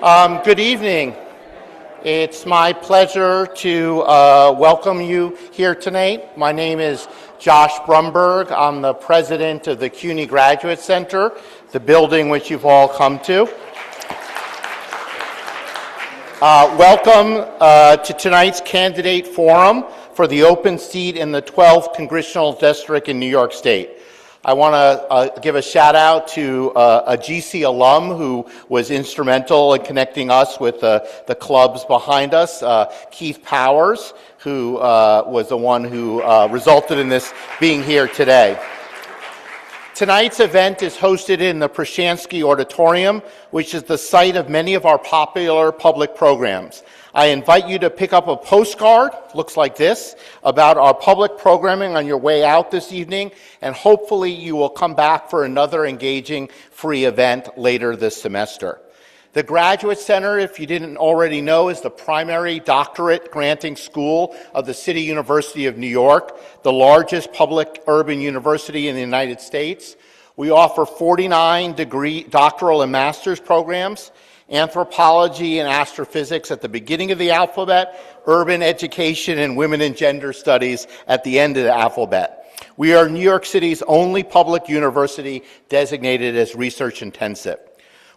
Good evening. It's my pleasure to welcome you here tonight. My name is Josh Brumberg. I'm the president of the CUNY Graduate Center, the building which you've all come to. Welcome to tonight's candidate forum for the open seat in the 12th Congressional District in New York State. I want to give a shout out to a GC alum who was instrumental in connecting us with the clubs behind us, Keith Powers, who was the one who resulted in this being here today. Tonight's event is hosted in the Prashansky Auditorium, which is the site of many of our popular public programs. I invite you to pick up a postcard, looks like this, about our public programming on your way out this evening, and hopefully you will come back for another engaging free event later this semester. The Graduate Center, if you didn't already know, is the primary doctorate granting school of the City University of New York, the largest public urban university in the United States. We offer 49 doctoral and master's programs, anthropology and astrophysics at the beginning of the alphabet, urban education and women and gender studies at the end of the alphabet. We are New York City's only public university designated as research intensive.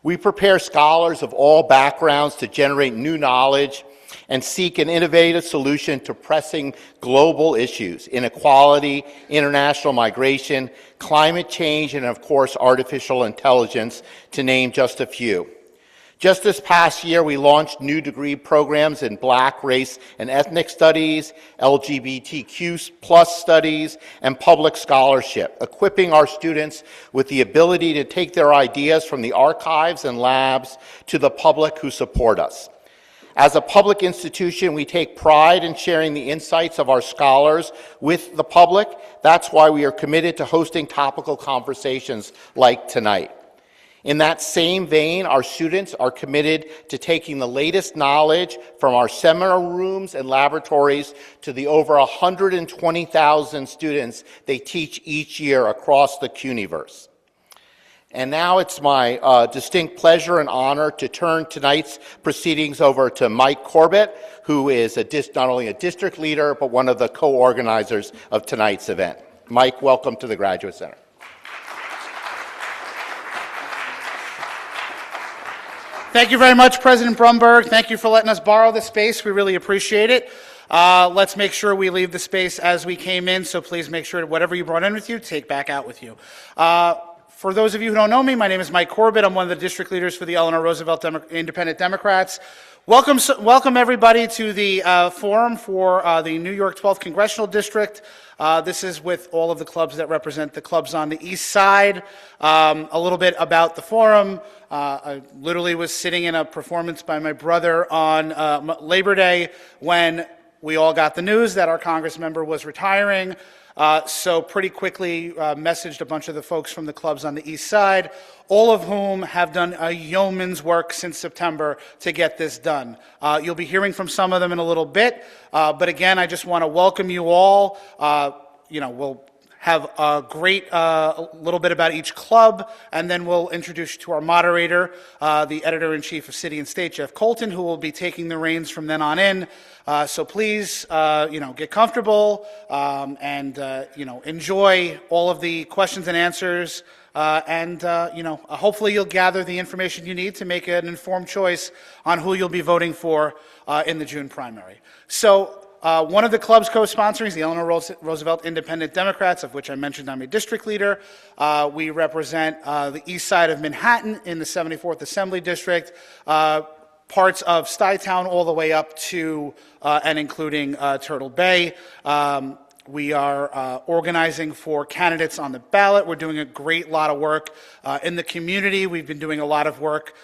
We prepare scholars of all backgrounds to generate new knowledge and seek an innovative solution to pressing global issues: inequality, international migration, climate change, and of course, artificial intelligence, to name just a few. Just this past year, we launched new degree programs in Black, race, and ethnic studies, LGBTQ plus studies, and public scholarship, equipping our students with the ability to take their ideas from the archives and labs to the public who support us. As a public institution, we take pride in sharing the insights of our scholars with the public. That's why we are committed to hosting topical conversations like tonight. In that same vein, our students are committed to taking the latest knowledge from our seminar rooms and laboratories to the over 120,000 students they teach each year across the CUNYverse. And now it's my distinct pleasure and honor to turn tonight's proceedings over to Mike Corbett, who is not only a district leader, but one of the co-organizers of tonight's event. Mike, welcome to the Graduate Center. Thank you very much, President Brumberg. Thank you for letting us borrow the space. We really appreciate it. Let's make sure we leave the space as we came in, so please make sure that whatever you brought in with you, take back out with you. For those of you who don't know me, my name is Mike Corbett. I'm one of the district leaders for the Eleanor Roosevelt Independent Democrats. Welcome everybody to the forum for the New York 12th Congressional District. This is with all of the clubs that represent the clubs on the east side. A little bit about the forum. I literally was sitting in a performance by my brother on Labor Day when we all got the news that our Congress member was retiring. So pretty quickly messaged a bunch of the folks from the clubs on the east side, all of whom have done a yeoman's work since September to get this done. You'll be hearing from some of them in a little bit, but again, I just want to welcome you all. We'll have a great little bit about each club, and then we'll introduce you to our moderator, the editor-in-chief of City and State, Jeff Coltin, who will be taking the reins from then on in. So please, get comfortable and enjoy all of the questions and answers. Hopefully you'll gather the information you need to make an informed choice on who you'll be voting for in the June primary. So one of the club's co-sponsoring is the Eleanor Roosevelt Independent Democrats, of which I mentioned I'm a district leader. We represent the east side of Manhattan in the 74th Assembly District, parts of Stuytown all the way up to and including Turtle Bay. We are organizing for candidates on the ballot. We're doing a great lot of work in the community. We've been doing a lot of work,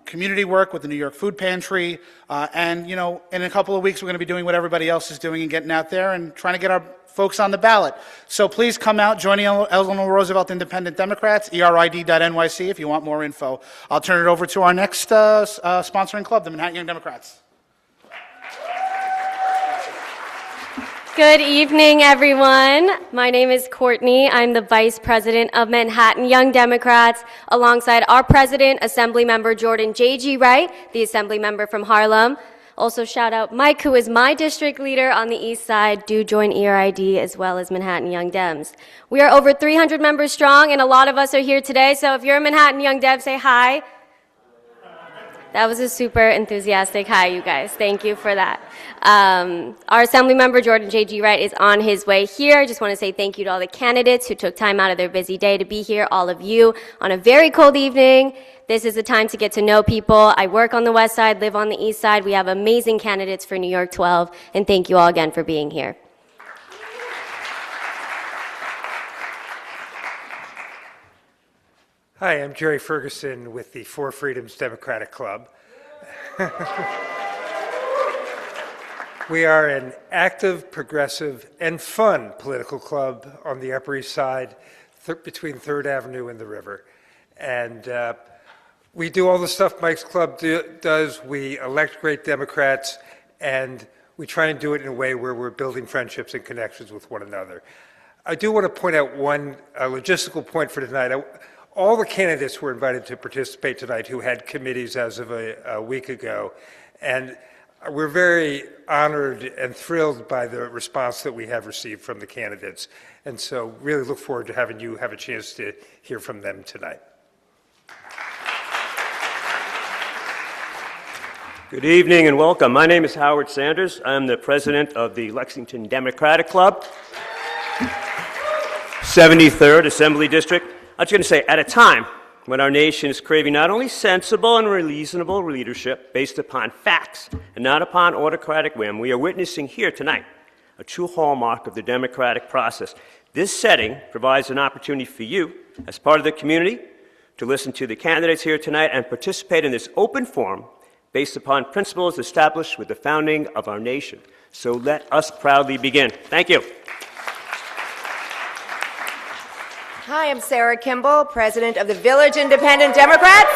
community work with the New York Food Pantry. In a couple of weeks, we're going to be doing what everybody else is doing and getting out there and trying to get our folks on the ballot. So please come out, join the Eleanor Roosevelt Independent Democrats, erid.nyc if you want more info. I'll turn it over to our next sponsoring club, the Manhattan Young Democrats. Good evening, everyone. My name is Courtney. I'm the Vice President of Manhattan Young Democrats, alongside our President, Assemblymember Jordan J.G. Wright, the Assemblymember from Harlem. Also shout out Mike, who is my district leader on the east side. Do join ERID as well as Manhattan Young Dems. We are over 300 members strong, and a lot of us are here today, so if you're a Manhattan Young Dem, say hi. That was a super enthusiastic hi, you guys. Thank you for that. Our Assemblymember, Jordan J.G. Wright, is on his way here. I just want to say thank you to all the candidates who took time out of their busy day to be here, all of you, on a very cold evening. This is a time to get to know people. I work on the west side, live on the east side. We have amazing candidates for NY-12, and thank you all again for being here. Hi, I'm Jerry Ferguson with the Four Freedoms Democratic Club. We are an active, progressive, and fun political club on the Upper East Side between 3rd Avenue and the river. And we do all the stuff Mike's club does. We elect great Democrats, and we try and do it in a way where we're building friendships and connections with one another. I do want to point out one logistical point for tonight. All the candidates were invited to participate tonight who had committees as of a week ago, and we're very honored and thrilled by the response that we have received from the candidates, and so really look forward to having you have a chance to hear from them tonight. Good evening and welcome. My name is Howard Sanders. I'm the president of the Lexington Democratic Club, 73rd Assembly District. I was going to say, at a time when our nation is craving not only sensible and reasonable leadership based upon facts and not upon autocratic whim, we are witnessing here tonight a true hallmark of the democratic process. This setting provides an opportunity for you, as part of the community, to listen to the candidates here tonight and participate in this open forum based upon principles established with the founding of our nation. So let us proudly begin. Thank you. Hi, I'm Sarah Kimball, president of the Village Independent Democrats.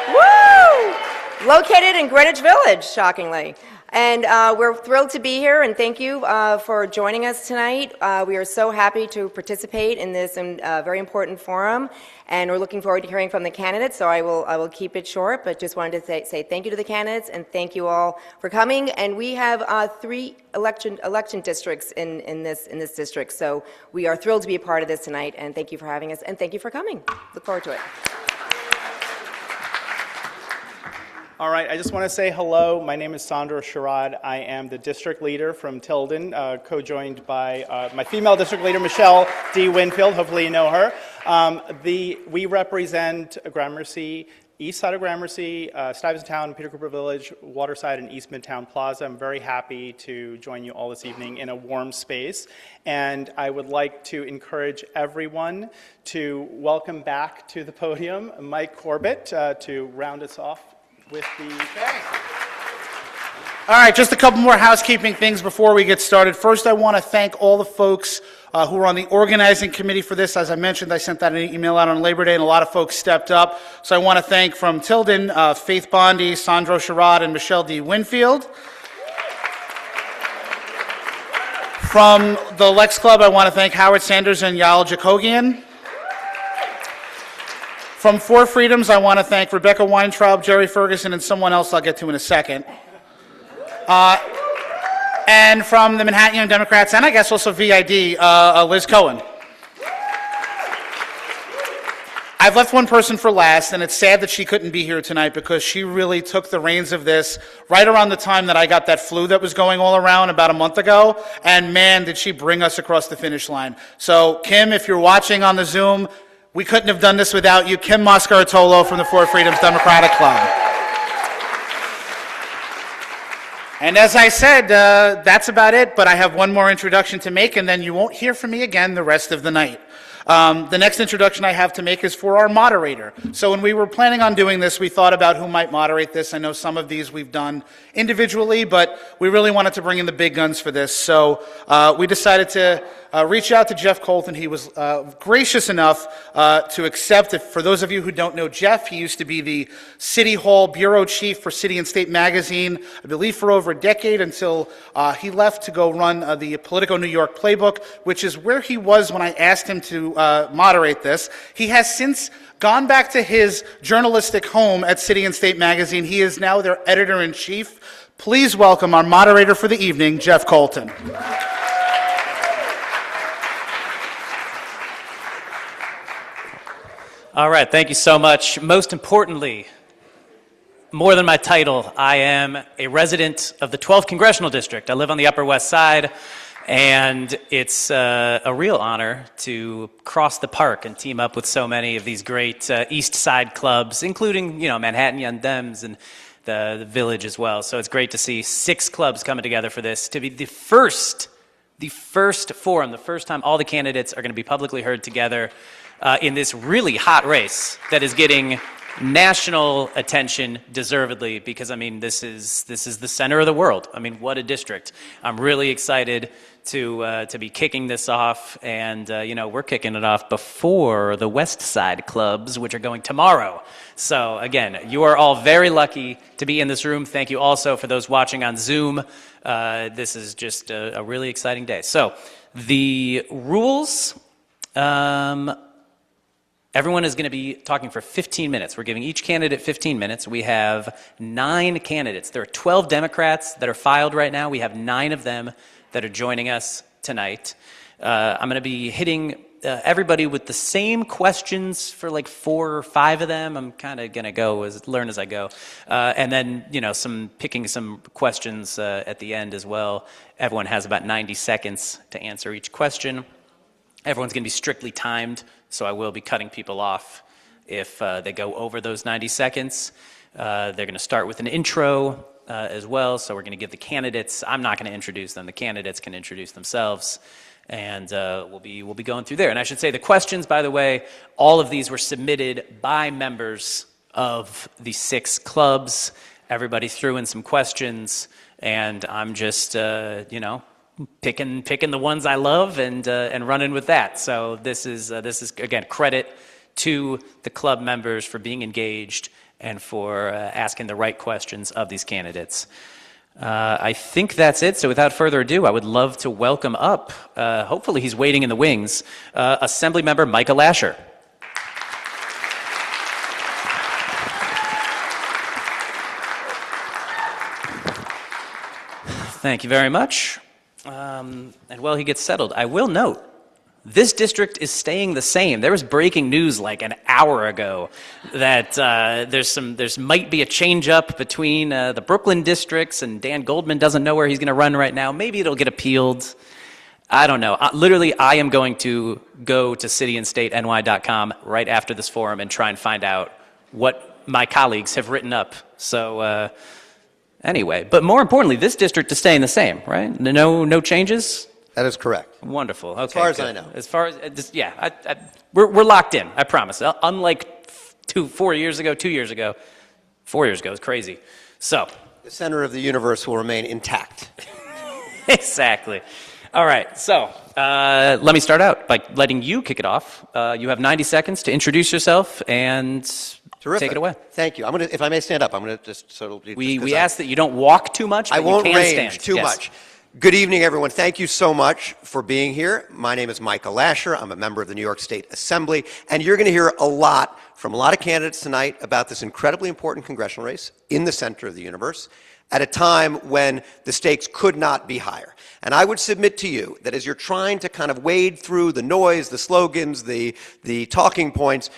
Woo! Located in Greenwich Village, shockingly. And we're thrilled to be here, and thank you for joining us tonight. We are so happy to participate in this very important forum, and we're looking forward to hearing from the candidates, so I will keep it short, but just wanted to say thank you to the candidates, and thank you all for coming. And we have 3 election districts in this district, so we are thrilled to be a part of this tonight, and thank you for having us, and thank you for coming. Look forward to it. All right, I just want to say hello. My name is Sandro Sherrod. I am the district leader from Tilden, co-joined by my female district leader, Michelle D. Winfield. Hopefully you know her. We represent Gramercy, east side of Gramercy, Stuyvesant Town, Peter Cooper Village, Waterside, and East Midtown Plaza. I'm very happy to join you all this evening in a warm space. And I would like to encourage everyone to welcome back to the podium Mike Corbett to round us off with the thanks. All right, just a couple more housekeeping things before we get started. First, I want to thank all the folks who were on the organizing committee for this. As I mentioned, I sent that email out on Labor Day, and a lot of folks stepped up. So I want to thank from Tilden, Faith Bondi, Sandro Sherrod, and Michelle D. Winfield. From the Lex Club, I want to thank Howard Sanders and Yael Jacogian. From Four Freedoms, I want to thank Rebecca Weintraub, Jerry Ferguson, and someone else I'll get to in a second. And from the Manhattan Young Democrats, and I guess also VID, Liz Cohen. I've left one person for last, and it's sad that she couldn't be here tonight because she really took the reins of this right around the time that I got that flu that was going all around about a month ago, and man, did she bring us across the finish line. So, Kim, if you're watching on the Zoom, we couldn't have done this without you. Kim Moscaratolo from the Four Freedoms Democratic Club. And as I said, that's about it, but I have one more introduction to make, and then you won't hear from me again the rest of the night. The next introduction I have to make is for our moderator. So when we were planning on doing this, we thought about who might moderate this. I know some of these we've done individually, but we really wanted to bring in the big guns for this. So we decided to reach out to Jeff Coltin. He was gracious enough to accept it. For those of you who don't know Jeff, he used to be the City Hall Bureau Chief for City and State Magazine, I believe for over a decade, until he left to go run the Politico New York Playbook, which is where he was when I asked him to moderate this. He has since gone back to his journalistic home at City and State Magazine. He is now their editor-in-chief. Please welcome our moderator for the evening, Jeff Coltin. All right, thank you so much. Most importantly, more than my title, I am a resident of the 12th Congressional District. I live on the Upper West Side, and it's a real honor to cross the park and team up with so many of these great East Side clubs, including, Manhattan Young Dems and the Village as well. So it's great to see 6 clubs coming together for this, to be the first forum, the first time all the candidates are going to be publicly heard together in this really hot race that is getting national attention deservedly, because this is the center of the world. What a district. I'm really excited to be kicking this off, and we're kicking it off before the West Side clubs, which are going tomorrow. So again, you are all very lucky to be in this room. Thank you also for those watching on Zoom. This is just a really exciting day. So the rules, everyone is going to be talking for 15 minutes. We're giving each candidate 15 minutes. We have 9 candidates. There are 12 Democrats that are filed right now. We have 9 of them that are joining us tonight. I'm going to be hitting everybody with the same questions for like 4 or 5 of them. I'm kind of going to learn as I go. And then, picking some questions at the end as well. Everyone has about 90 seconds to answer each question. Everyone's going to be strictly timed, so I will be cutting people off if they go over those 90 seconds. They're going to start with an intro as well, so we're going to give the candidates. I'm not going to introduce them. The candidates can introduce themselves, and we'll be going through there. And I should say the questions, by the way, all of these were submitted by members of the 6 clubs. Everybody threw in some questions, and I'm just picking the ones I love and running with that. So this is again credit to the club members for being engaged and for asking the right questions of these candidates. I think that's it. So without further ado, I would love to welcome up. Hopefully, he's waiting in the wings. Assemblymember Micah Lasher. Thank you very much. And while he gets settled, I will note, this district is staying the same. There was breaking news like an hour ago that there might be a change up between the Brooklyn districts, and Dan Goldman doesn't know where he's going to run right now. Maybe it'll get appealed. I don't know. Literally, I am going to go to cityandstateny.com right after this forum and try and find out what my colleagues have written up. So anyway, but more importantly, this district is staying the same, right? No changes? That is correct. Wonderful. Okay, as far as good. I know. As far as, we're locked in, I promise. Unlike 4 years ago, 2 years ago, 4 years ago, it's crazy. So. The center of the universe will remain intact. Exactly. All right, so let me start out by letting you kick it off. You have 90 seconds to introduce yourself and Terrific. take it away. Thank you. If I may stand up, I'm going to just sort of... We ask that you don't walk too much, but I won't you can range stand. too much. Good evening, everyone. Thank you so much for being here. My name is Micah Lasher. I'm a member of the New York State Assembly, and you're going to hear a lot from a lot of candidates tonight about this incredibly important congressional race in the center of the universe at a time when the stakes could not be higher. And I would submit to you that as you're trying to kind of wade through the noise, the slogans, the talking points,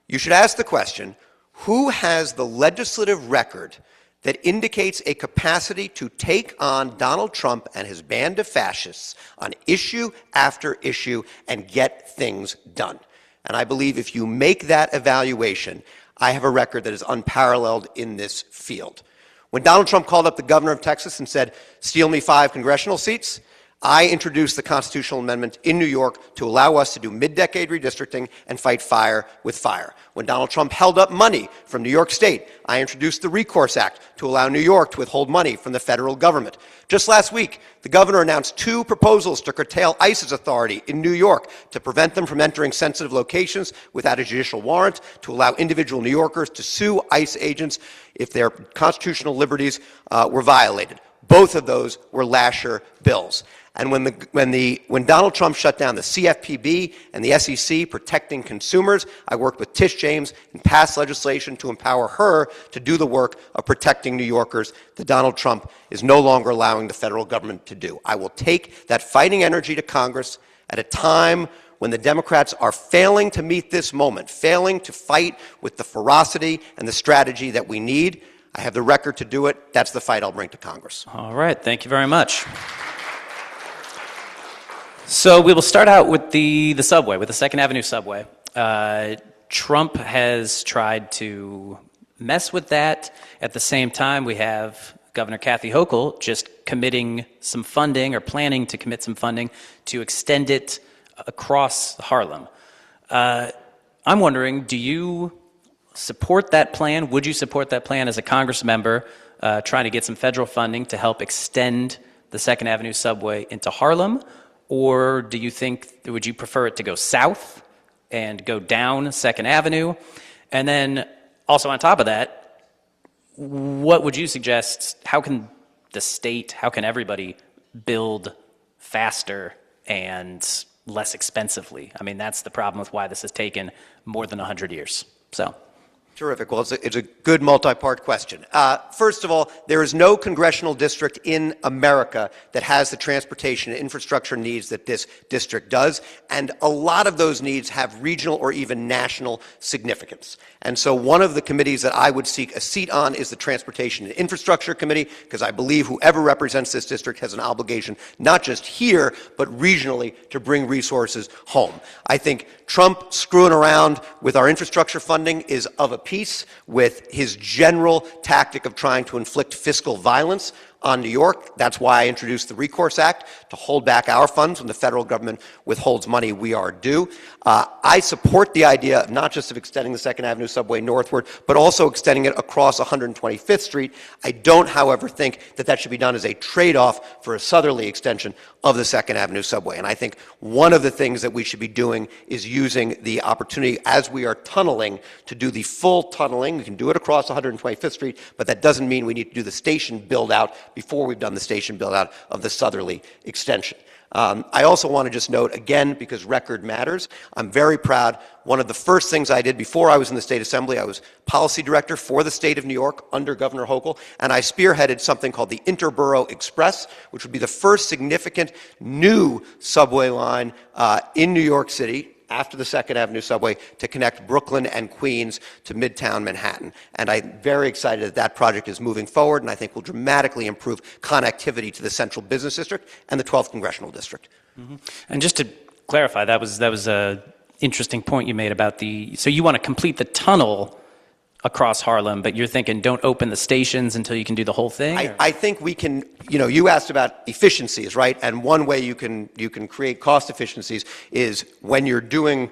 you should ask the question, who has the legislative record that indicates a capacity to take on Donald Trump and his band of fascists on issue after issue and get things done? And I believe if you make that evaluation, I have a record that is unparalleled in this field. When Donald Trump called up the governor of Texas and said, steal me 5 congressional seats, I introduced the constitutional amendment in New York to allow us to do mid-decade redistricting and fight fire with fire. When Donald Trump held up money from New York State, I introduced the Recourse Act to allow New York to withhold money from the federal government. Just last week, the governor announced 2 proposals to curtail ICE's authority in New York to prevent them from entering sensitive locations without a judicial warrant, to allow individual New Yorkers to sue ICE agents if their constitutional liberties were violated. Both of those were Lasher bills. And when Donald Trump shut down the CFPB and the SEC protecting consumers, I worked with Tish James and passed legislation to empower her to do the work of protecting New Yorkers that Donald Trump is no longer allowing the federal government to do. I will take that fighting energy to Congress at a time when the Democrats are failing to meet this moment, failing to fight with the ferocity and the strategy that we need. I have the record to do it. That's the fight I'll bring to Congress. All right, thank you very much. So we will start out with the subway, with the 2nd Avenue subway. Trump has tried to mess with that. At the same time, we have Governor Kathy Hochul just committing some funding or planning to commit some funding to extend it across Harlem. I'm wondering, do you support that plan? Would you support that plan as a Congress member trying to get some federal funding to help extend the 2nd Avenue subway into Harlem? Or do you think, would you prefer it to go south and go down 2nd Avenue? And then also on top of that, what would you suggest? How can the state, how can everybody build faster and less expensively? I mean, that's the problem with why this has taken more than 100 years. So. Terrific. Well, it's a good multi-part question. First of all, there is no congressional district in America that has the transportation and infrastructure needs that this district does, and a lot of those needs have regional or even national significance. And so one of the committees that I would seek a seat on is the Transportation and Infrastructure Committee, because I believe whoever represents this district has an obligation, not just here, but regionally, to bring resources home. I think Trump screwing around with our infrastructure funding is of a piece with his general tactic of trying to inflict fiscal violence on New York. That's why I introduced the Recourse Act to hold back our funds when the federal government withholds money we are due. I support the idea not just of extending the 2nd Avenue subway northward, but also extending it across 125th Street. I don't, however, think that that should be done as a trade-off for a southerly extension of the 2nd Avenue subway. And I think one of the things that we should be doing is using the opportunity as we are tunneling to do the full tunneling. We can do it across 125th Street, but that doesn't mean we need to do the station build-out before we've done the station build-out of the southerly extension. I also want to just note, again, because record matters, I'm very proud. One of the first things I did before I was in the State Assembly, I was policy director for the state of New York under Governor Hochul, and I spearheaded something called the Interborough Express, which would be the first significant new subway line in New York City after the 2nd Avenue subway to connect Brooklyn and Queens to Midtown Manhattan. And I'm very excited that that project is moving forward, and I think will dramatically improve connectivity to the Central Business District and the 12th Congressional District. Mm-hmm. And just to clarify, that was a interesting point you made about so you want to complete the tunnel across Harlem, but you're thinking don't open the stations until you can do the whole thing? I think we can, you asked about efficiencies, right? And one way you can create cost efficiencies is when you're doing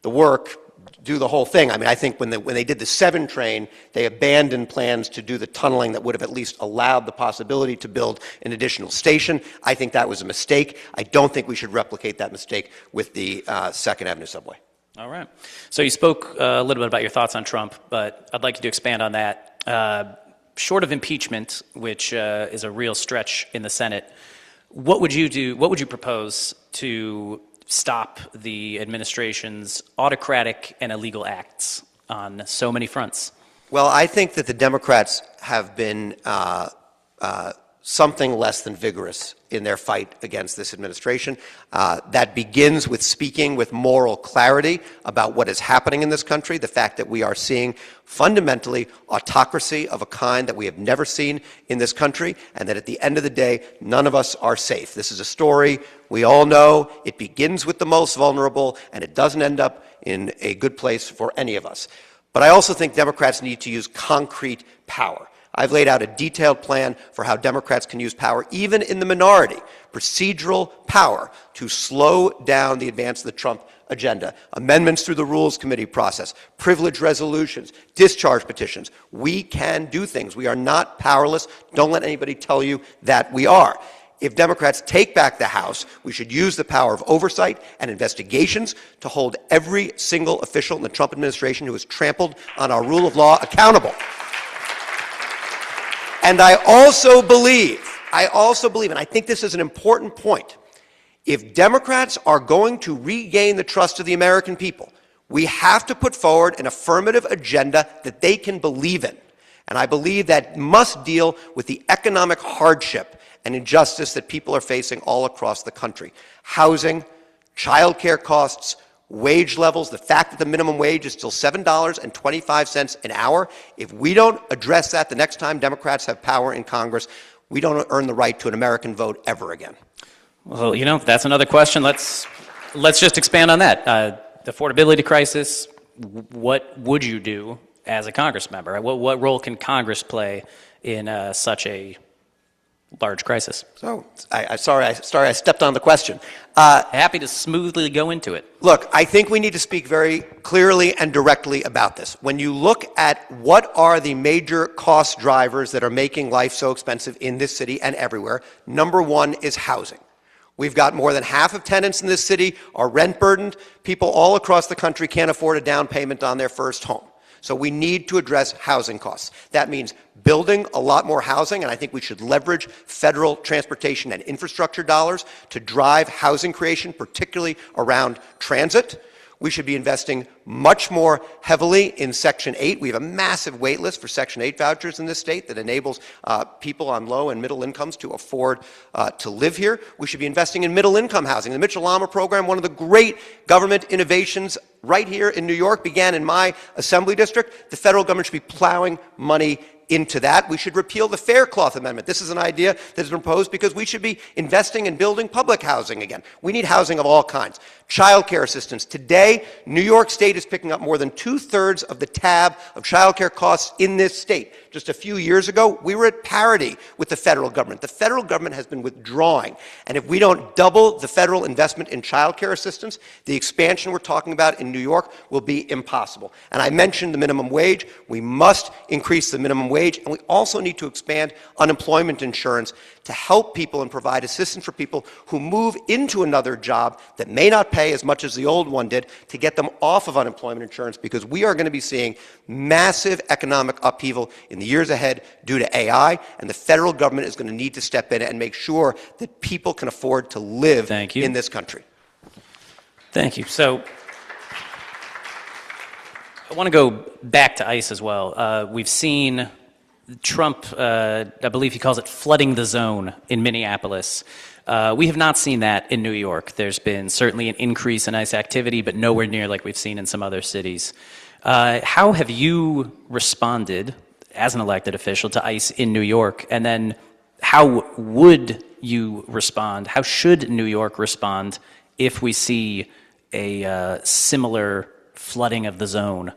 the work, do the whole thing. I mean, I think when they did the 7 train, they abandoned plans to do the tunneling that would have at least allowed the possibility to build an additional station. I think that was a mistake. I don't think we should replicate that mistake with the 2nd Avenue subway. All right. So you spoke a little bit about your thoughts on Trump, but I'd like you to expand on that. Short of impeachment, which is a real stretch in the Senate, what would you do? What would you propose to stop the administration's autocratic and illegal acts on so many fronts? Well, I think that the Democrats have been something less than vigorous in their fight against this administration. That begins with speaking with moral clarity about what is happening in this country, the fact that we are seeing fundamentally autocracy of a kind that we have never seen in this country, and that at the end of the day, none of us are safe. This is a story we all know. It begins with the most vulnerable, and it doesn't end up in a good place for any of us. But I also think Democrats need to use concrete power. I've laid out a detailed plan for how Democrats can use power, even in the minority, procedural power to slow down the advance of the Trump agenda. Amendments through the Rules Committee process, privilege resolutions, discharge petitions. We can do things. We are not powerless. Don't let anybody tell you that we are. If Democrats take back the House, we should use the power of oversight and investigations to hold every single official in the Trump administration who has trampled on our rule of law accountable. And I also believe, and I think this is an important point, if Democrats are going to regain the trust of the American people, we have to put forward an affirmative agenda that they can believe in. And I believe that must deal with the economic hardship and injustice that people are facing all across the country. Housing, childcare costs, wage levels, the fact that the minimum wage is still $7.25 an hour. If we don't address that the next time Democrats have power in Congress, we don't earn the right to an American vote ever again. Well, that's another question. Let's just expand on that. The affordability crisis, what would you do as a Congress member? What role can Congress play in such a large crisis? So, sorry I stepped on the question. Happy to smoothly go into it. Look, I think we need to speak very clearly and directly about this. When you look at what are the major cost drivers that are making life so expensive in this city and everywhere, number one is housing. We've got more than half of tenants in this city are rent burdened. People all across the country can't afford a down payment on their first home. So we need to address housing costs. That means building a lot more housing, and I think we should leverage federal transportation and infrastructure dollars to drive housing creation, particularly around transit. We should be investing much more heavily in Section 8. We have a massive wait list for Section 8 vouchers in this state that enables people on low and middle incomes to afford to live here. We should be investing in middle income housing. The Mitchell-Lama program, one of the great government innovations right here in New York, began in my assembly district. The federal government should be plowing money into that. We should repeal the Faircloth Amendment. This is an idea that has been proposed because we should be investing in building public housing again. We need housing of all kinds. Child care assistance. Today, New York State is picking up more than 2/3 of the tab of child care costs in this state. Just a few years ago, we were at parity with the federal government. The federal government has been withdrawing. And if we don't double the federal investment in child care assistance, the expansion we're talking about in New York will be impossible. And I mentioned the minimum wage. We must increase the minimum wage. And we also need to expand unemployment insurance to help people and provide assistance for people who move into another job that may not pay as much as the old one did, to get them off of unemployment insurance, because we are going to be seeing massive economic upheaval in the years ahead due to AI, and the federal government is going to need to step in and make sure that people can afford to live in this country. Thank you. So I want to go back to ICE as well. We've seen Trump, I believe he calls it flooding the zone in Minneapolis. We have not seen that in New York. There's been certainly an increase in ICE activity, but nowhere near like we've seen in some other cities. How have you responded as an elected official to ICE in New York? And then how would you respond? How should New York respond if we see a similar flooding of the zone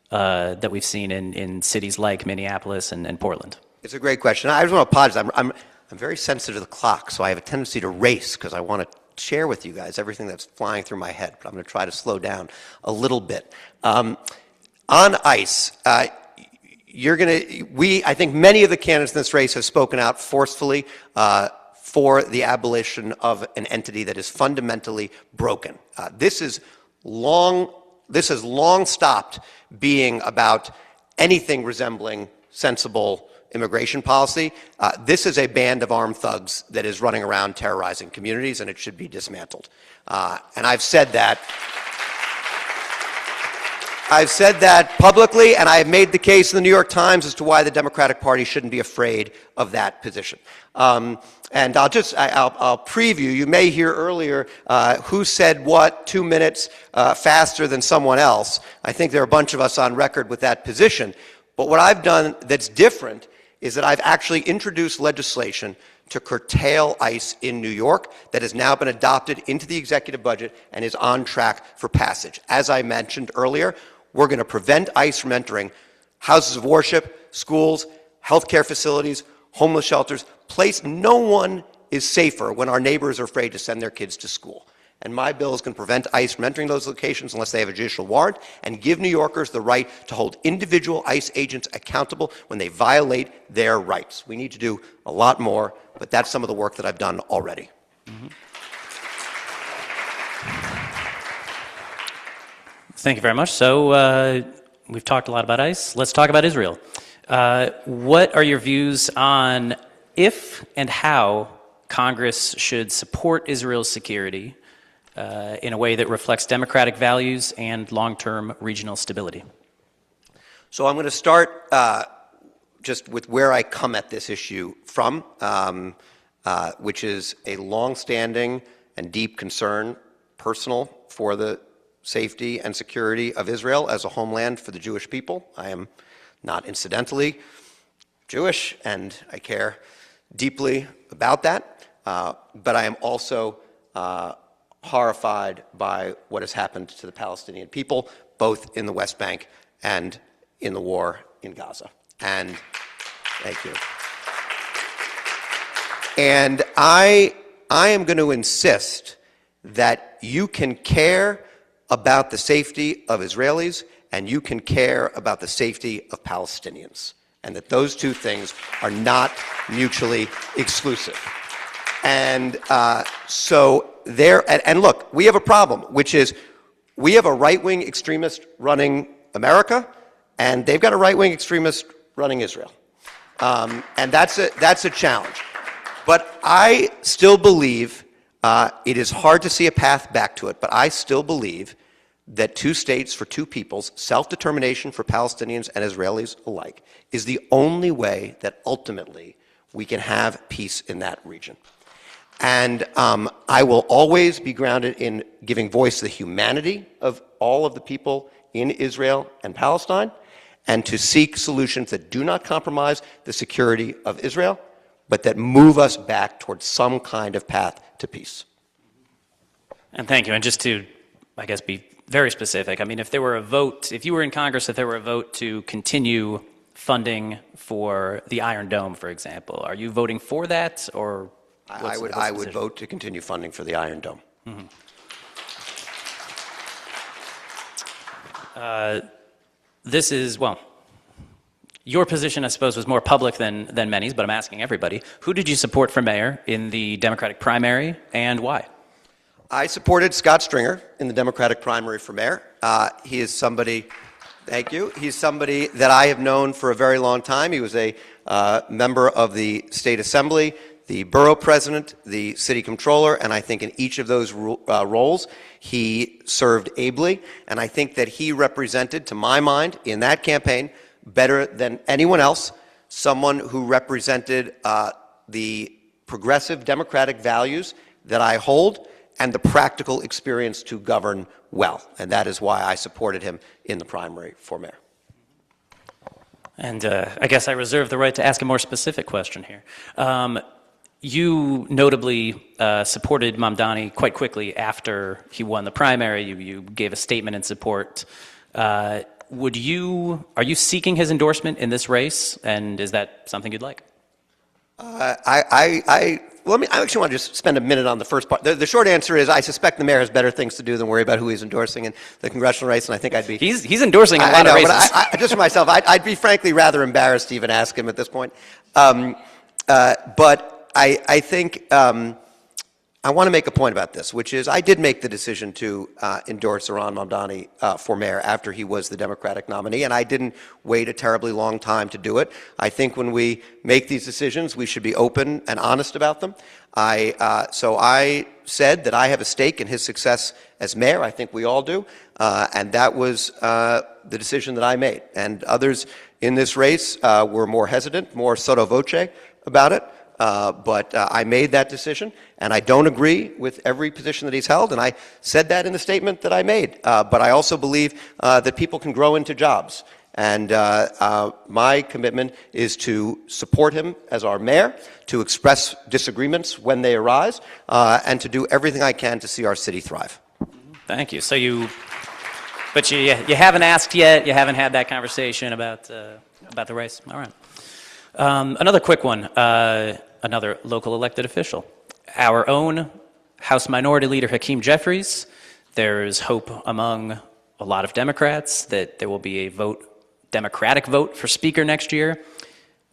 that we've seen in cities like Minneapolis and Portland? It's a great question. I just want to apologize. I'm very sensitive to the clock, so I have a tendency to race because I want to share with you guys everything that's flying through my head, but I'm going to try to slow down a little bit. On ICE, I think many of the candidates in this race have spoken out forcefully for the abolition of an entity that is fundamentally broken. This has long stopped being about anything resembling sensible immigration policy. This is a band of armed thugs that is running around terrorizing communities, and it should be dismantled. And I've said that. I've said that publicly, and I have made the case in the New York Times as to why the Democratic Party shouldn't be afraid of that position. And I'll preview. You may hear earlier who said what 2 minutes faster than someone else. I think there are a bunch of us on record with that position. But what I've done that's different is that I've actually introduced legislation to curtail ICE in New York that has now been adopted into the executive budget and is on track for passage. As I mentioned earlier, we're going to prevent ICE from entering houses of worship, schools, healthcare facilities, homeless shelters, place no one is safer when our neighbors are afraid to send their kids to school. And my bill is going to prevent ICE from entering those locations unless they have a judicial warrant and give New Yorkers the right to hold individual ICE agents accountable when they violate their rights. We need to do a lot more, but that's some of the work that I've done already. Thank you very much. So we've talked a lot about ICE. Let's talk about Israel. What are your views on if and how Congress should support Israel's security in a way that reflects democratic values and long-term regional stability? So I'm going to start just with where I come at this issue from, which is a long-standing and deep concern, personal, for the safety and security of Israel as a homeland for the Jewish people. I am not incidentally Jewish, and I care deeply about that, but I am also horrified by what has happened to the Palestinian people, both in the West Bank and in the war in Gaza. And thank you. And I am going to insist that you can care about the safety of Israelis and you can care about the safety of Palestinians, and that those two things are not mutually exclusive. And so there, and look, we have a problem, which is we have a right-wing extremist running America, and they've got a right-wing extremist running Israel. And that's a challenge. But I still believe, it is hard to see a path back to it, but I still believe that two states for two peoples, self-determination for Palestinians and Israelis alike, is the only way that ultimately we can have peace in that region. And I will always be grounded in giving voice to the humanity of all of the people in Israel and Palestine, and to seek solutions that do not compromise the security of Israel, but that move us back towards some kind of path to peace. And thank you. And just to, I guess, be very specific, I mean, if there were a vote, if you were in Congress, if there were a vote to continue funding for the Iron Dome, for example, are you voting for that, or I would vote to continue funding for the Iron Dome. Mm-hmm. This is, well, your position, I suppose, was more public than many's, but I'm asking everybody. Who did you support for mayor in the Democratic primary, and why? I supported Scott Stringer in the Democratic primary for mayor. He is somebody, thank you, he's somebody that I have known for a very long time. He was a member of the State Assembly, the borough president, the city controller, and I think in each of those roles he served ably. And I think that he represented, to my mind, in that campaign, better than anyone else, someone who represented the progressive democratic values that I hold and the practical experience to govern well. And that is why I supported him in the primary for mayor. And I guess I reserve the right to ask a more specific question here. You notably supported Mamdani quite quickly after he won the primary. You gave a statement in support. Are you seeking his endorsement in this race, and is that something you'd like? I actually want to just spend a minute on the first part. The short answer is I suspect the mayor has better things to do than worry about who he's endorsing in the congressional race, and I think I'd be... He's endorsing a lot of races. But just for myself, I'd be frankly rather embarrassed to even ask him at this point. But I think I want to make a point about this, which is I did make the decision to endorse Zohran Mamdani for mayor after he was the Democratic nominee, and I didn't wait a terribly long time to do it. I think when we make these decisions, we should be open and honest about them. So I said that I have a stake in his success as mayor. I think we all do, and that was the decision that I made. And others in this race were more hesitant, more sotto voce about it. But I made that decision, and I don't agree with every position that he's held, and I said that in the statement that I made. But I also believe that people can grow into jobs, and my commitment is to support him as our mayor, to express disagreements when they arise, and to do everything I can to see our city thrive. Thank you. So you haven't asked yet, you haven't had that conversation about the race. All right. Another quick one. Another local elected official. our own House Minority Leader Hakeem Jeffries. There's hope among a lot of Democrats that there will be a Democratic vote for Speaker next year.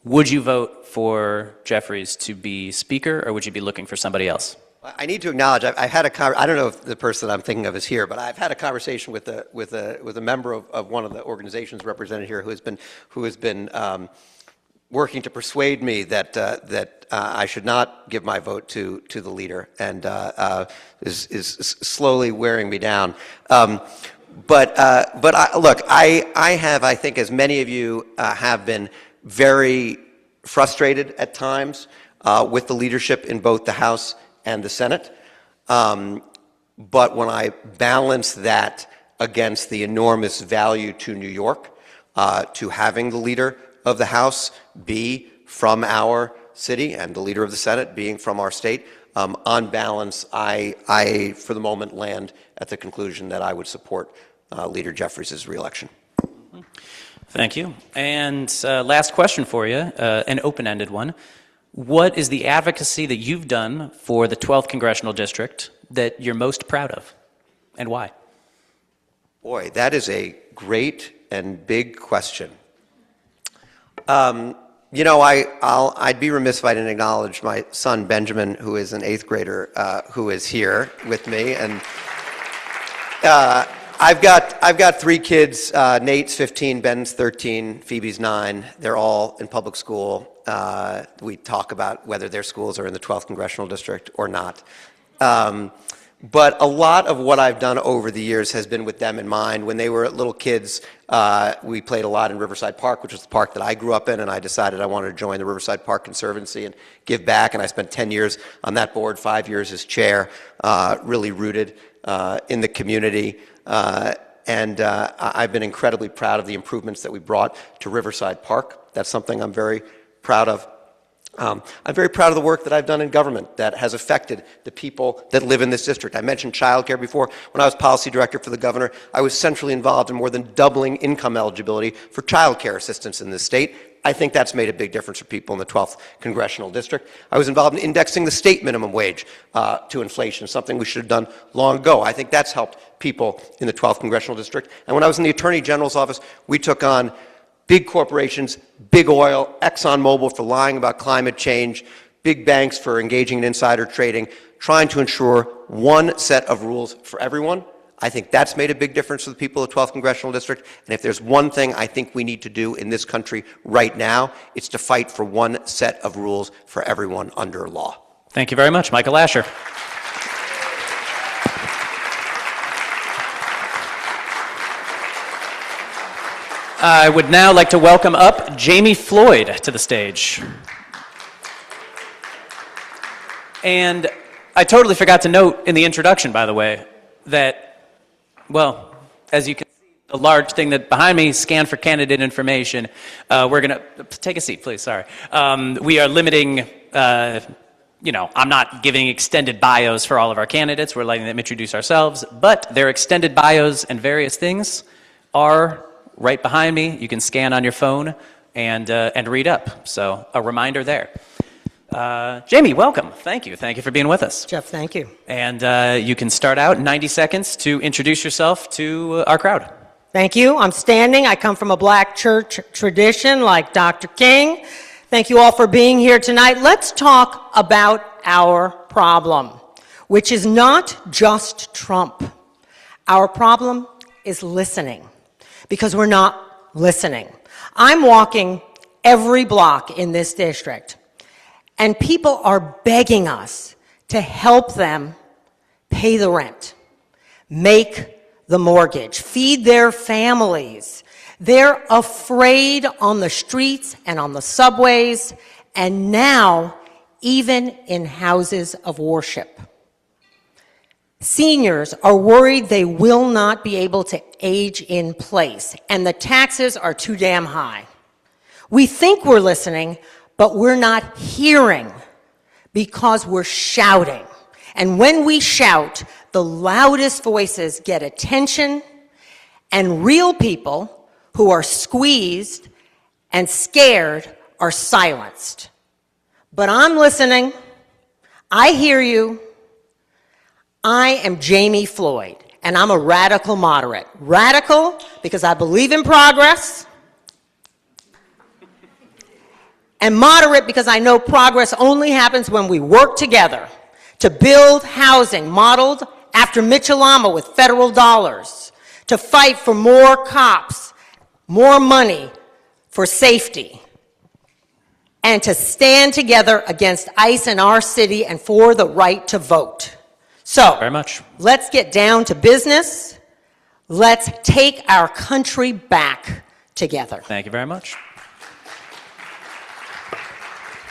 Would you vote for Jeffries to be Speaker, or would you be looking for somebody else? I need to acknowledge I've had I don't know if the person I'm thinking of is here, but I've had a conversation with a member of one of the organizations represented here who has been working to persuade me that I should not give my vote to the leader, and is slowly wearing me down. But I have, I think, as many of you have been, very frustrated at times with the leadership in both the House and the Senate. But when I balance that against the enormous value to New York, to having the leader of the House be from our city and the leader of the Senate being from our state, on balance, I, for the moment, land at the conclusion that I would support Leader Jeffries' reelection. Thank you. And last question for you, an open-ended one. What is the advocacy that you've done for the 12th Congressional District that you're most proud of, and why? Boy, that is a great and big question. You know, I'd be remiss if I didn't acknowledge my son Benjamin, who is an 8th grader, who is here with me, and I've got 3 kids. Nate's 15, Ben's 13, Phoebe's 9. They're all in public school. We talk about whether their schools are in the 12th Congressional District or not. But a lot of what I've done over the years has been with them in mind. When they were little kids, we played a lot in Riverside Park, which was the park that I grew up in, and I decided I wanted to join the Riverside Park Conservancy and give back, and I spent 10 years on that board, 5 years as chair, really rooted in the community. And I've been incredibly proud of the improvements that we brought to Riverside Park. That's something I'm very proud of. I'm very proud of the work that I've done in government that has affected the people that live in this district. I mentioned childcare before. When I was policy director for the governor, I was centrally involved in more than doubling income eligibility for childcare assistance in this state. I think that's made a big difference for people in the 12th Congressional District. I was involved in indexing the state minimum wage to inflation, something we should have done long ago. I think that's helped people in the 12th Congressional District. And when I was in the Attorney General's office, we took on big corporations, big oil, ExxonMobil for lying about climate change, big banks for engaging in insider trading, trying to ensure one set of rules for everyone. I think that's made a big difference for the people of the 12th Congressional District. And if there's one thing I think we need to do in this country right now, it's to fight for one set of rules for everyone under law. Thank you very much, Michael Asher. I would now like to welcome up Jamie Floyd to the stage. And I totally forgot to note in the introduction, by the way, that, well, as you can see, the large thing that behind me, scan for candidate information, we're going to, take a seat, please, sorry. We are limiting, I'm not giving extended bios for all of our candidates. We're letting them introduce ourselves, but their extended bios and various things are right behind me. You can scan on your phone and read up. So a reminder there. Jamie, welcome. Thank you. Thank you for being with us. Jeff, thank you. And you can start out in 90 seconds to introduce yourself to our crowd. Thank you. I'm standing. I come from a black church tradition like Dr. King. Thank you all for being here tonight. Let's talk about our problem, which is not just Trump. Our problem is listening, because we're not listening. I'm walking every block in this district, and people are begging us to help them pay the rent, make the mortgage, feed their families. They're afraid on the streets and on the subways, and now even in houses of worship. Seniors are worried they will not be able to age in place, and the taxes are too damn high. We think we're listening, but we're not hearing because we're shouting. And when we shout, the loudest voices get attention, and real people who are squeezed and scared are silenced. But I'm listening. I hear you. I am Jamie Floyd, and I'm a radical moderate. Radical because I believe in progress, and moderate because I know progress only happens when we work together to build housing modeled after Mitchell-Lama with federal dollars, to fight for more cops, more money for safety, and to stand together against ICE in our city and for the right to vote. So, Very much. let's get down to business. Let's take our country back together. Thank you very much.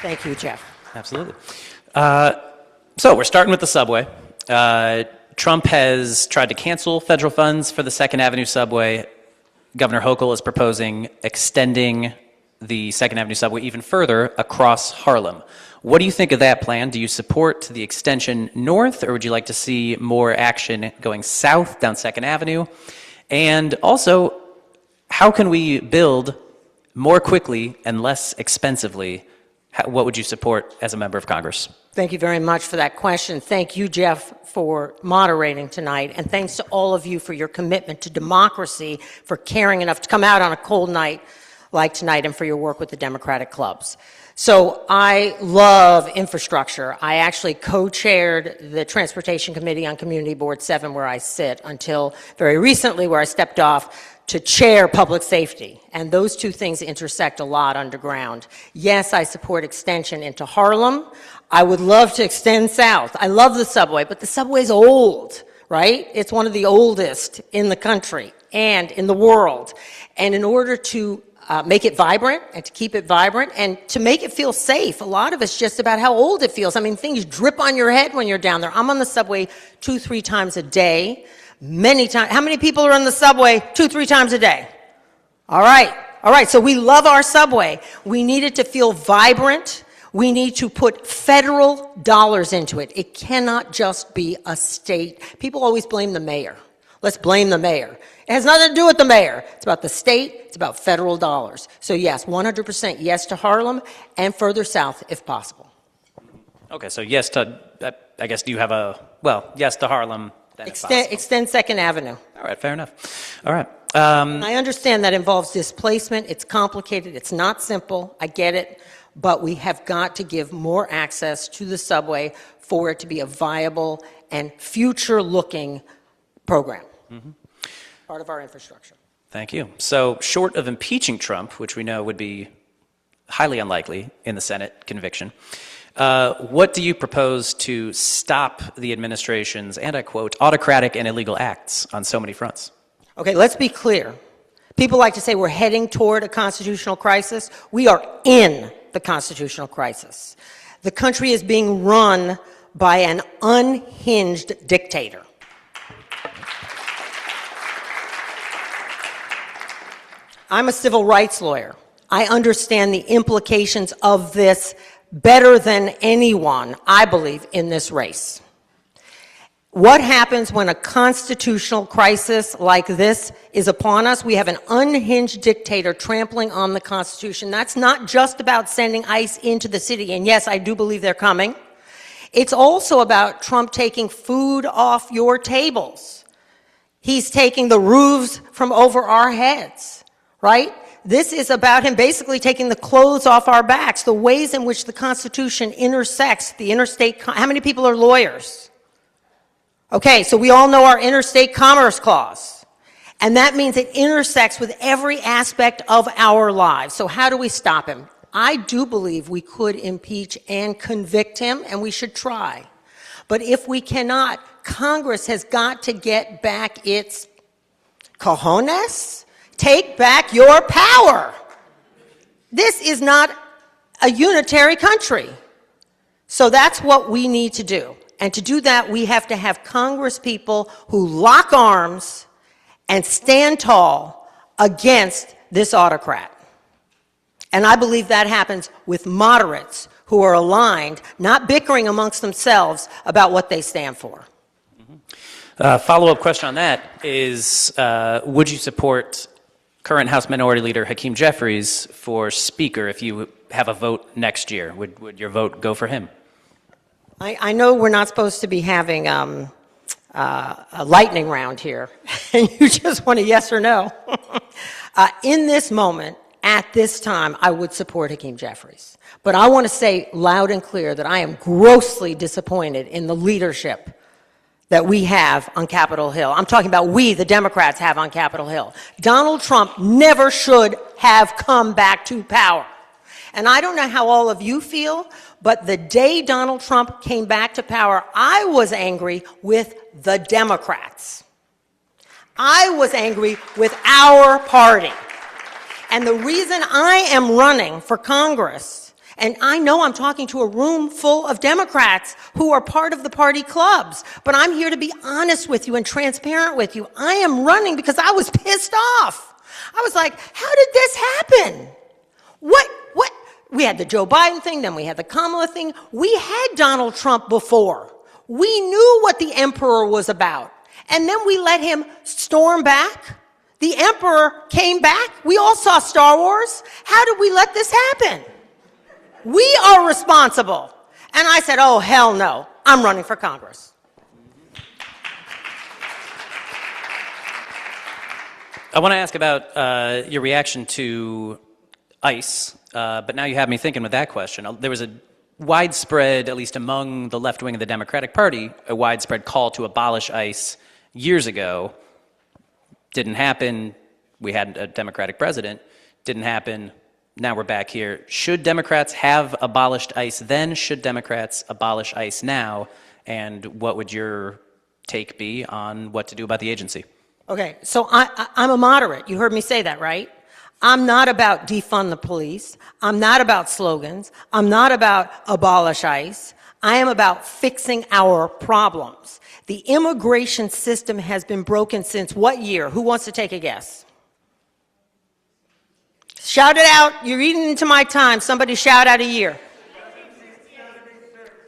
Thank you, Jeff. Absolutely. So we're starting with the subway. Trump has tried to cancel federal funds for the 2nd Avenue subway. Governor Hochul is proposing extending the 2nd Avenue subway even further across Harlem. What do you think of that plan? Do you support the extension north, or would you like to see more action going south down 2nd Avenue? And also, how can we build more quickly and less expensively? What would you support as a member of Congress? Thank you very much for that question. Thank you, Jeff, for moderating tonight. And thanks to all of you for your commitment to democracy, for caring enough to come out on a cold night like tonight, and for your work with the Democratic clubs. So I love infrastructure. I actually co-chaired the Transportation Committee on Community Board 7, where I sit, until very recently, where I stepped off to chair public safety. And those two things intersect a lot underground. Yes, I support extension into Harlem. I would love to extend south. I love the subway, but the subway's old, right? It's one of the oldest in the country and in the world. And in order to make it vibrant and to keep it vibrant and to make it feel safe, a lot of it's just about how old it feels. I mean, things drip on your head when you're down there. I'm on the subway 2-3 times a day. Many times. How many people are on the subway 2-3 times a day? All right, so we love our subway. We need it to feel vibrant. We need to put federal dollars into it. It cannot just be a state. People always blame the mayor. Let's blame the mayor. It has nothing to do with the mayor. It's about the state. It's about federal dollars. So yes, 100% yes to Harlem and further south if possible. Okay, so yes to, I guess, do you have a, well, yes to Harlem, then if possible. Extend 2nd Avenue. All right, fair enough. All right. I understand that involves displacement. It's complicated. It's not simple. I get it. But we have got to give more access to the subway for it to be a viable and future-looking program. Mm-hmm. Part of our infrastructure. Thank you. So short of impeaching Trump, which we know would be highly unlikely in the Senate conviction, what do you propose to stop the administration's, and I quote, autocratic and illegal acts on so many fronts? Okay, let's be clear. People like to say we're heading toward a constitutional crisis. We are in the constitutional crisis. The country is being run by an unhinged dictator. I'm a civil rights lawyer. I understand the implications of this better than anyone, I believe, in this race. What happens when a constitutional crisis like this is upon us? We have an unhinged dictator trampling on the Constitution. That's not just about sending ICE into the city, and yes, I do believe they're coming. It's also about Trump taking food off your tables. He's taking the roofs from over our heads, right? This is about him basically taking the clothes off our backs, the ways in which the Constitution intersects the interstate. How many people are lawyers? Okay, so we all know our interstate commerce clause. And that means it intersects with every aspect of our lives. So how do we stop him? I do believe we could impeach and convict him, and we should try. But if we cannot, Congress has got to get back its cojones. Take back your power. This is not a unitary country. So that's what we need to do. And to do that, we have to have Congress people who lock arms and stand tall against this autocrat. And I believe that happens with moderates who are aligned, not bickering amongst themselves about what they stand for. Follow-up question on that is, would you support current House Minority Leader Hakeem Jeffries for Speaker if you have a vote next year? Would your vote go for him? I know we're not supposed to be having a lightning round here, and you just want a yes or no. In this moment, at this time, I would support Hakeem Jeffries. But I want to say loud and clear that I am grossly disappointed in the leadership that we have on Capitol Hill. I'm talking about we, the Democrats, have on Capitol Hill. Donald Trump never should have come back to power. And I don't know how all of you feel, but the day Donald Trump came back to power, I was angry with the Democrats. I was angry with our party. And the reason I am running for Congress, and I know I'm talking to a room full of Democrats who are part of the party clubs, but I'm here to be honest with you and transparent with you. I am running because I was pissed off. I was like, how did this happen? What? We had the Joe Biden thing, then we had the Kamala thing. We had Donald Trump before. We knew what the emperor was about. And then we let him storm back. The emperor came back. We all saw Star Wars. How did we let this happen? We are responsible. And I said, oh, hell no. I'm running for Congress. I want to ask about your reaction to ICE, but now you have me thinking with that question. There was a widespread, at least among the left wing of the Democratic Party, a widespread call to abolish ICE years ago. Didn't happen. We had a Democratic president. Didn't happen. Now we're back here. Should Democrats have abolished ICE then? Should Democrats abolish ICE now? And what would your take be on what to do about the agency? Okay, so I'm a moderate. You heard me say that, right? I'm not about defund the police. I'm not about slogans. I'm not about abolish ICE. I am about fixing our problems. The immigration system has been broken since what year? Who wants to take a guess? Shout it out. You're eating into my time. Somebody shout out a year.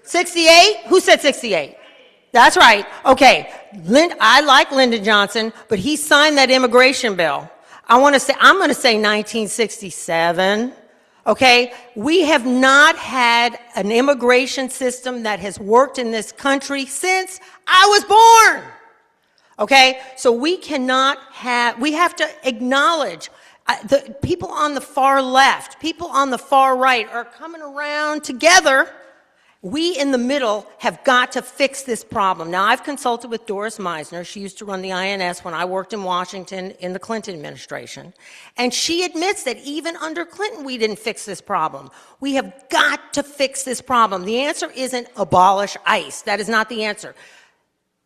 68? Who said 68? That's right. Okay. I like Lyndon Johnson, but he signed that immigration bill. I'm going to say 1967. Okay? We have not had an immigration system that has worked in this country since I was born. Okay? So we have to acknowledge the people on the far left, people on the far right are coming around together. We in the middle have got to fix this problem. Now, I've consulted with Doris Meisner. She used to run the INS when I worked in Washington in the Clinton administration. And she admits that even under Clinton, we didn't fix this problem. We have got to fix this problem. The answer isn't abolish ICE. That is not the answer.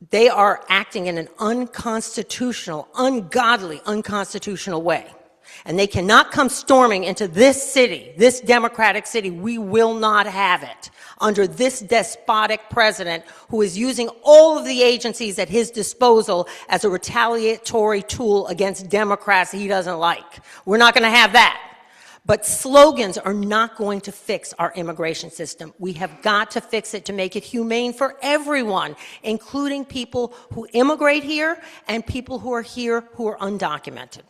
They are acting in an unconstitutional, ungodly, unconstitutional way. And they cannot come storming into this city, this democratic city. We will not have it under this despotic president who is using all of the agencies at his disposal as a retaliatory tool against Democrats he doesn't like. We're not going to have that. But slogans are not going to fix our immigration system. We have got to fix it to make it humane for everyone, including people who immigrate here and people who are here who are undocumented.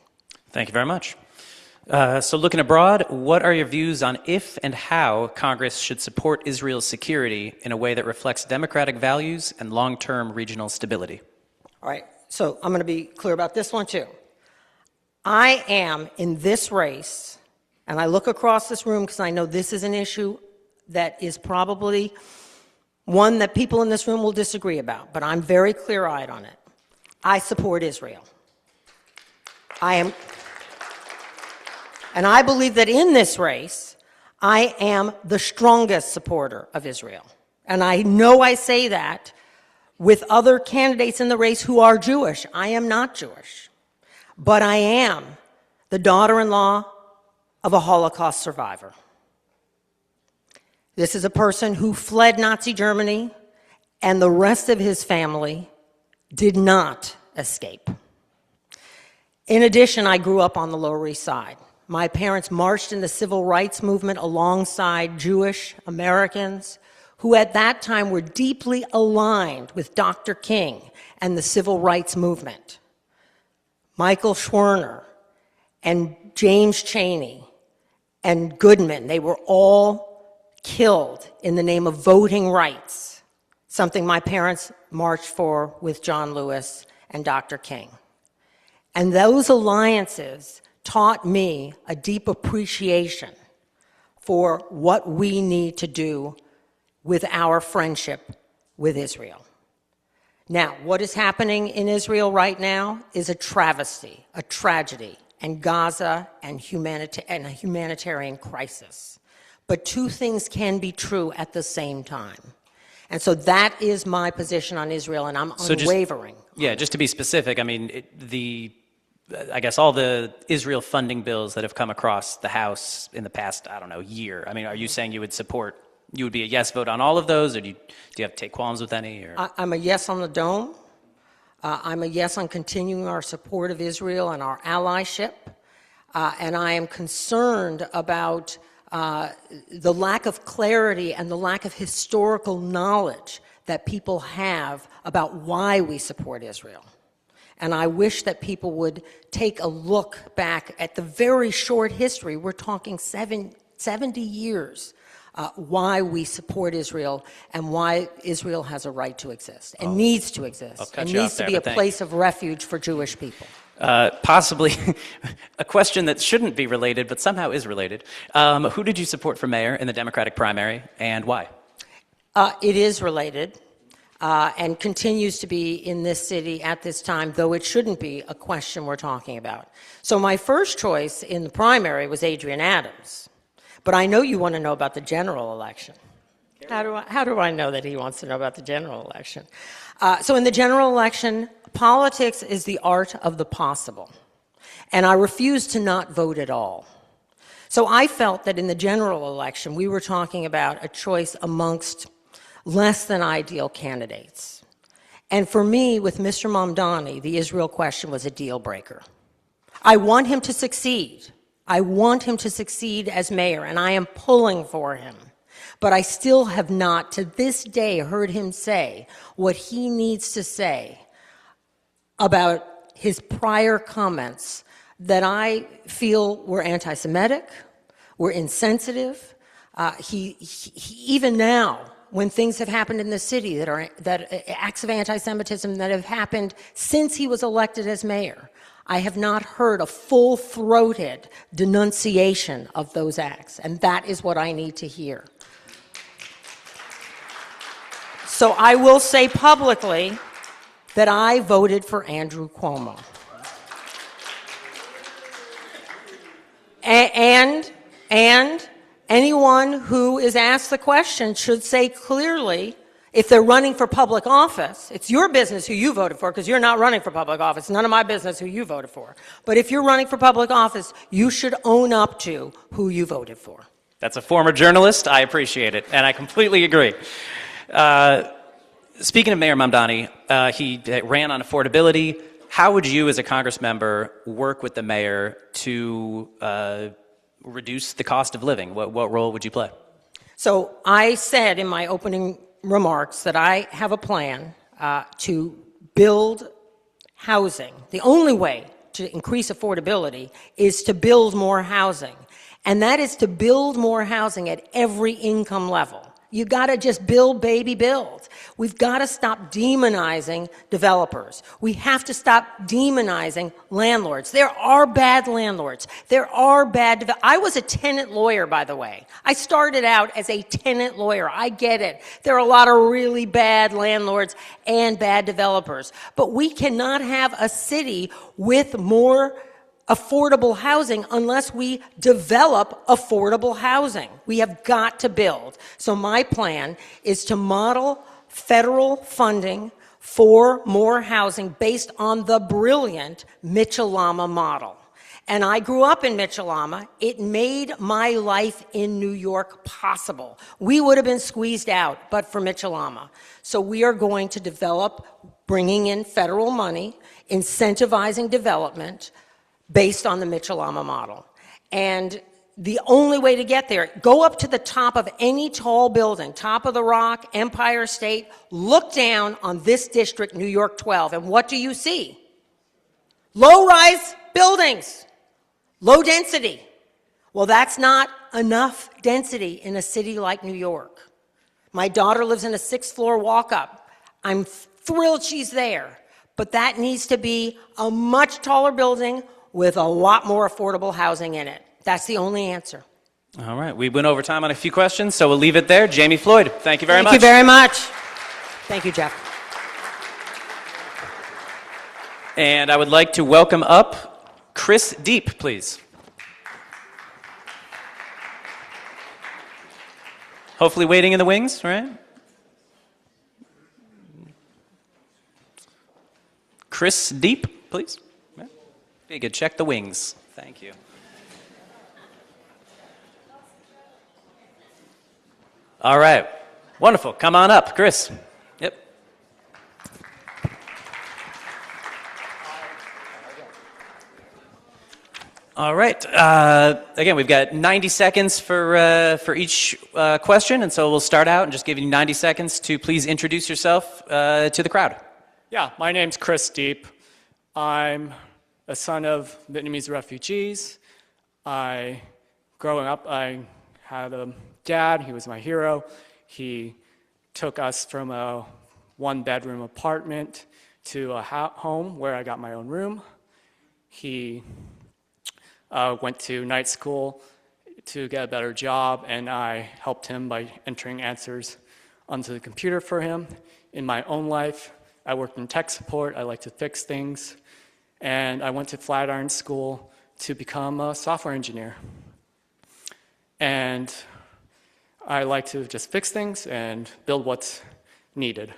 Thank you very much. So looking abroad, what are your views on if and how Congress should support Israel's security in a way that reflects democratic values and long-term regional stability? All right, so I'm going to be clear about this one too. I am in this race, and I look across this room because I know this is an issue that is probably one that people in this room will disagree about, but I'm very clear-eyed on it. I support Israel. And I believe that in this race, I am the strongest supporter of Israel. And I know I say that with other candidates in the race who are Jewish. I am not Jewish. But I am the daughter-in-law of a Holocaust survivor. This is a person who fled Nazi Germany, and the rest of his family did not escape. In addition, I grew up on the Lower East Side. My parents marched in the civil rights movement alongside Jewish Americans who at that time were deeply aligned with Dr. King and the civil rights movement. Michael Schwerner and James Chaney and Goodman, they were all killed in the name of voting rights. something my parents marched for with John Lewis and Dr. King. And those alliances taught me a deep appreciation for what we need to do with our friendship with Israel. Now, what is happening in Israel right now is a travesty, a tragedy, and Gaza and a humanitarian crisis. But two things can be true at the same time. And so that is my position on Israel, and I'm unwavering. Just to be specific, I mean, I guess all the Israel funding bills that have come across the House in the past, year, I mean, are you saying you would be a yes vote on all of those, or do you have to take qualms with any? Or? I'm a yes on the dome. I'm a yes on continuing our support of Israel and our allyship. And I am concerned about the lack of clarity and the lack of historical knowledge that people have about why we support Israel. And I wish that people would take a look back at the very short history. We're talking 70 years. Why we support Israel and why Israel has a right to exist and needs to exist and needs to be a place of refuge for Jewish people. Possibly a question that shouldn't be related, but somehow is related. Who did you support for mayor in the Democratic primary, and why? It is related and continues to be in this city at this time, though it shouldn't be a question we're talking about. So my first choice in the primary was Adrian Adams. But I know you want to know about the general election. How do I know that he wants to know about the general election? So in the general election, politics is the art of the possible. And I refuse to not vote at all. So I felt that in the general election, we were talking about a choice amongst less than ideal candidates. And for me, with Mr. Mamdani, the Israel question was a deal breaker. I want him to succeed. I want him to succeed as mayor, and I am pulling for him. But I still have not, to this day, heard him say what he needs to say about his prior comments that I feel were anti-Semitic, were insensitive. He even now, when things have happened in the city that acts of anti-Semitism that have happened since he was elected as mayor, I have not heard a full-throated denunciation of those acts, and that is what I need to hear. So I will say publicly that I voted for Andrew Cuomo. And anyone who is asked the question should say clearly, if they're running for public office, it's your business who you voted for, because you're not running for public office. None of my business who you voted for. But if you're running for public office, you should own up to who you voted for. That's a former journalist. I appreciate it, and I completely agree. Speaking of Mayor Mamdani, he ran on affordability. How would you, as a Congress member, work with the mayor to reduce the cost of living? What role would you play? So I said in my opening remarks that I have a plan to build housing. The only way to increase affordability is to build more housing. And that is to build more housing at every income level. You got to just build, baby, build. We've got to stop demonizing developers. We have to stop demonizing landlords. There are bad landlords. There are bad I was a tenant lawyer, by the way. I started out as a tenant lawyer. I get it. There are a lot of really bad landlords and bad developers. But we cannot have a city with more affordable housing unless we develop affordable housing. We have got to build. So my plan is to model federal funding for more housing based on the brilliant Mitchell-Lama model. And I grew up in Mitchell-Lama. It made my life in New York possible. We would have been squeezed out, but for Mitchell-Lama. So we are going to develop, bringing in federal money, incentivizing development, based on the Mitchell-Lama model. And the only way to get there, go up to the top of any tall building, top of the Rock, Empire State, look down on this district, New York 12, and what do you see? Low-rise buildings, low density. Well, that's not enough density in a city like New York. My daughter lives in a 6th-floor walk-up. I'm thrilled she's there, but that needs to be a much taller building with a lot more affordable housing in it. That's the only answer. All right, we went over time on a few questions, so we'll leave it there. Jamie Floyd, thank you very much. Thank you very much. Thank you, Jeff. And I would like to welcome up Chris Deep, please. Hopefully waiting in the wings, right? Chris Deep, please. If you could check the wings. Thank you. All right. Wonderful. Come on up, Chris. Yep. All right. Again, we've got 90 seconds for each question, and so we'll start out and just give you 90 seconds to please introduce yourself to the crowd. Yeah, my name's Chris Deep. I'm a son of Vietnamese refugees. Growing up, I had a dad. He was my hero. He took us from a one-bedroom apartment to a home where I got my own room. He went to night school to get a better job, and I helped him by entering answers onto the computer for him. In my own life, I worked in tech support. I like to fix things. And I went to Flatiron School to become a software engineer. And I like to just fix things and build what's needed.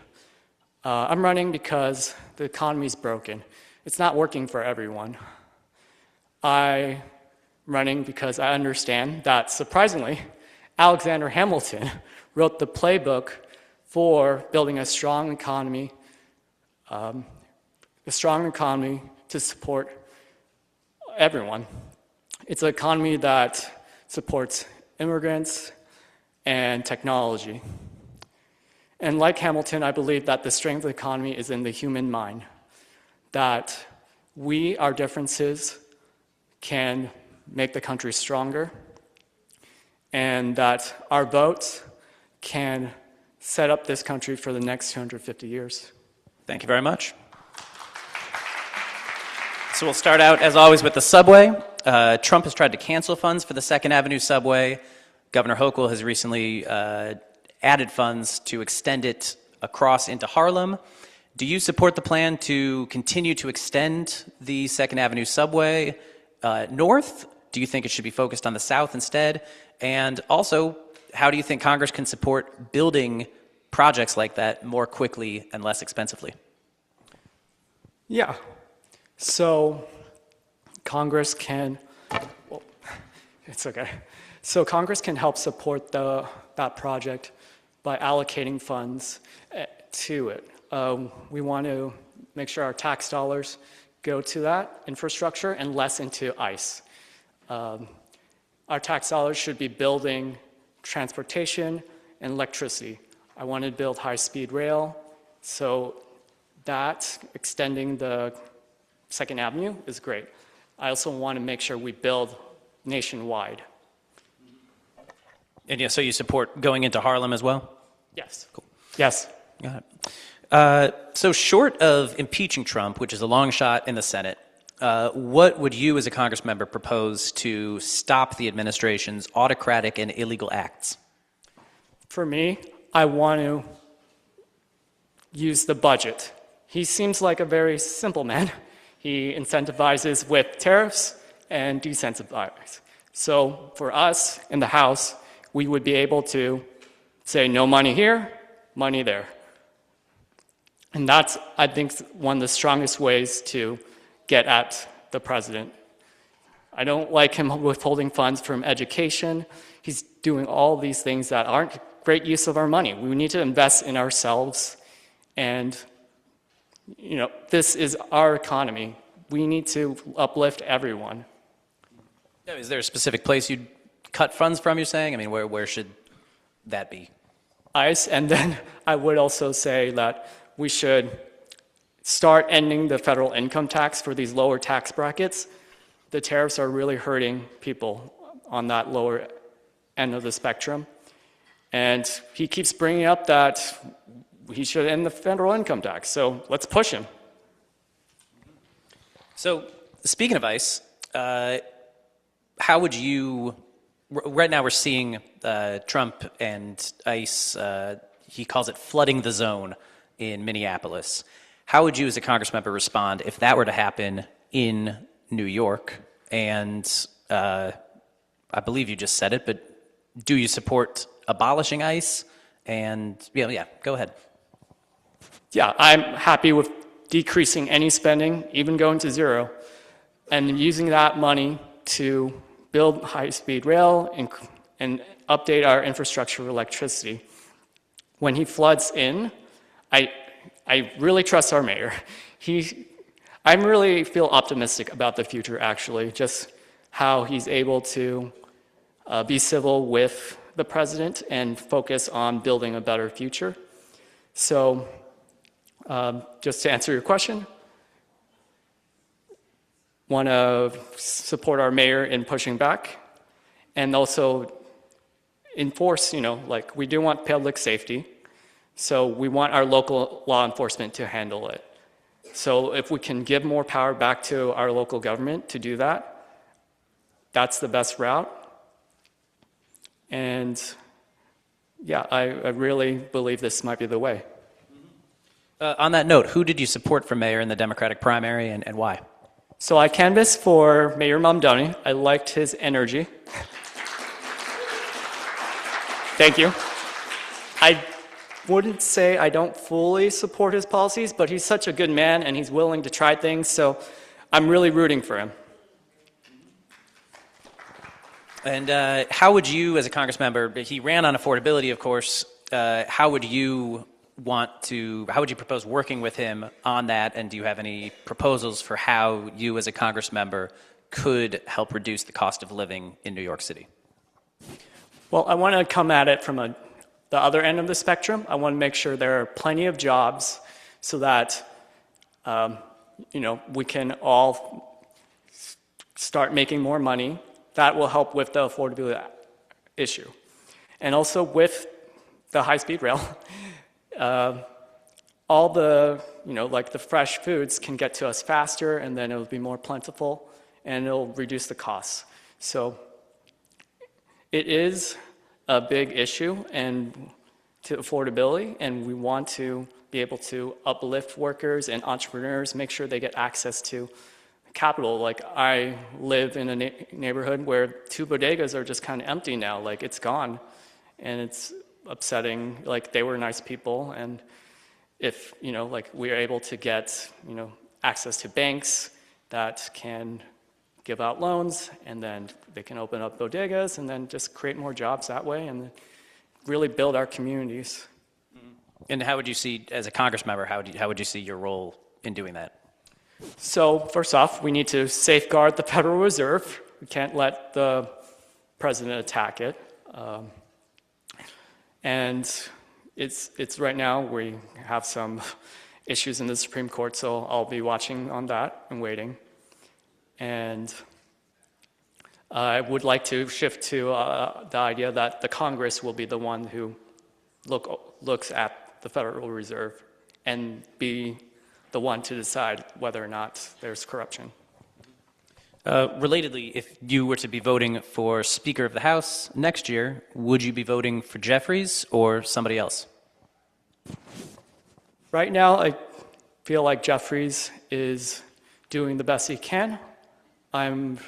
I'm running because the economy's broken. It's not working for everyone. I'm running because I understand that, surprisingly, Alexander Hamilton wrote the playbook for building a strong economy to support everyone. It's an economy that supports immigrants and technology. And like Hamilton, I believe that the strength of the economy is in the human mind, that our differences can make the country stronger, and that our votes can set up this country for the next 250 years. Thank you very much. So we'll start out, as always, with the subway. Trump has tried to cancel funds for the 2nd Avenue subway. Governor Hochul has recently added funds to extend it across into Harlem. Do you support the plan to continue to extend the 2nd Avenue subway north? Do you think it should be focused on the south instead? And also, how do you think Congress can support building projects like that more quickly and less expensively? Yeah. So Congress can, well, it's okay. So Congress can help support that project by allocating funds to it. We want to make sure our tax dollars go to that infrastructure and less into ICE. Our tax dollars should be building transportation and electricity. I want to build high-speed rail, so that extending the 2nd Avenue is great. I also want to make sure we build nationwide. And yeah, so you support going into Harlem as well? Yes. Cool. Yes. Got it. So short of impeaching Trump, which is a long shot in the Senate, what would you as a Congress member propose to stop the administration's autocratic and illegal acts? For me, I want to use the budget. He seems like a very simple man. He incentivizes with tariffs and decentralizes. So for us in the House, we would be able to say no money here, money there. And that's, I think, one of the strongest ways to get at the president. I don't like him withholding funds from education. He's doing all these things that aren't great use of our money. We need to invest in ourselves, and this is our economy. We need to uplift everyone. Is there a specific place you'd cut funds from, you're saying? I mean, where should that be? ICE, and then I would also say that we should start ending the federal income tax for these lower tax brackets. The tariffs are really hurting people on that lower end of the spectrum. And he keeps bringing up that he should end the federal income tax. So let's push him. So, speaking of ICE, how would you? Right now, we're seeing Trump and ICE. He calls it flooding the zone in Minneapolis. How would you, as a Congress member, respond if that were to happen in New York? And I believe you just said it, but do you support abolishing ICE? And yeah, go ahead. Yeah, I'm happy with decreasing any spending, even going to zero, and using that money to build high-speed rail and update our infrastructure for electricity. When he floods in, I really trust our mayor. I really feel optimistic about the future, actually, just how he's able to be civil with the president and focus on building a better future. So just to answer your question, want to support our mayor in pushing back and also enforce, like we do want public safety. So we want our local law enforcement to handle it. So if we can give more power back to our local government to do that, that's the best route. And yeah, I really believe this might be the way. On that note, who did you support for mayor in the Democratic primary and why? So I canvassed for Mayor Mamdani. I liked his energy. Thank you. I wouldn't say I don't fully support his policies, but he's such a good man and he's willing to try things, so I'm really rooting for him. And how would you, as a Congress member, he ran on affordability, of course, how would you propose working with him on that, and do you have any proposals for how you, as a Congress member, could help reduce the cost of living in New York City? Well, I want to come at it from the other end of the spectrum. I want to make sure there are plenty of jobs so that we can all start making more money. That will help with the affordability issue. And also with the high-speed rail, all the, like the fresh foods can get to us faster, and then it'll be more plentiful, and it'll reduce the costs. So it is a big issue and to affordability, and we want to be able to uplift workers and entrepreneurs, make sure they get access to capital. Like I live in a neighborhood where 2 bodegas are just kind of empty now, like it's gone, and it's upsetting. Like they were nice people, and if like we're able to get access to banks that can give out loans, and then they can open up bodegas and then just create more jobs that way and really build our communities. And how would you see, as a Congress member, how would you see your role in doing that? So first off, we need to safeguard the Federal Reserve. We can't let the president attack it. And it's right now we have some issues in the Supreme Court, so I'll be watching on that and waiting. And I would like to shift to the idea that the Congress will be the one who looks at the Federal Reserve and be the one to decide whether or not there's corruption. Relatedly, if you were to be voting for Speaker of the House next year, would you be voting for Jeffries or somebody else? Right now, I feel like Jeffries is doing the best he can. I'm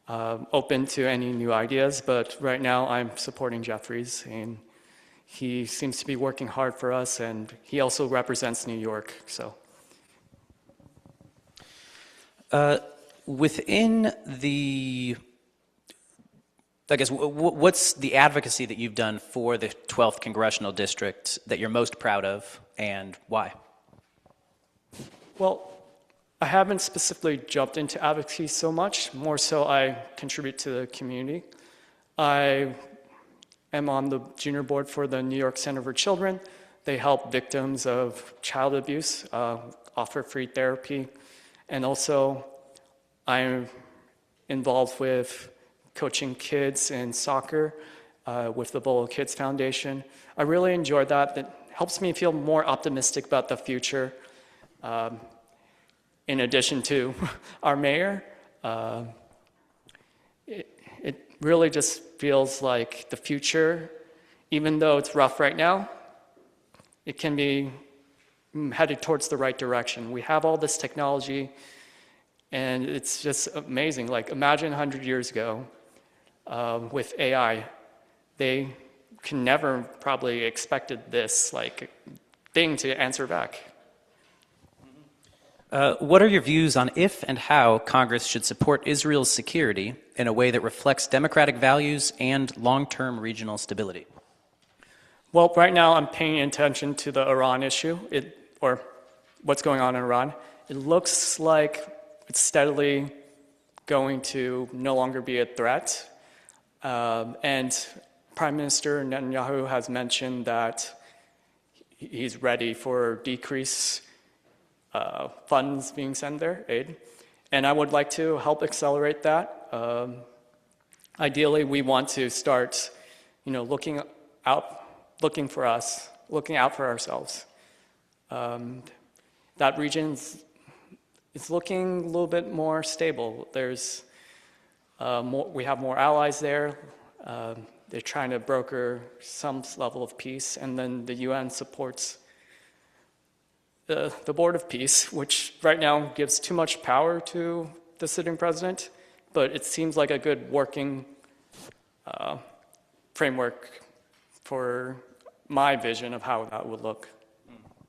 open to any new ideas, but right now I'm supporting Jeffries, and he seems to be working hard for us, and he also represents New York, so. Within the, I guess, what's the advocacy that you've done for the 12th Congressional District that you're most proud of, and why? Well, I haven't specifically jumped into advocacy so much. More so, I contribute to the community. I am on the junior board for the New York Center for Children. They help victims of child abuse, offer free therapy, and also I'm involved with coaching kids in soccer with the Bolo Kids Foundation. I really enjoyed that. It helps me feel more optimistic about the future. In addition to our mayor, it really just feels like the future, even though it's rough right now, it can be headed towards the right direction. We have all this technology, and it's just amazing. Like, imagine 100 years ago with AI. They can never probably expected this like thing to answer back. What are your views on if and how Congress should support Israel's security in a way that reflects democratic values and long-term regional stability? Well, right now I'm paying attention to the Iran issue, or what's going on in Iran. It looks like it's steadily going to no longer be a threat. And Prime Minister Netanyahu has mentioned that he's ready for decrease funds being sent there, aid. And I would like to help accelerate that. Ideally, we want to start, looking for ourselves. That region is looking a little bit more stable. There's we have more allies there. They're trying to broker some level of peace, and then the UN supports the Board of Peace, which right now gives too much power to the sitting president, but it seems like a good working framework for my vision of how that would look.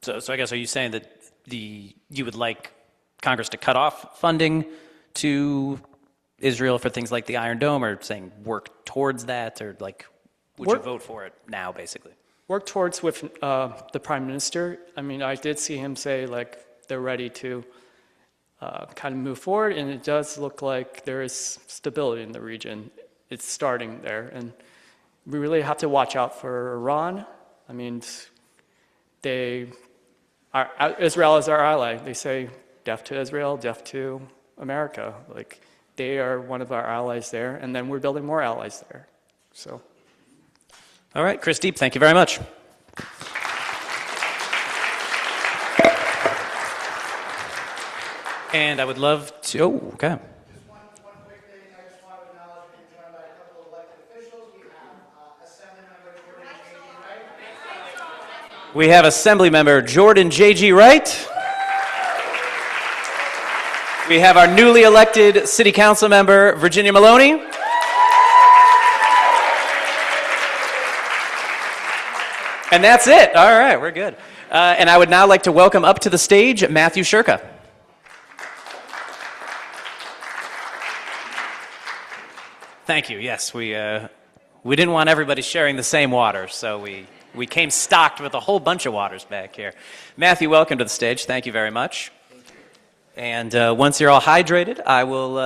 So I guess, are you saying that you would like Congress to cut off funding to Israel for things like the Iron Dome, or saying work towards that, or like would you vote for it now, basically? Work towards with the Prime Minister. I mean, I did see him say like they're ready to kind of move forward, and it does look like there is stability in the region. It's starting there, and we really have to watch out for Iran. I mean, Israel is our ally. They say death to Israel, death to America. Like, they are one of our allies there, and then we're building more allies there. So. All right, Chris Deep, thank you very much. And I would love to, okay. Just one quick thing. I just want to acknowledge being joined by a couple of elected officials. We have Assemblymember Jordan J.G. Wright. We have Assemblymember Jordan J.G. Wright. We have our newly elected City Council member, Virginia Maloney. And that's it. All right, we're good. And I would now like to welcome up to the stage Matthew Shurka. Thank you. Yes, we didn't want everybody sharing the same water, so we came stocked with a whole bunch of waters back here. Matthew, welcome to the stage. Thank you very much. And once you're all hydrated, I will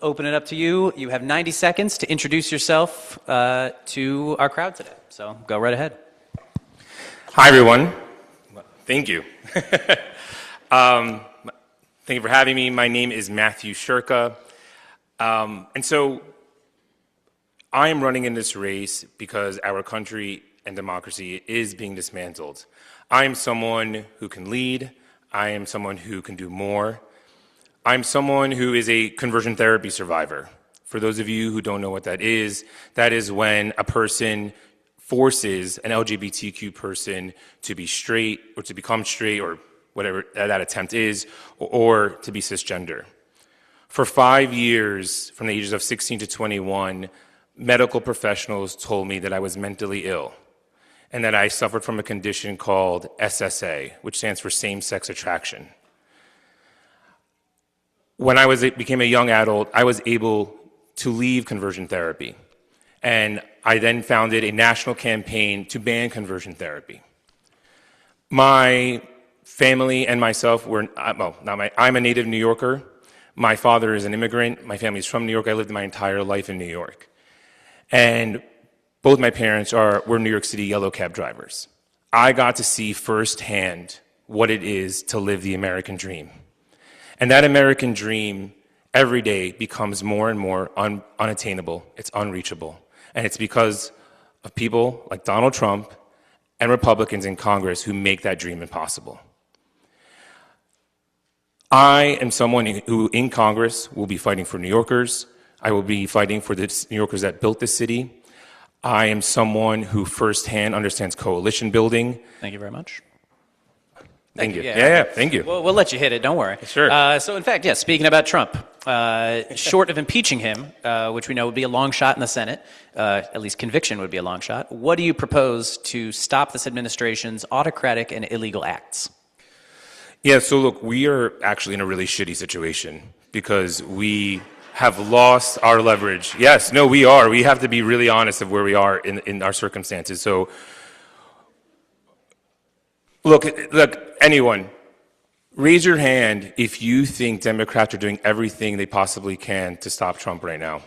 open it up to you. You have 90 seconds to introduce yourself to our crowd today. So go right ahead. Hi, everyone. Thank you. Thank you for having me. My name is Matthew Shurka. And so I am running in this race because our country and democracy is being dismantled. I am someone who can lead. I am someone who can do more. I'm someone who is a conversion therapy survivor. For those of you who don't know what that is when a person forces an LGBTQ person to be straight or to become straight or whatever that attempt is, or to be cisgender. For 5 years, from the ages of 16 to 21, medical professionals told me that I was mentally ill and that I suffered from a condition called SSA, which stands for same-sex attraction. When I became a young adult, I was able to leave conversion therapy. And I then founded a national campaign to ban conversion therapy. My family and myself I'm a native New Yorker. My father is an immigrant. My family is from New York. I lived my entire life in New York. And both my parents were New York City yellow cab drivers. I got to see firsthand what it is to live the American dream. And that American dream every day becomes more and more unattainable. It's unreachable. And it's because of people like Donald Trump and Republicans in Congress who make that dream impossible. I am someone who in Congress will be fighting for New Yorkers. I will be fighting for the New Yorkers that built this city. I am someone who firsthand understands coalition building. Thank you very much. Thank you. Yeah. Yeah, thank you. We'll let you hit it. Don't worry. Sure. So, in fact, yeah, speaking about Trump, short of impeaching him, which we know would be a long shot in the Senate, at least conviction would be a long shot, what do you propose to stop this administration's autocratic and illegal acts? Yeah, so look, we are actually in a really shitty situation because we have lost our leverage. Yes, no, we are. We have to be really honest of where we are in our circumstances. So, look, anyone, raise your hand if you think Democrats are doing everything they possibly can to stop Trump right now.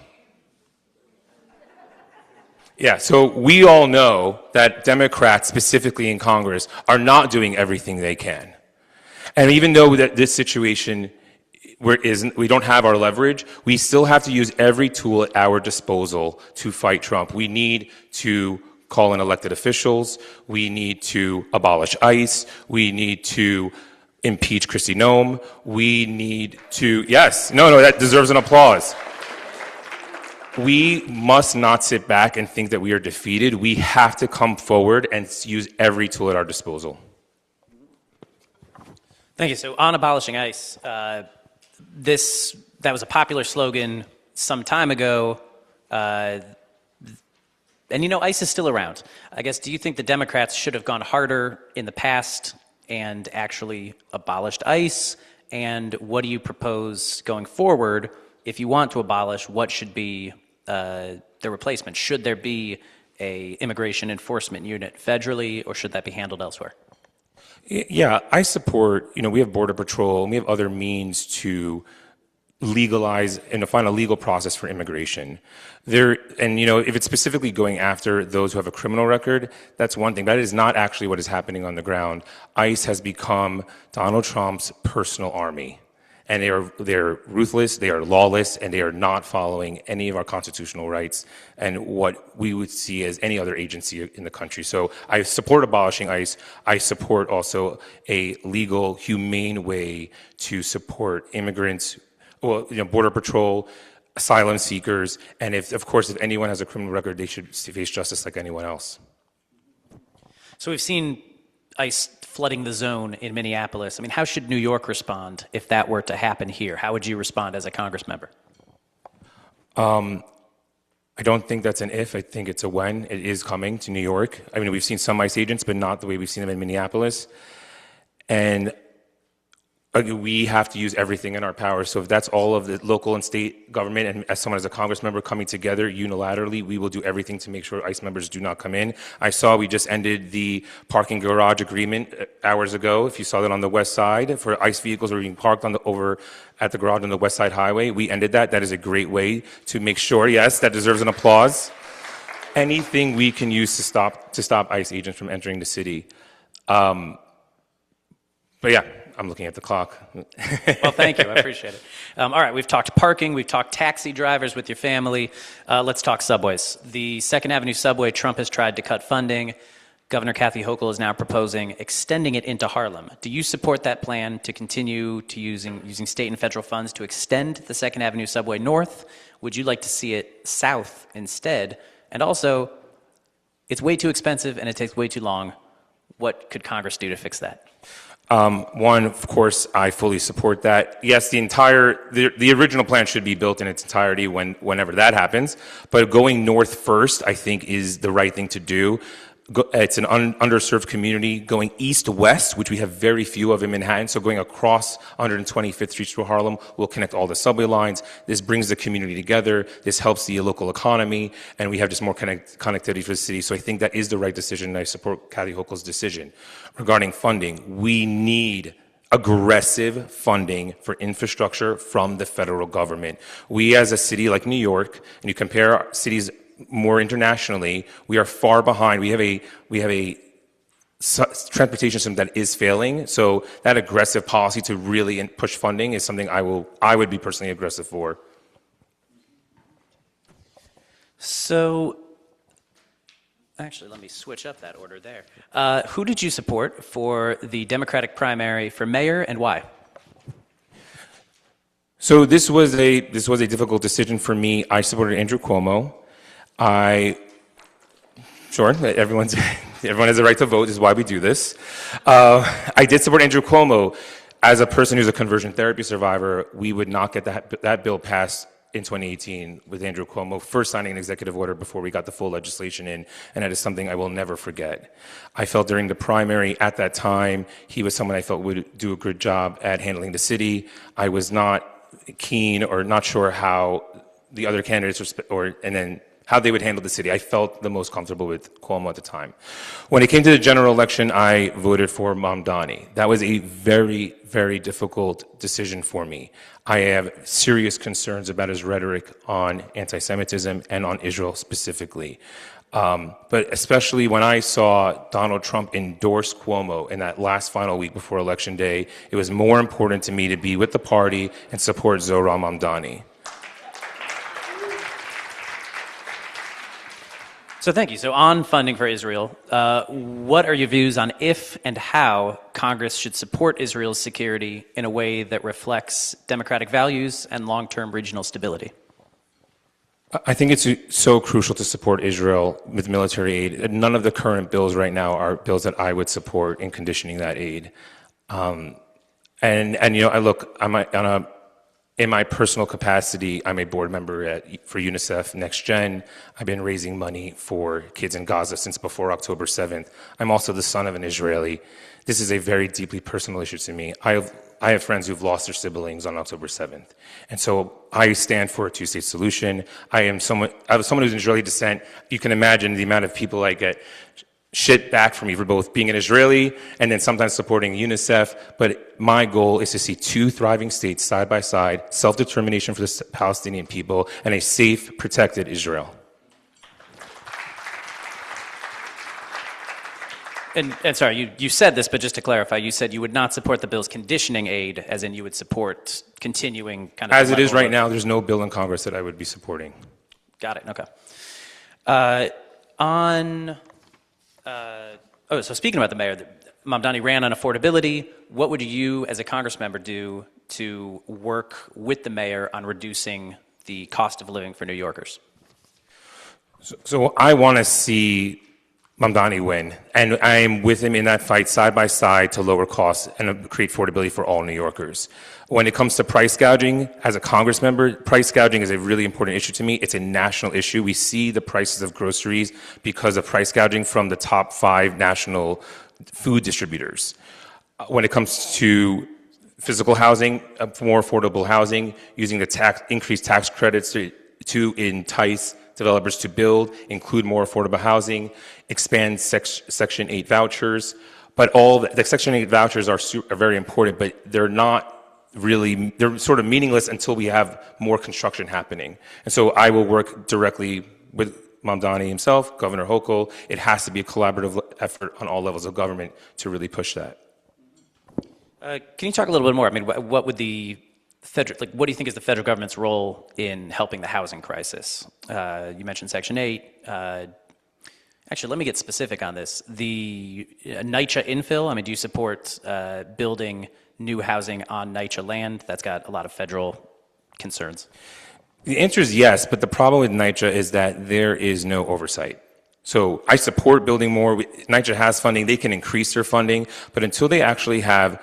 Yeah, so we all know that Democrats, specifically in Congress, are not doing everything they can. And even though that this situation we don't have our leverage, we still have to use every tool at our disposal to fight Trump. We need to call in elected officials. We need to abolish ICE. We need to impeach Kristi Noem. We need to, yes, no, that deserves an applause. We must not sit back and think that we are defeated. We have to come forward and use every tool at our disposal. Thank you. So on abolishing ICE, that was a popular slogan some time ago, and ICE is still around. I guess, do you think the Democrats should have gone harder in the past and actually abolished ICE? And what do you propose going forward? If you want to abolish, what should be the replacement? Should there be a immigration enforcement unit federally, or should that be handled elsewhere? Yeah, I support, we have Border Patrol, and we have other means to legalize and to find a legal process for immigration. If it's specifically going after those who have a criminal record, that's one thing. That is not actually what is happening on the ground. ICE has become Donald Trump's personal army. And they're ruthless, they are lawless, and they are not following any of our constitutional rights and what we would see as any other agency in the country. So I support abolishing ICE. I support also a legal, humane way to support immigrants, Border Patrol, asylum seekers, and if anyone has a criminal record, they should face justice like anyone else. So we've seen ICE flooding the zone in Minneapolis. I mean, how should New York respond if that were to happen here? How would you respond as a Congress member? I don't think that's an if. I think it's a when. It is coming to New York. I mean, we've seen some ICE agents, but not the way we've seen them in Minneapolis. And we have to use everything in our power. So if that's all of the local and state government, and as someone as a Congress member coming together unilaterally, we will do everything to make sure ICE members do not come in. I saw we just ended the parking garage agreement hours ago. If you saw that on the west side, for ICE vehicles were being parked over at the garage on the West Side Highway. We ended that. That is a great way to make sure, yes, that deserves an applause. Anything we can use to stop ICE agents from entering the city. But yeah. I'm looking at the clock. Well, thank you. I appreciate it. All right, we've talked parking. We've talked taxi drivers with your family. Let's talk subways. The 2nd Avenue subway, Trump has tried to cut funding. Governor Kathy Hochul is now proposing extending it into Harlem. Do you support that plan to continue to using state and federal funds to extend the 2nd Avenue subway north? Would you like to see it south instead? And also, it's way too expensive and it takes way too long. What could Congress do to fix that? One, of course, I fully support that. Yes, the original plan should be built in its entirety whenever that happens, but going north first, I think, is the right thing to do. It's an underserved community. Going east-west, which we have very few of in Manhattan, so going across 125th Street through Harlem will connect all the subway lines. This brings the community together. This helps the local economy, and we have just more connectivity for the city. So I think that is the right decision, and I support Kathy Hochul's decision. Regarding funding, we need aggressive funding for infrastructure from the federal government. We, as a city like New York, and you compare our cities more internationally, we are far behind. We have a transportation system that is failing. So that aggressive policy to really push funding is something I would be personally aggressive for. So Actually, let me switch up that order there. Who did you support for the Democratic primary for mayor and why? So this was a difficult decision for me. I supported Andrew Cuomo. Sure, everyone has the right to vote. This is why we do this. I did support Andrew Cuomo. As a person who's a conversion therapy survivor, we would not get that bill passed in 2018 with Andrew Cuomo first signing an executive order before we got the full legislation in, and that is something I will never forget. I felt during the primary at that time, he was someone I felt would do a good job at handling the city. I was not keen or not sure how the other candidates how they would handle the city. I felt the most comfortable with Cuomo at the time. When it came to the general election, I voted for Mamdani. That was a very, very difficult decision for me. I have serious concerns about his rhetoric on anti-Semitism and on Israel specifically. But especially when I saw Donald Trump endorse Cuomo in that last final week before Election Day, it was more important to me to be with the party and support Zohran Mamdani. So thank you. So on funding for Israel, what are your views on if and how Congress should support Israel's security in a way that reflects democratic values and long-term regional stability? I think it's so crucial to support Israel with military aid. None of the current bills right now are bills that I would support in conditioning that aid. In my personal capacity, I'm a board member for UNICEF Next Gen. I've been raising money for kids in Gaza since before October 7th. I'm also the son of an Israeli. This is a very deeply personal issue to me. I have friends who've lost their siblings on October 7th. And so I stand for a two-state solution. I was someone who's Israeli descent. You can imagine the amount of people I get shit back from me for both being an Israeli and then sometimes supporting UNICEF. But my goal is to see two thriving states side by side, self-determination for the Palestinian people, and a safe, protected Israel. And sorry, you said this, but just to clarify, you said you would not support the bill's conditioning aid, as in you would support continuing kind of... As it is right now, there's no bill in Congress that I would be supporting. Got it, okay. So speaking about the mayor, Mamdani ran on affordability. What would you, as a Congress member, do to work with the mayor on reducing the cost of living for New Yorkers? So I want to see Mamdani win, and I am with him in that fight side by side to lower costs and create affordability for all New Yorkers. When it comes to price gouging, as a Congress member, price gouging is a really important issue to me. It's a national issue. We see the prices of groceries because of price gouging from the top 5 national food distributors. When it comes to physical housing, more affordable housing, using the increased tax credits to entice developers to build, include more affordable housing, expand Section 8 vouchers. But all the Section 8 vouchers are very important, but they're sort of meaningless until we have more construction happening. And so I will work directly with Mamdani himself, Governor Hochul. It has to be a collaborative effort on all levels of government to really push that. Can you talk a little bit more? I mean, what would the what do you think is the federal government's role in helping the housing crisis? You mentioned Section 8. Actually, let me get specific on this. The NYCHA infill, I mean, do you support building new housing on NYCHA land? That's got a lot of federal concerns. The answer is yes, but the problem with NYCHA is that there is no oversight. So I support building more. NYCHA has funding. They can increase their funding, but until they actually have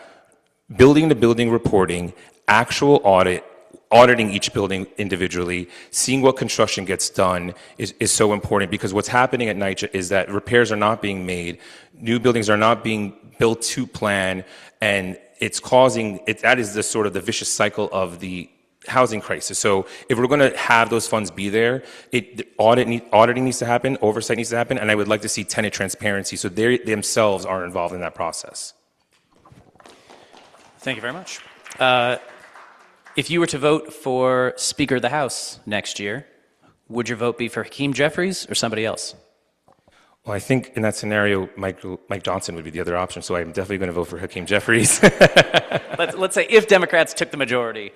building-to-building reporting, actual auditing each building individually, seeing what construction gets done is so important, because what's happening at NYCHA is that repairs are not being made, new buildings are not being built to plan, and that is the sort of the vicious cycle of the housing crisis. So if we're going to have those funds be there, auditing needs to happen, oversight needs to happen, and I would like to see tenant transparency so they themselves are involved in that process. Thank you very much. If you were to vote for Speaker of the House next year, would your vote be for Hakeem Jeffries or somebody else? Well, I think in that scenario, Mike Johnson would be the other option, so I'm definitely going to vote for Hakeem Jeffries. Let's say if Democrats took the majority,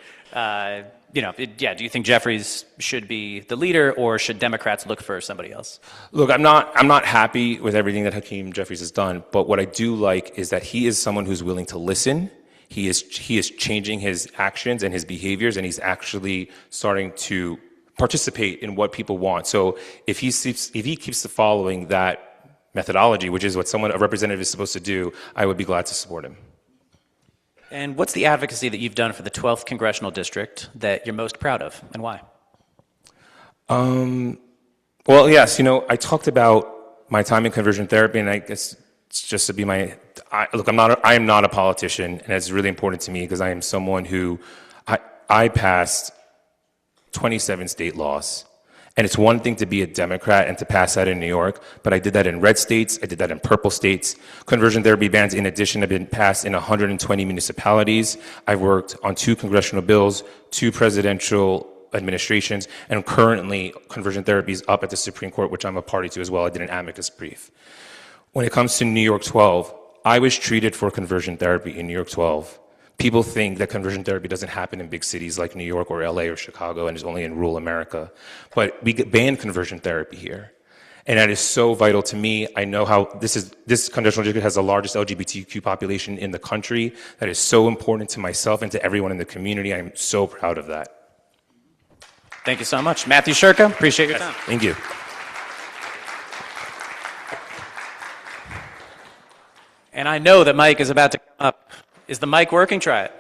do you think Jeffries should be the leader, or should Democrats look for somebody else? Look, I'm not happy with everything that Hakeem Jeffries has done, but what I do like is that he is someone who's willing to listen. He is changing his actions and his behaviors, and he's actually starting to participate in what people want. So if he keeps following that methodology, which is what a representative is supposed to do, I would be glad to support him. And what's the advocacy that you've done for the 12th Congressional District that you're most proud of, and why? Well, yes, I talked about my time in conversion therapy, and I guess it's just to be I am not a politician, and it's really important to me because I am someone who, I passed 27 state laws. And it's one thing to be a Democrat and to pass that in New York, but I did that in red states, I did that in purple states. Conversion therapy bans, in addition, have been passed in 120 municipalities. I've worked on 2 congressional bills, 2 presidential administrations, and currently conversion therapy is up at the Supreme Court, which I'm a party to as well. I did an amicus brief. When it comes to New York 12, I was treated for conversion therapy in New York 12. People think that conversion therapy doesn't happen in big cities like New York or LA or Chicago and is only in rural America. But we banned conversion therapy here. And that is so vital to me. I know how this congressional district has the largest LGBTQ population in the country. That is so important to myself and to everyone in the community. I'm so proud of that. Thank you so much. Matthew Shurka, appreciate your time. Thank you. And I know that Mike is about to come up. Is the mic working? Try it.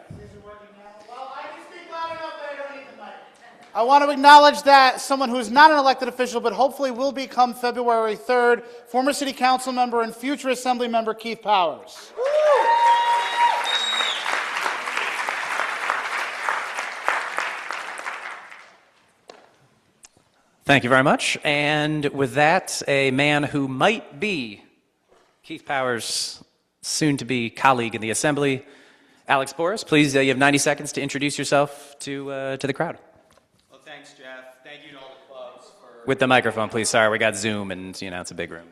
I want to acknowledge that someone who is not an elected official, but hopefully will become February 3rd, former city council member and future assembly member Keith Powers. Thank you very much. And with that, a man who might be Keith Powers' soon-to-be colleague in the Assembly, Alex Boris. Please, you have 90 seconds to introduce yourself to the crowd. Well, thanks, Jeff. Thank you to all the clubs for... With the microphone, please. Sorry, we got Zoom, and, it's a big room.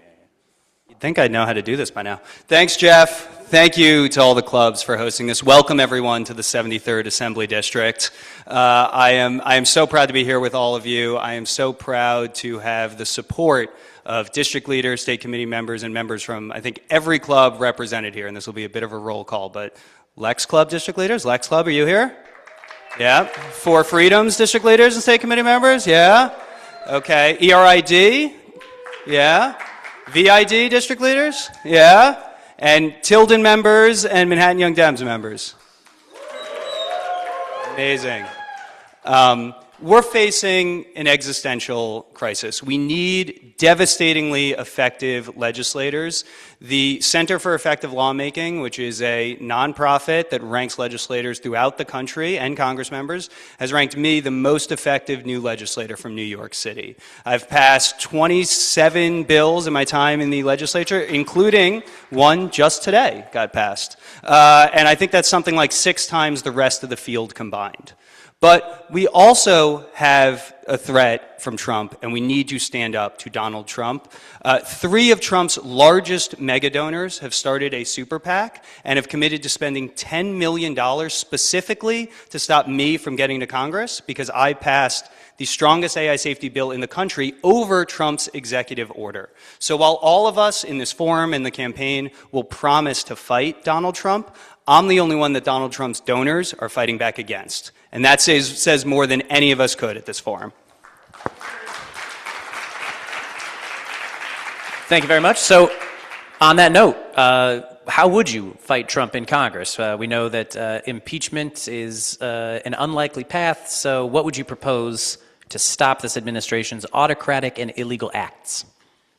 You'd think I'd know how to do this by now. Thanks, Jeff. Thank you to all the clubs for hosting this. Welcome, everyone, to the 73rd Assembly District. I am so proud to be here with all of you. I am so proud to have the support of district leaders, state committee members, and members from, I think, every club represented here. And this will be a bit of a roll call, but Lex Club district leaders? Lex Club, are you here? Yeah. For Freedoms district leaders and state committee members? Yeah. Okay. ERID? Yeah. VID district leaders? Yeah. And Tilden members and Manhattan Young Dems members? Amazing. We're facing an existential crisis. We need devastatingly effective legislators. The Center for Effective Lawmaking, which is a nonprofit that ranks legislators throughout the country and Congress members, has ranked me the most effective new legislator from New York City. I've passed 27 bills in my time in the legislature, including one just today got passed. And I think that's something like 6 times the rest of the field combined. But we also have a threat from Trump, and we need to stand up to Donald Trump. 3 of Trump's largest mega donors have started a super PAC and have committed to spending $10 million specifically to stop me from getting to Congress because I passed the strongest AI safety bill in the country over Trump's executive order. So while all of us in this forum and the campaign will promise to fight Donald Trump, I'm the only one that Donald Trump's donors are fighting back against. And that says more than any of us could at this forum. Thank you very much. So, on that note, how would you fight Trump in Congress? We know that impeachment is an unlikely path, so what would you propose to stop this administration's autocratic and illegal acts?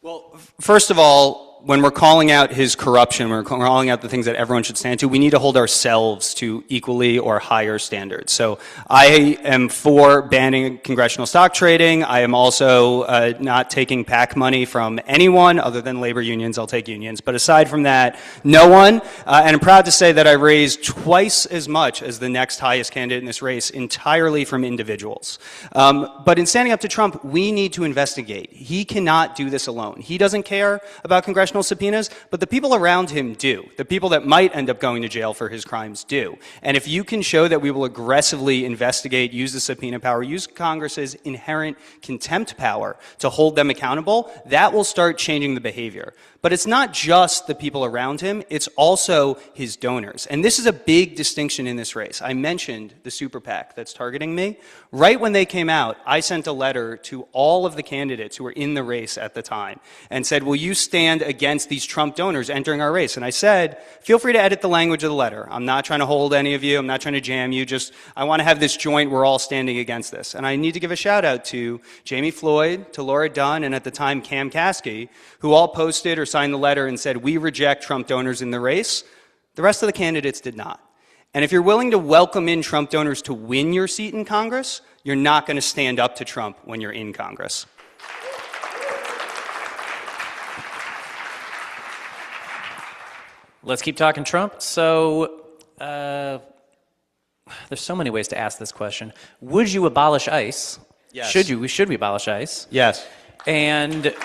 Well, first of all, when we're calling out his corruption, when we're calling out the things that everyone should stand to, we need to hold ourselves to equally or higher standards. So I am for banning congressional stock trading. I am also not taking PAC money from anyone other than labor unions. I'll take unions. But aside from that, no one. And I'm proud to say that I raised twice as much as the next highest candidate in this race entirely from individuals. But in standing up to Trump, we need to investigate. He cannot do this alone. He doesn't care about congressional congressional subpoenas, but the people around him do. The people that might end up going to jail for his crimes do. And if you can show that we will aggressively investigate, use the subpoena power, use Congress's inherent contempt power to hold them accountable, that will start changing the behavior. But it's not just the people around him, it's also his donors. And this is a big distinction in this race. I mentioned the super PAC that's targeting me. Right when they came out, I sent a letter to all of the candidates who were in the race at the time and said, will you stand against these Trump donors entering our race? And I said, feel free to edit the language of the letter. I'm not trying to hold any of you. I'm not trying to jam you. Just, I want to have this joint, we're all standing against this. And I need to give a shout out to Jamie Floyd, to Laura Dunn, and at the time Cam Caskey, who all posted or signed the letter and said, we reject Trump donors in the race. The rest of the candidates did not. And if you're willing to welcome in Trump donors to win your seat in Congress, you're not going to stand up to Trump when you're in Congress. Let's keep talking Trump. So, there's so many ways to ask this question. Would you abolish ICE? Yes. Should we abolish ICE? Yes. And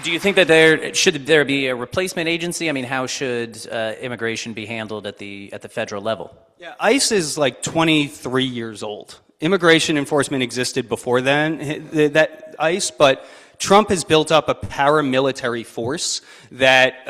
do you think that should there be a replacement agency? I mean, how should immigration be handled at the federal level? Yeah, ICE is like 23 years old. Immigration enforcement existed before then, that ICE, but Trump has built up a paramilitary force that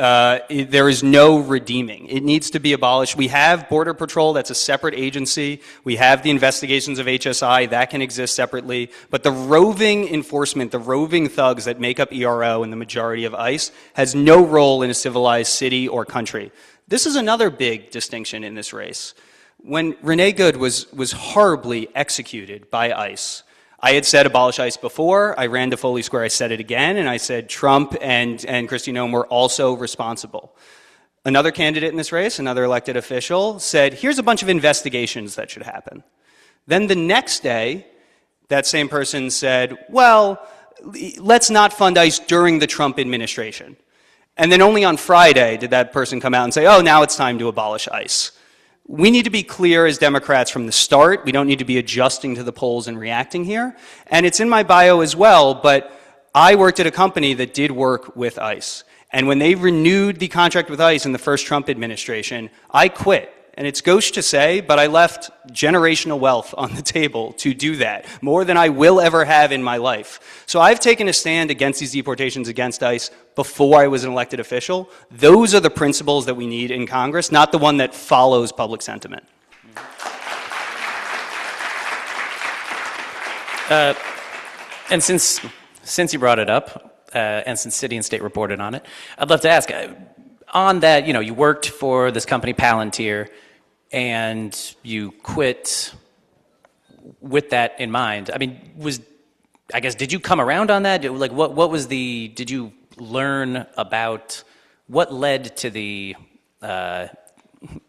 there is no redeeming. It needs to be abolished. We have Border Patrol, that's a separate agency. We have the investigations of HSI, that can exist separately. But the roving enforcement, the roving thugs that make up ERO and the majority of ICE, has no role in a civilized city or country. This is another big distinction in this race. When Renee Good was horribly executed by ICE, I had said abolish ICE before. I ran to Foley Square. I said it again, and I said Trump and Kristi Noem were also responsible. Another candidate in this race, another elected official, said, here's a bunch of investigations that should happen. Then the next day, that same person said, well, let's not fund ICE during the Trump administration. And then only on Friday did that person come out and say, oh, now it's time to abolish ICE. We need to be clear as Democrats from the start. We don't need to be adjusting to the polls and reacting here. And it's in my bio as well, but I worked at a company that did work with ICE. And when they renewed the contract with ICE in the first Trump administration, I quit. And it's gauche to say, but I left generational wealth on the table to do that, more than I will ever have in my life. So I've taken a stand against these deportations against ICE before I was an elected official. Those are the principles that we need in Congress, not the one that follows public sentiment. And since you brought it up, and since City and State reported on it, I'd love to ask, on that, you worked for this company Palantir, and you quit with that in mind. I mean, did you come around on that? Like, did you learn about, what led to the,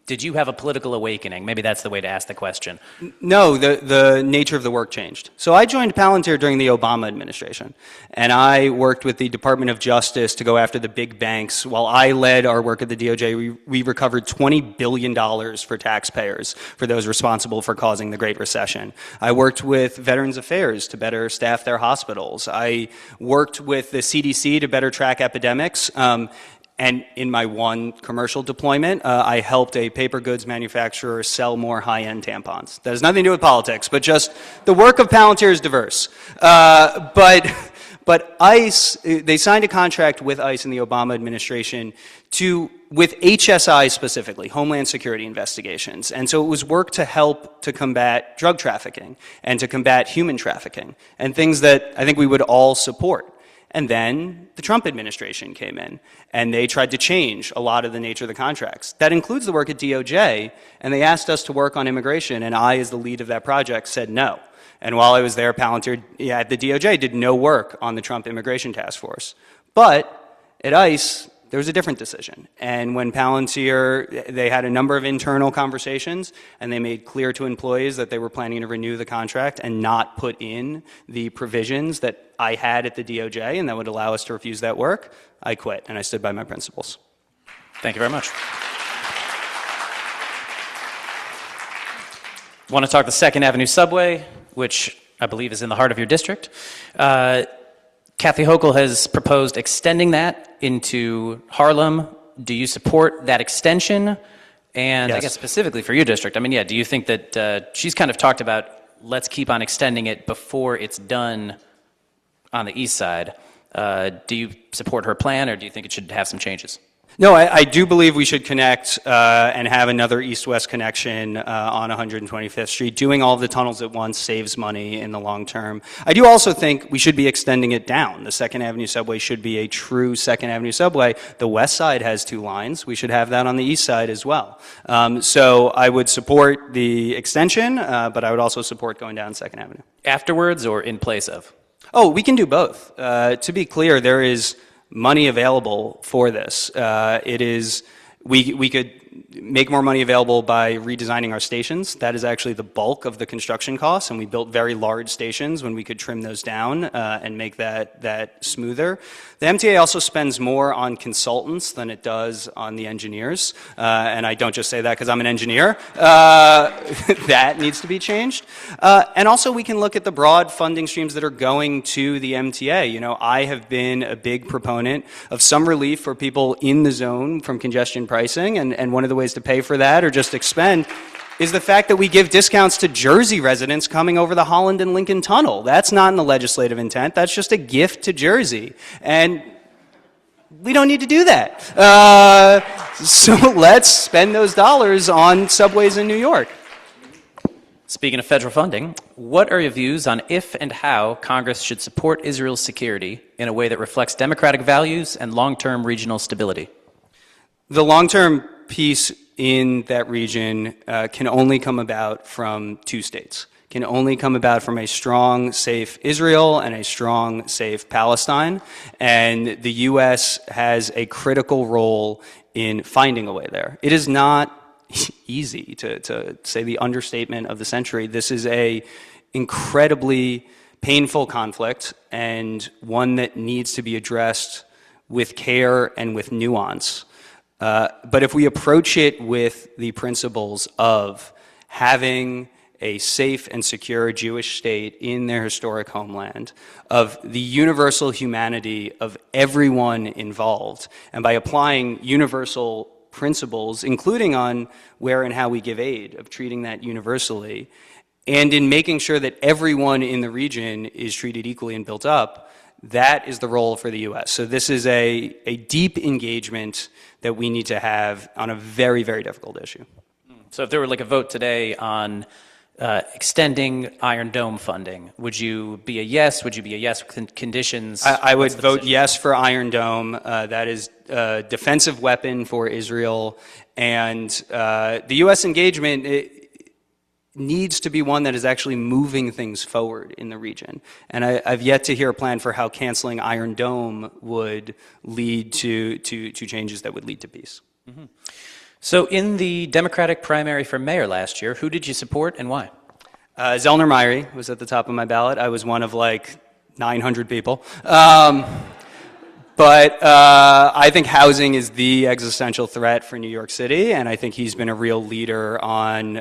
did you have a political awakening? Maybe that's the way to ask the question. No, the nature of the work changed. So I joined Palantir during the Obama administration, and I worked with the Department of Justice to go after the big banks. While I led our work at the DOJ, we recovered $20 billion for taxpayers, for those responsible for causing the Great Recession. I worked with Veterans Affairs to better staff their hospitals. I worked with the CDC to better track epidemics. And in my one commercial deployment, I helped a paper goods manufacturer sell more high-end tampons. That has nothing to do with politics, but just the work of Palantir is diverse. But ICE, they signed a contract with ICE in the Obama administration with HSI specifically, Homeland Security Investigations. And so it was work to help to combat drug trafficking and to combat human trafficking and things that I think we would all support. And then the Trump administration came in, and they tried to change a lot of the nature of the contracts. That includes the work at DOJ, and they asked us to work on immigration, and I, as the lead of that project, said no. And while I was there, Palantir at the DOJ did no work on the Trump immigration task force. But at ICE, there was a different decision. And when Palantir, they had a number of internal conversations, and they made clear to employees that they were planning to renew the contract and not put in the provisions that I had at the DOJ and that would allow us to refuse that work, I quit, and I stood by my principles. Thank you very much. Want to talk the 2nd Avenue subway, which I believe is in the heart of your district. Kathy Hochul has proposed extending that into Harlem. Do you support that extension? And I Yes. guess specifically for your district, I mean, yeah, do you think that she's kind of talked about let's keep on extending it before it's done on the east side? Do you support her plan, or do you think it should have some changes? No, I do believe we should connect and have another east-west connection on 125th Street. Doing all of the tunnels at once saves money in the long term. I do also think we should be extending it down. The 2nd Avenue subway should be a true 2nd Avenue subway. The west side has 2 lines. We should have that on the east side as well. So I would support the extension, but I would also support going down 2nd Avenue. Afterwards or in place of? Oh, we can do both. To be clear, there is money available for this. We could make more money available by redesigning our stations. That is actually the bulk of the construction costs, and we built very large stations when we could trim those down and make that smoother. The MTA also spends more on consultants than it does on the engineers, and I don't just say that because I'm an engineer. That needs to be changed. And also we can look at the broad funding streams that are going to the MTA. You know, I have been a big proponent of some relief for people in the zone from congestion pricing, and one of the ways to pay for that or just expend is the fact that we give discounts to Jersey residents coming over the Holland and Lincoln Tunnel. That's not in the legislative intent. That's just a gift to Jersey. And we don't need to do that. So let's spend those dollars on subways in New York. Speaking of federal funding, what are your views on if and how Congress should support Israel's security in a way that reflects democratic values and long-term regional stability? The long-term peace in that region can only come about from 2 states. Can only come about from a strong, safe Israel and a strong, safe Palestine. And the U.S. has a critical role in finding a way there. It is not easy, to say the understatement of the century. This is a incredibly painful conflict and one that needs to be addressed with care and with nuance. But if we approach it with the principles of having a safe and secure Jewish state in their historic homeland, of the universal humanity of everyone involved, and by applying universal principles, including on where and how we give aid, of treating that universally, and in making sure that everyone in the region is treated equally and built up, that is the role for the U.S. So this is a deep engagement that we need to have on a very, very difficult issue. So if there were like a vote today on extending Iron Dome funding, would you be a yes? Would you be a yes with conditions? I would vote yes for Iron Dome. That is a defensive weapon for Israel. And the U.S. engagement needs to be one that is actually moving things forward in the region. And I've yet to hear a plan for how canceling Iron Dome would lead to changes that would lead to peace. Mm-hmm. So in the Democratic primary for mayor last year, who did you support and why? Zellner Myrie was at the top of my ballot. I was one of like 900 people. But I think housing is the existential threat for New York City, and I think he's been a real leader on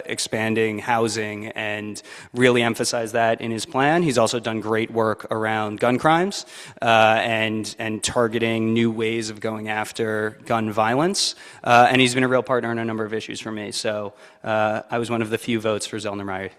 expanding housing and really emphasized that in his plan. He's also done great work around gun crimes and targeting new ways of going after gun violence, and he's been a real partner on a number of issues for me. So I was one of the few votes for Zellner Myrie.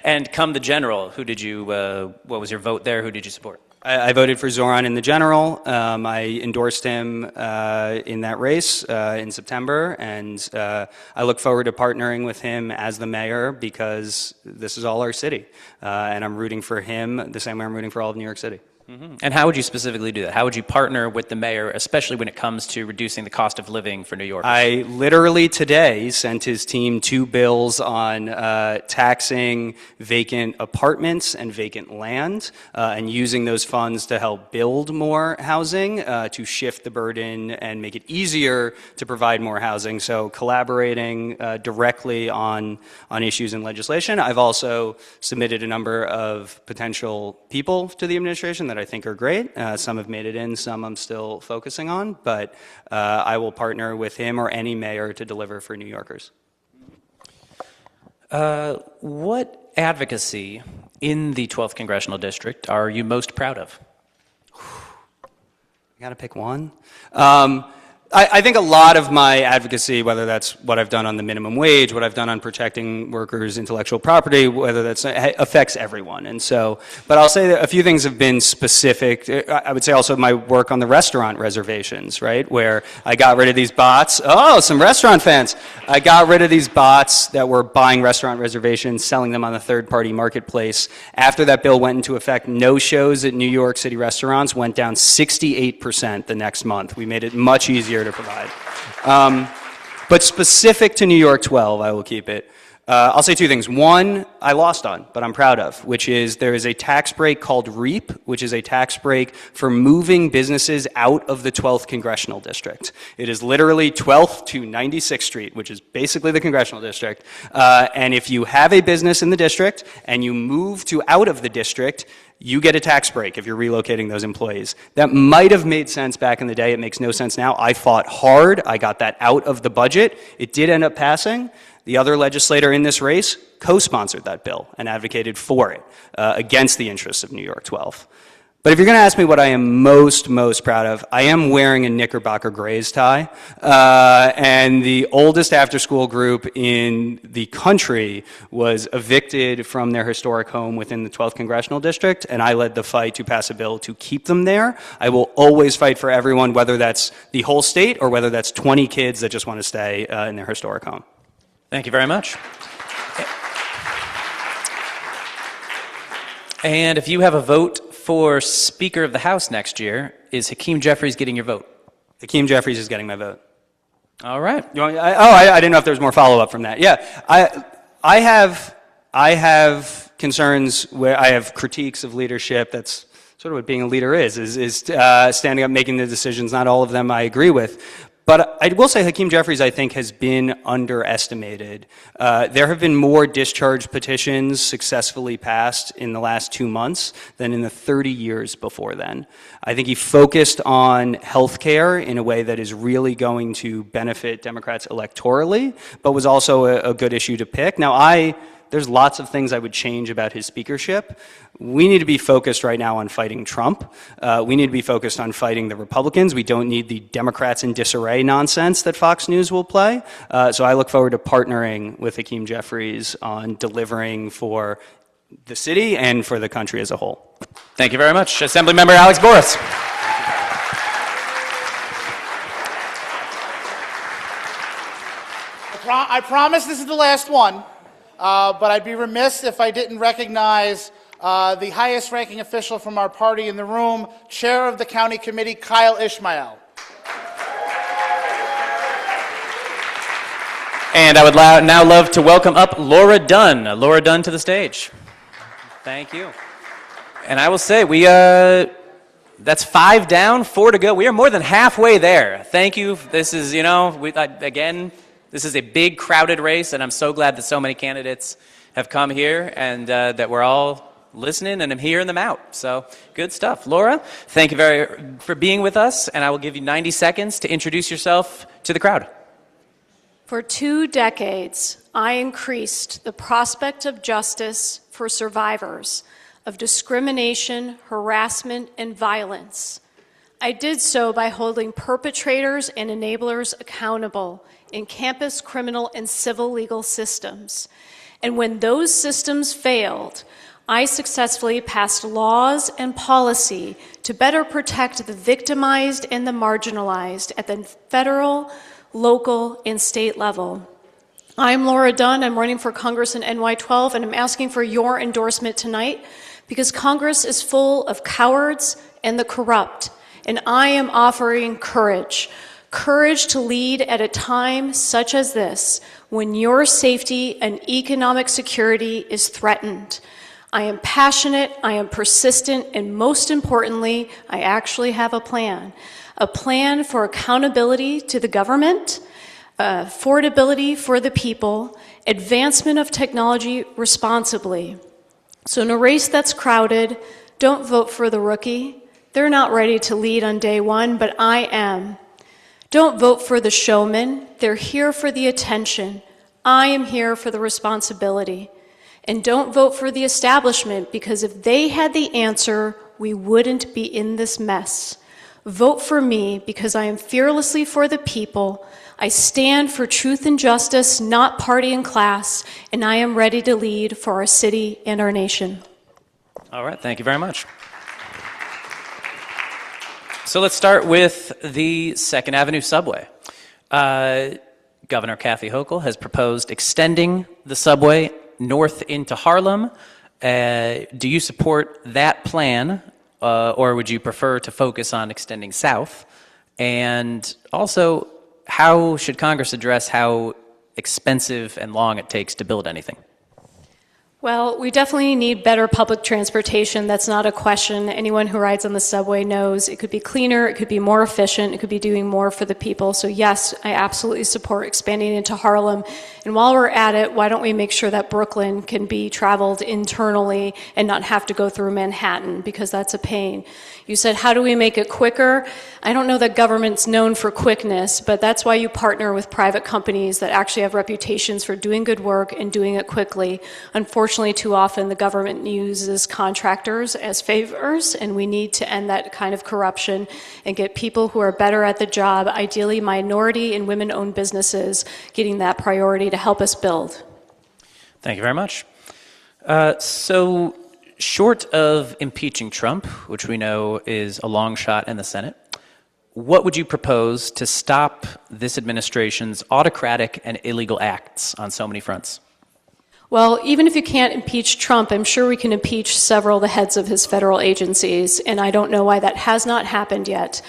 And come the general, who did you? What was your vote there? Who did you support? I voted for Zoran in the general. I endorsed him in that race in September, and I look forward to partnering with him as the mayor because this is all our city, and I'm rooting for him the same way I'm rooting for all of New York City. Mm-hmm. And how would you specifically do that? How would you partner with the mayor, especially when it comes to reducing the cost of living for New Yorkers? I literally today sent his team 2 bills on taxing vacant apartments and vacant land and using those funds to help build more housing, to shift the burden and make it easier to provide more housing. So collaborating directly on issues in legislation. I've also submitted a number of potential people to the administration that I think are great. Some have made it in, some I'm still focusing on, but I will partner with him or any mayor to deliver for New Yorkers. What advocacy in the 12th Congressional District are you most proud of? I gotta pick one. I think a lot of my advocacy, whether that's what I've done on the minimum wage, what I've done on protecting workers' intellectual property, whether that's affects everyone. And so, but I'll say that a few things have been specific. I would say also my work on the restaurant reservations, right, where I got rid of these bots. Oh, some restaurant fans. I got rid of these bots that were buying restaurant reservations, selling them on the third-party marketplace. After that bill went into effect, no-shows at New York City restaurants went down 68% the next month. We made it much easier to provide. But specific to New York 12, I will keep it. I'll say two things. One, I lost on, but I'm proud of, which is there is a tax break called REAP, which is a tax break for moving businesses out of the 12th Congressional District. It is literally 12th to 96th Street, which is basically the Congressional District. And if you have a business in the district and you move to out of the district, you get a tax break if you're relocating those employees. That might have made sense back in the day. It makes no sense now. I fought hard. I got that out of the budget. It did end up passing. The other legislator in this race co-sponsored that bill and advocated for it against the interests of New York 12. But if you're going to ask me what I am most proud of, I am wearing a Knickerbocker Grays tie. And the oldest after-school group in the country was evicted from their historic home within the 12th Congressional District, and I led the fight to pass a bill to keep them there. I will always fight for everyone, whether that's the whole state or whether that's 20 kids that just want to stay in their historic home. Thank you very much. And if you have a vote for Speaker of the House next year, is Hakeem Jeffries getting your vote? Hakeem Jeffries is getting my vote. All right. I didn't know if there was more follow-up from that. Yeah, I have concerns where I have critiques of leadership. That's sort of what being a leader is standing up, making the decisions. Not all of them I agree with. But I will say Hakeem Jeffries, I think, has been underestimated. There have been more discharge petitions successfully passed in the last 2 months than in the 30 years before then. I think he focused on health care in a way that is really going to benefit Democrats electorally, but was also a good issue to pick. Now, there's lots of things I would change about his speakership. We need to be focused right now on fighting Trump. We need to be focused on fighting the Republicans. We don't need the Democrats in disarray nonsense that Fox News will play. So I look forward to partnering with Hakeem Jeffries on delivering for the city and for the country as a whole. Thank you very much. Assemblymember Alex Boris. I promise this is the last one. But I'd be remiss if I didn't recognize the highest ranking official from our party in the room, Chair of the County Committee, Kyle Ishmael. And I would now love to welcome up Laura Dunn. Laura Dunn to the stage. Thank you. And I will say, that's 5 down, 4 to go. We are more than halfway there. Thank you. This is, again, this is a big, crowded race, and I'm so glad that so many candidates have come here and that we're all listening and I'm hearing them out. So good stuff. Laura, thank you for being with us, and I will give you 90 seconds to introduce yourself to the crowd. For 2 decades, I increased the prospect of justice for survivors of discrimination, harassment, and violence. I did so by holding perpetrators and enablers accountable in campus criminal and civil legal systems. And when those systems failed, I successfully passed laws and policy to better protect the victimized and the marginalized at the federal, local, and state level. I'm Laura Dunn. I'm running for Congress in NY-12, and I'm asking for your endorsement tonight because Congress is full of cowards and the corrupt, and I am offering courage. Courage to lead at a time such as this, when your safety and economic security is threatened. I am passionate, I am persistent, and most importantly, I actually have a plan for accountability to the government, affordability for the people, advancement of technology responsibly. So in a race that's crowded, don't vote for the rookie. They're not ready to lead on day one, but I am. Don't vote for the showman. They're here for the attention. I am here for the responsibility. And don't vote for the establishment, because if they had the answer, we wouldn't be in this mess. Vote for me because I am fearlessly for the people. I stand for truth and justice, not party and class, and I am ready to lead for our city and our nation. All right, thank you very much. So let's start with the 2nd Avenue subway. Governor Kathy Hochul has proposed extending the subway north into Harlem. Do you support that plan, or would you prefer to focus on extending south? And also, how should Congress address how expensive and long it takes to build anything? Well, we definitely need better public transportation. That's not a question. Anyone who rides on the subway knows it could be cleaner, it could be more efficient, it could be doing more for the people. So yes, I absolutely support expanding into Harlem. And while we're at it, why don't we make sure that Brooklyn can be traveled internally and not have to go through Manhattan, because that's a pain. You said, how do we make it quicker? I don't know that government's known for quickness, but that's why you partner with private companies that actually have reputations for doing good work and doing it quickly. Unfortunately, too often the government uses contractors as favors, and we need to end that kind of corruption and get people who are better at the job, ideally minority and women-owned businesses, getting that priority to help us build. Thank you very much. So, short of impeaching Trump, which we know is a long shot in the Senate, what would you propose to stop this administration's autocratic and illegal acts on so many fronts? Well, even if you can't impeach Trump, I'm sure we can impeach several of the heads of his federal agencies, and I don't know why that has not happened yet.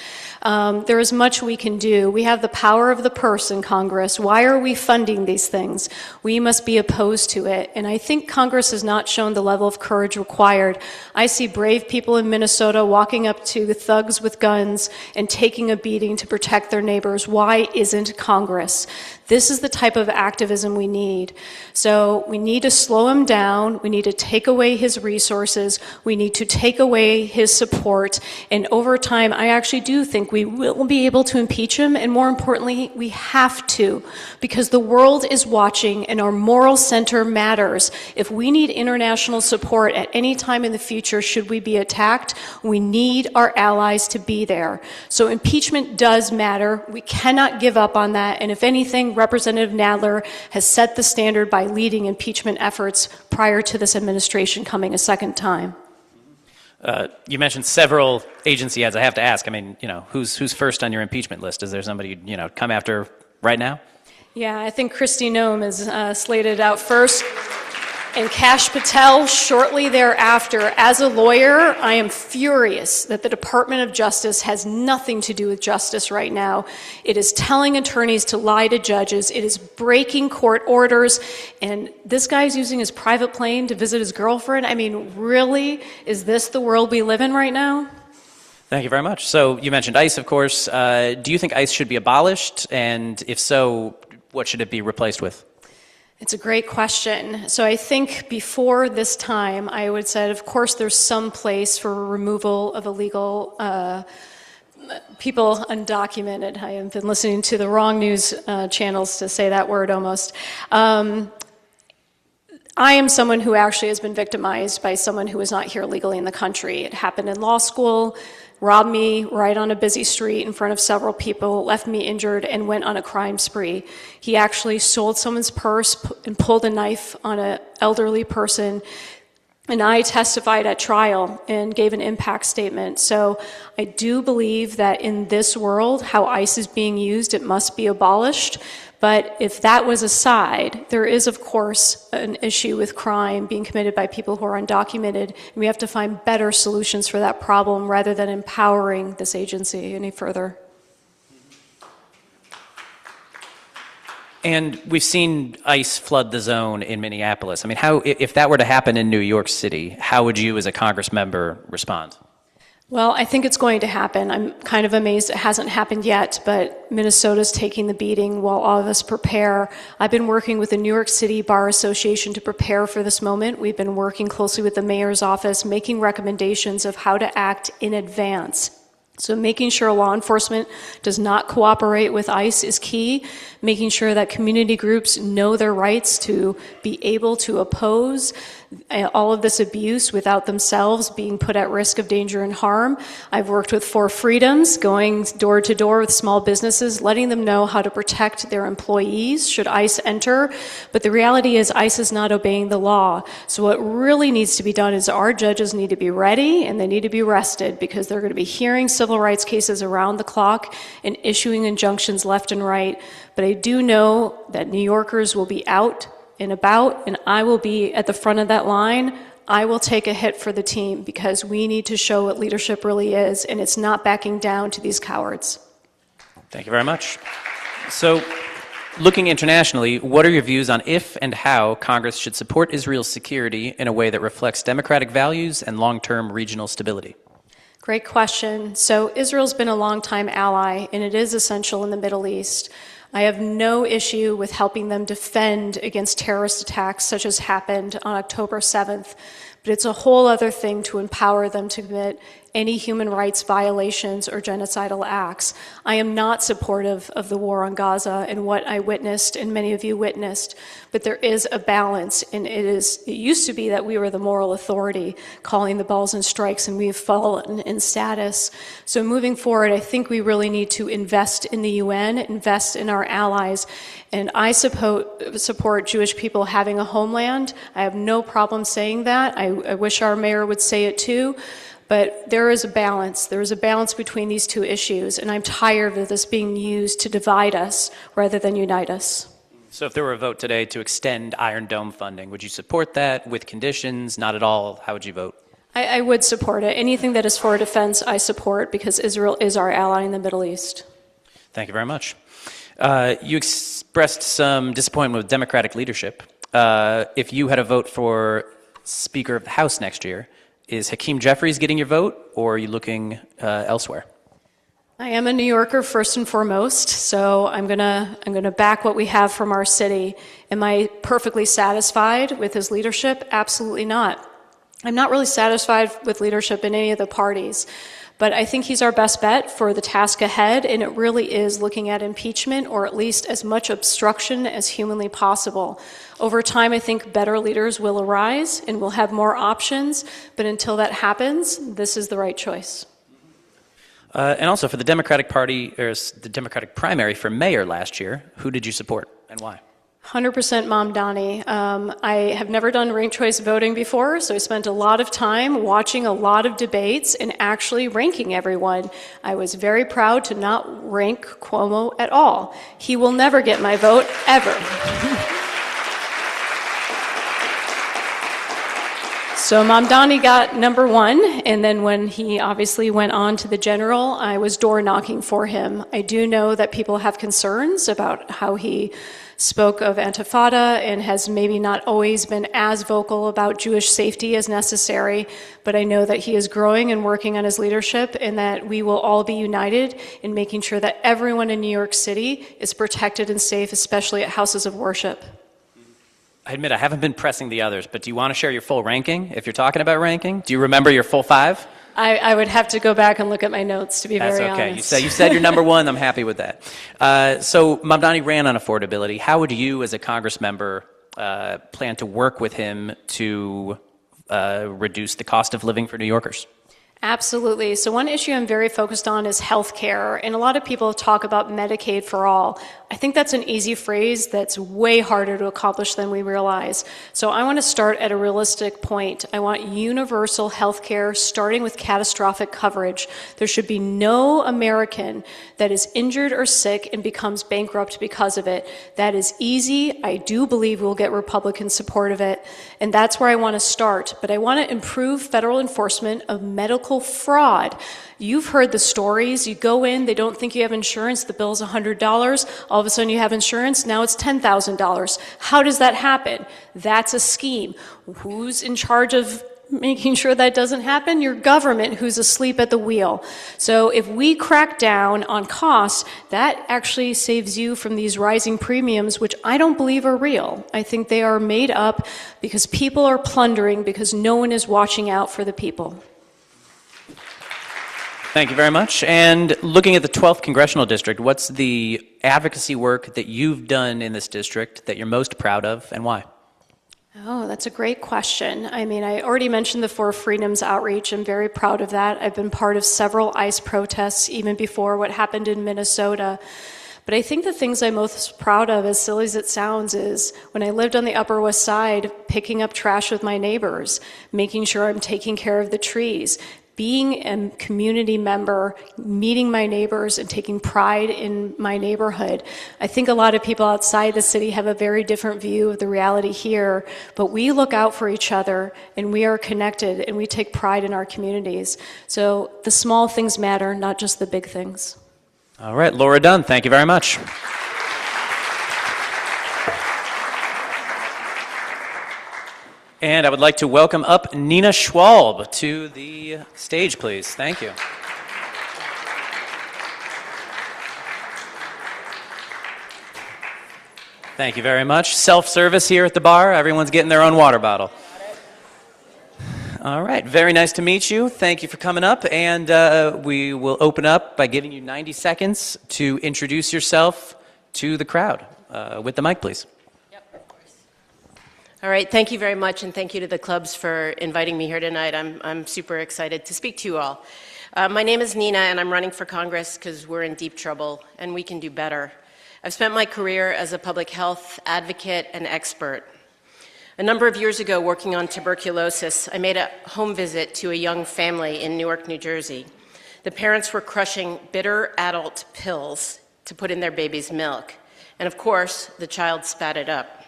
There is much we can do. We have the power of the purse in Congress. Why are we funding these things? We must be opposed to it. And I think Congress has not shown the level of courage required. I see brave people in Minnesota walking up to thugs with guns and taking a beating to protect their neighbors. Why isn't Congress? This is the type of activism we need. So we need to slow him down. We need to take away his resources. We need to take away his support. And over time, I actually do think we will be able to impeach him. And more importantly, we have to, because the world is watching and our moral center matters. If we need international support at any time in the future, should we be attacked, we need our allies to be there. So impeachment does matter. We cannot give up on that. And if anything, Representative Nadler has set the standard by leading impeachment efforts prior to this administration coming a second time. You mentioned several agency heads. I have to ask, I mean, who's first on your impeachment list? Is there somebody you'd, come after right now? Yeah, I think Kristi Noem is slated out first, and Kash Patel shortly thereafter. As a lawyer, I am furious that the Department of Justice has nothing to do with justice right now. It is telling attorneys to lie to judges. It is breaking court orders. And this guy's using his private plane to visit his girlfriend. I mean, really? Is this the world we live in right now? Thank you very much. So you mentioned ICE, of course. Do you think ICE should be abolished? And if so, what should it be replaced with? It's a great question. So I think before this time, I would say, of course, there's some place for removal of illegal people undocumented. I have been listening to the wrong news channels to say that word almost. I am someone who actually has been victimized by someone who was not here legally in the country. It happened in law school, robbed me right on a busy street in front of several people, left me injured, and went on a crime spree. He actually sold someone's purse and pulled a knife on an elderly person. And I testified at trial and gave an impact statement. So I do believe that in this world, how ICE is being used, it must be abolished. But if that was aside, there is, of course, an issue with crime being committed by people who are undocumented. And we have to find better solutions for that problem rather than empowering this agency any further. And we've seen ICE flood the zone in Minneapolis. I mean, if that were to happen in New York City, how would you as a Congress member respond? Well, I think it's going to happen. I'm kind of amazed it hasn't happened yet, but Minnesota's taking the beating while all of us prepare. I've been working with the New York City Bar Association to prepare for this moment. We've been working closely with the mayor's office, making recommendations of how to act in advance. So making sure law enforcement does not cooperate with ICE is key. Making sure that community groups know their rights to be able to oppose all of this abuse without themselves being put at risk of danger and harm. I've worked with Four Freedoms, going door to door with small businesses, letting them know how to protect their employees should ICE enter. But the reality is ICE is not obeying the law. So what really needs to be done is our judges need to be ready and they need to be rested, because they're going to be hearing civil rights cases around the clock and issuing injunctions left and right. But I do know that New Yorkers will be out and about, and I will be at the front of that line. I will take a hit for the team, because we need to show what leadership really is, and it's not backing down to these cowards. Thank you very much. So, looking internationally, what are your views on if and how Congress should support Israel's security in a way that reflects democratic values and long-term regional stability? Great question. So Israel's been a longtime ally, and it is essential in the Middle East. I have no issue with helping them defend against terrorist attacks such as happened on October 7th, but it's a whole other thing to empower them to commit any human rights violations or genocidal acts. I am not supportive of the war on Gaza and what I witnessed and many of you witnessed, but there is a balance, and it used to be that we were the moral authority calling the balls and strikes, and we've fallen in status. So moving forward, I think we really need to invest in the UN, invest in our allies, and I support Jewish people having a homeland. I have no problem saying that. I wish our mayor would say it too. But there is a balance. There is a balance between these two issues, and I'm tired of this being used to divide us rather than unite us. So if there were a vote today to extend Iron Dome funding, would you support that with conditions? Not at all? How would you vote? I would support it. Anything that is for defense, I support, because Israel is our ally in the Middle East. Thank you very much. You expressed some disappointment with Democratic leadership. If you had a vote for Speaker of the House next year, is Hakeem Jeffries getting your vote, or are you looking elsewhere? I am a New Yorker first and foremost, so I'm gonna back what we have from our city. Am I perfectly satisfied with his leadership? Absolutely not. I'm not really satisfied with leadership in any of the parties, but I think he's our best bet for the task ahead, and it really is looking at impeachment, or at least as much obstruction as humanly possible. Over time, I think better leaders will arise and we'll have more options, but until that happens, this is the right choice. And also for the Democratic Party, or the Democratic primary for mayor last year, who did you support and why? 100% Mamdani. I have never done ranked choice voting before, so I spent a lot of time watching a lot of debates and actually ranking everyone. I was very proud to not rank Cuomo at all. He will never get my vote, ever. So Mamdani got number one, and then when he obviously went on to the general, I was door knocking for him. I do know that people have concerns about how he spoke of Intifada and has maybe not always been as vocal about Jewish safety as necessary, but I know that he is growing and working on his leadership, and that we will all be united in making sure that everyone in New York City is protected and safe, especially at houses of worship. I admit I haven't been pressing the others, but do you want to share your full ranking if you're talking about ranking? Do you remember your full five? I would have to go back and look at my notes, to be very honest. That's okay. You said you're number one. I'm happy with that. So Mamdani ran on affordability. How would you, as a Congress member, plan to work with him to reduce the cost of living for New Yorkers? Absolutely. So one issue I'm very focused on is health care. And a lot of people talk about Medicaid for all. I think that's an easy phrase that's way harder to accomplish than we realize. So I want to start at a realistic point. I want universal health care, starting with catastrophic coverage. There should be no American that is injured or sick and becomes bankrupt because of it. That is easy. I do believe we'll get Republican support of it. And that's where I want to start. But I want to improve federal enforcement of medical fraud. You've heard the stories. You go in, they don't think you have insurance, the bill's $100. All of a sudden you have insurance, now it's $10,000. How does that happen? That's a scheme. Who's in charge of making sure that doesn't happen? Your government, who's asleep at the wheel. So if we crack down on costs, that actually saves you from these rising premiums, which I don't believe are real. I think they are made up because people are plundering, because no one is watching out for the people. Thank you very much. And looking at the 12th Congressional District, what's the advocacy work that you've done in this district that you're most proud of, and why? Oh, that's a great question. I mean, I already mentioned the Four Freedoms outreach. I'm very proud of that. I've been part of several ICE protests even before what happened in Minnesota. But I think the things I'm most proud of, as silly as it sounds, is when I lived on the Upper West Side, picking up trash with my neighbors, making sure I'm taking care of the trees, being a community member, meeting my neighbors, and taking pride in my neighborhood. I think a lot of people outside the city have a very different view of the reality here, but we look out for each other, and we are connected, and we take pride in our communities. So the small things matter, not just the big things. All right, Laura Dunn, thank you very much. And I would like to welcome up Nina Schwalb to the stage, please. Thank you. Thank you very much. Self-service here at the bar. Everyone's getting their own water bottle. All right, very nice to meet you. Thank you for coming up. And we will open up by giving you 90 seconds to introduce yourself to the crowd. With the mic, please. All right, thank you very much, and thank you to the clubs for inviting me here tonight. I'm super excited to speak to you all. My name is Nina, and I'm running for Congress because we're in deep trouble, and we can do better. I've spent my career as a public health advocate and expert. A number of years ago, working on tuberculosis, I made a home visit to a young family in Newark, New Jersey. The parents were crushing bitter adult pills to put in their baby's milk, and of course, the child spat it up.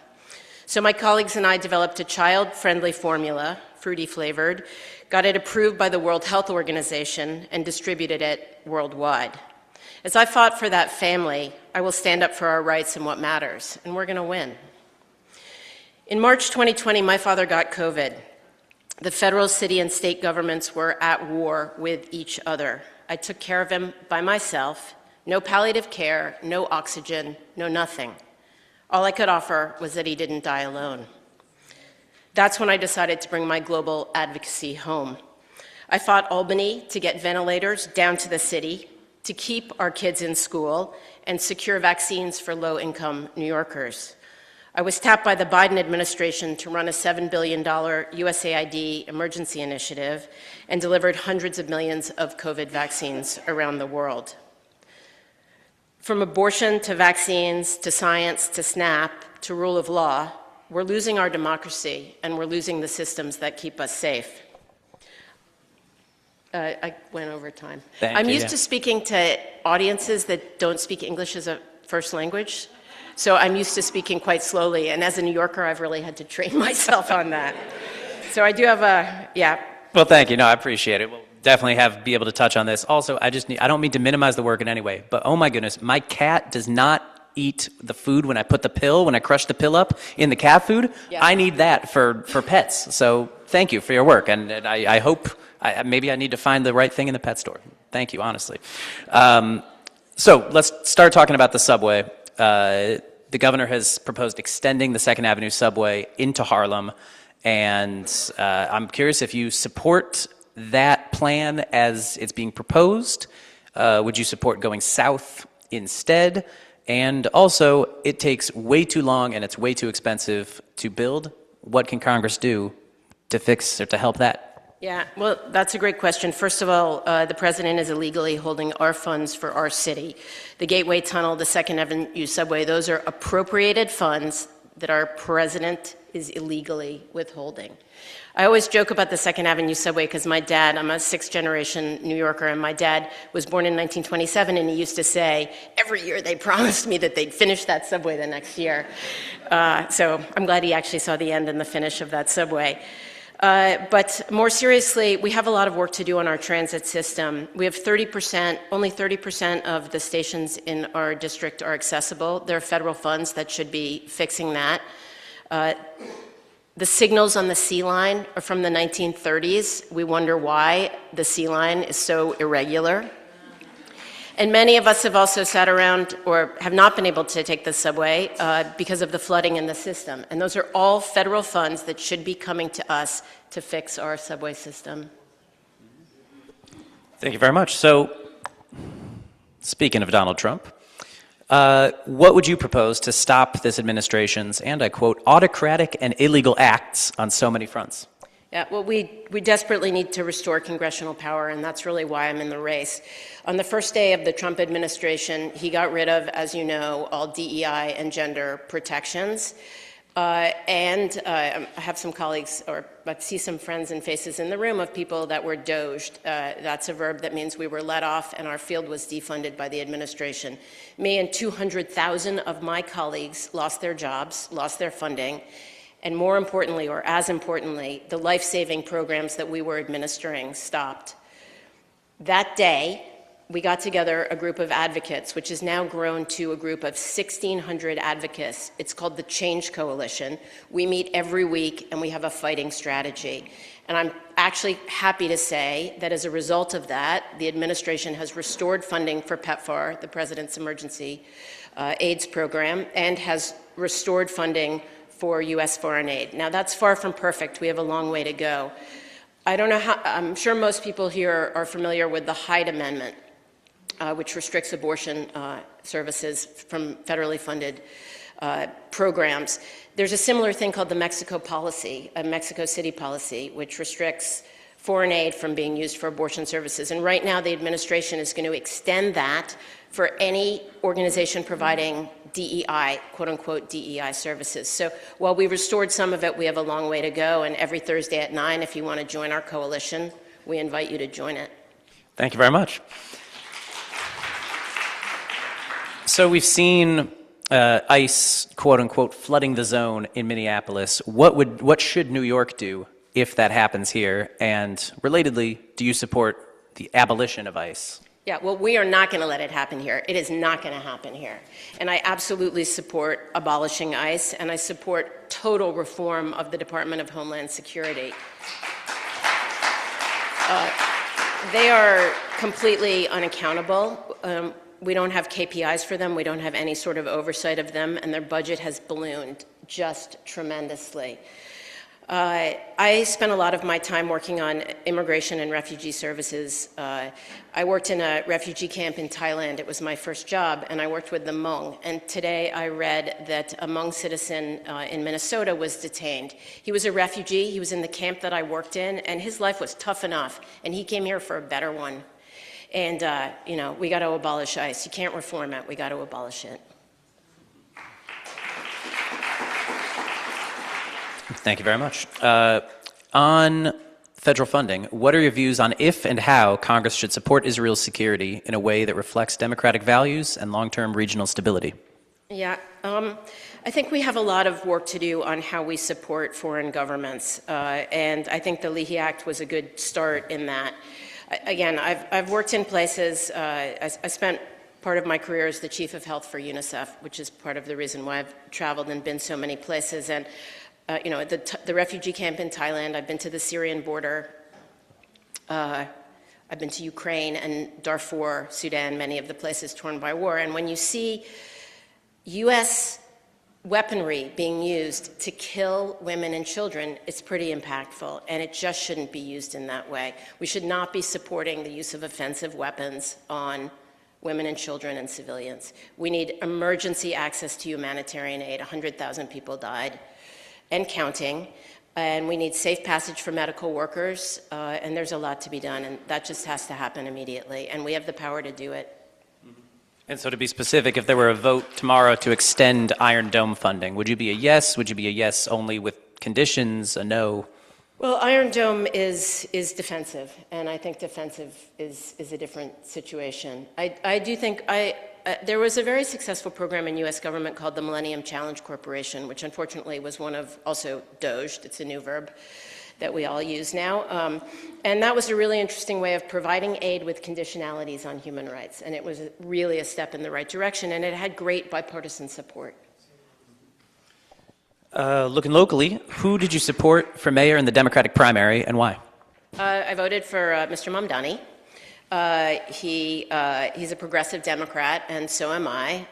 So my colleagues and I developed a child-friendly formula, fruity flavored, got it approved by the World Health Organization, and distributed it worldwide. As I fought for that family, I will stand up for our rights and what matters, and we're going to win. In March 2020, my father got COVID. The federal, city, and state governments were at war with each other. I took care of him by myself, no palliative care, no oxygen, no nothing. All I could offer was that he didn't die alone. That's when I decided to bring my global advocacy home. I fought Albany to get ventilators down to the city, to keep our kids in school, and secure vaccines for low-income New Yorkers. I was tapped by the Biden administration to run a $7 billion USAID emergency initiative and delivered hundreds of millions of COVID vaccines around the world. From abortion to vaccines to science to SNAP to rule of law, we're losing our democracy and we're losing the systems that keep us safe. I went over time. I'm used to speaking to audiences that don't speak English as a first language, so I'm used to speaking quite slowly, and as a New Yorker, I've really had to train myself on that. So I do have Well, thank you. No, I appreciate it. We'll definitely be able to touch on this. Also, I don't mean to minimize the work in any way, but oh my goodness, my cat does not eat the food when I crush the pill up in the cat food. Yeah. I need that for pets. So thank you for your work, and I hope maybe I need to find the right thing in the pet store. Thank you, honestly. So let's start talking about the subway. The governor has proposed extending the 2nd Avenue subway into Harlem, and I'm curious if you support that plan as it's being proposed. Would you support going south instead? And also, it takes way too long and it's way too expensive to build. What can Congress do to fix or to help that? Yeah, well, that's a great question. First of all, the president is illegally holding our funds for our city. The Gateway Tunnel, the 2nd Avenue subway, those are appropriated funds that our president is illegally withholding. I always joke about the 2nd Avenue subway because my dad, I'm a 6th-generation New Yorker, and my dad was born in 1927, and he used to say, every year they promised me that they'd finish that subway the next year. So I'm glad he actually saw the end and the finish of that subway. But more seriously, we have a lot of work to do on our transit system. We have only 30% of the stations in our district are accessible. There are federal funds that should be fixing that. The signals on the C line are from the 1930s. We wonder why the C line is so irregular. And many of us have also sat around or have not been able to take the subway because of the flooding in the system. And those are all federal funds that should be coming to us to fix our subway system. Thank you very much. So, speaking of Donald Trump, what would you propose to stop this administration's, and I quote, autocratic and illegal acts on so many fronts? Yeah, well, we desperately need to restore congressional power, and that's really why I'm in the race. On the first day of the Trump administration, he got rid of, as you know, all DEI and gender protections. I have some colleagues, or I see some friends and faces in the room of people that were doged. That's a verb that means we were let off and our field was defunded by the administration. Me and 200,000 of my colleagues lost their jobs, lost their funding, and more importantly, or as importantly, the life-saving programs that we were administering stopped. That day, we got together a group of advocates, which has now grown to a group of 1,600 advocates. It's called the Change Coalition. We meet every week, and we have a fighting strategy. And I'm actually happy to say that as a result of that, the administration has restored funding for PEPFAR, the President's Emergency AIDS Program, and has restored funding for U.S. foreign aid. Now, that's far from perfect. We have a long way to go. I don't know how, I'm sure most people here are familiar with the Hyde Amendment, which restricts abortion services from federally funded programs. There's a similar thing called the Mexico policy, a Mexico City policy, which restricts foreign aid from being used for abortion services. And right now, the administration is going to extend that for any organization providing DEI, quote unquote, DEI services. So while we restored some of it, we have a long way to go. And every Thursday at 9, if you want to join our coalition, we invite you to join it. Thank you very much. So we've seen ICE, quote unquote, flooding the zone in Minneapolis. What should New York do if that happens here? And relatedly, do you support the abolition of ICE? Yeah, well, we are not going to let it happen here. It is not going to happen here. And I absolutely support abolishing ICE, and I support total reform of the Department of Homeland Security. They are completely unaccountable. We don't have KPIs for them. We don't have any sort of oversight of them, and their budget has ballooned just tremendously. I spent a lot of my time working on immigration and refugee services. I worked in a refugee camp in Thailand. It was my first job, and I worked with the Hmong. And today I read that a Hmong citizen in Minnesota was detained. He was a refugee. He was in the camp that I worked in, and his life was tough enough, and he came here for a better one. And, you know, we got to abolish ICE. You can't reform it. We got to abolish it. Thank you very much. On federal funding, what are your views on if and how Congress should support Israel's security in a way that reflects democratic values and long-term regional stability? Yeah, I think we have a lot of work to do on how we support foreign governments, and I think the Leahy Act was a good start in that. Again, I've worked in places, I spent part of my career as the chief of health for UNICEF, which is part of the reason why I've traveled and been so many places. And you know, the refugee camp in Thailand, I've been to the Syrian border, I've been to Ukraine and Darfur, Sudan, many of the places torn by war. And when you see U.S. weaponry being used to kill women and children, it's pretty impactful, and it just shouldn't be used in that way. We should not be supporting the use of offensive weapons on women and children and civilians. We need emergency access to humanitarian aid. 100,000 people died and counting, and we need safe passage for medical workers, and there's a lot to be done, and that just has to happen immediately, and we have the power to do it. And so to be specific, if there were a vote tomorrow to extend Iron Dome funding, would you be a yes? Would you be a yes only with conditions, a no? Well, Iron Dome is defensive, and I think defensive is a different situation. I do think there was a very successful program in U.S. government called the Millennium Challenge Corporation, which unfortunately was one of also doged. It's a new verb that we all use now. And that was a really interesting way of providing aid with conditionalities on human rights. And it was really a step in the right direction, and it had great bipartisan support. Looking locally, who did you support for mayor in the Democratic primary, and why? I voted for Mr. Mamdani. He's a progressive Democrat, and so am I.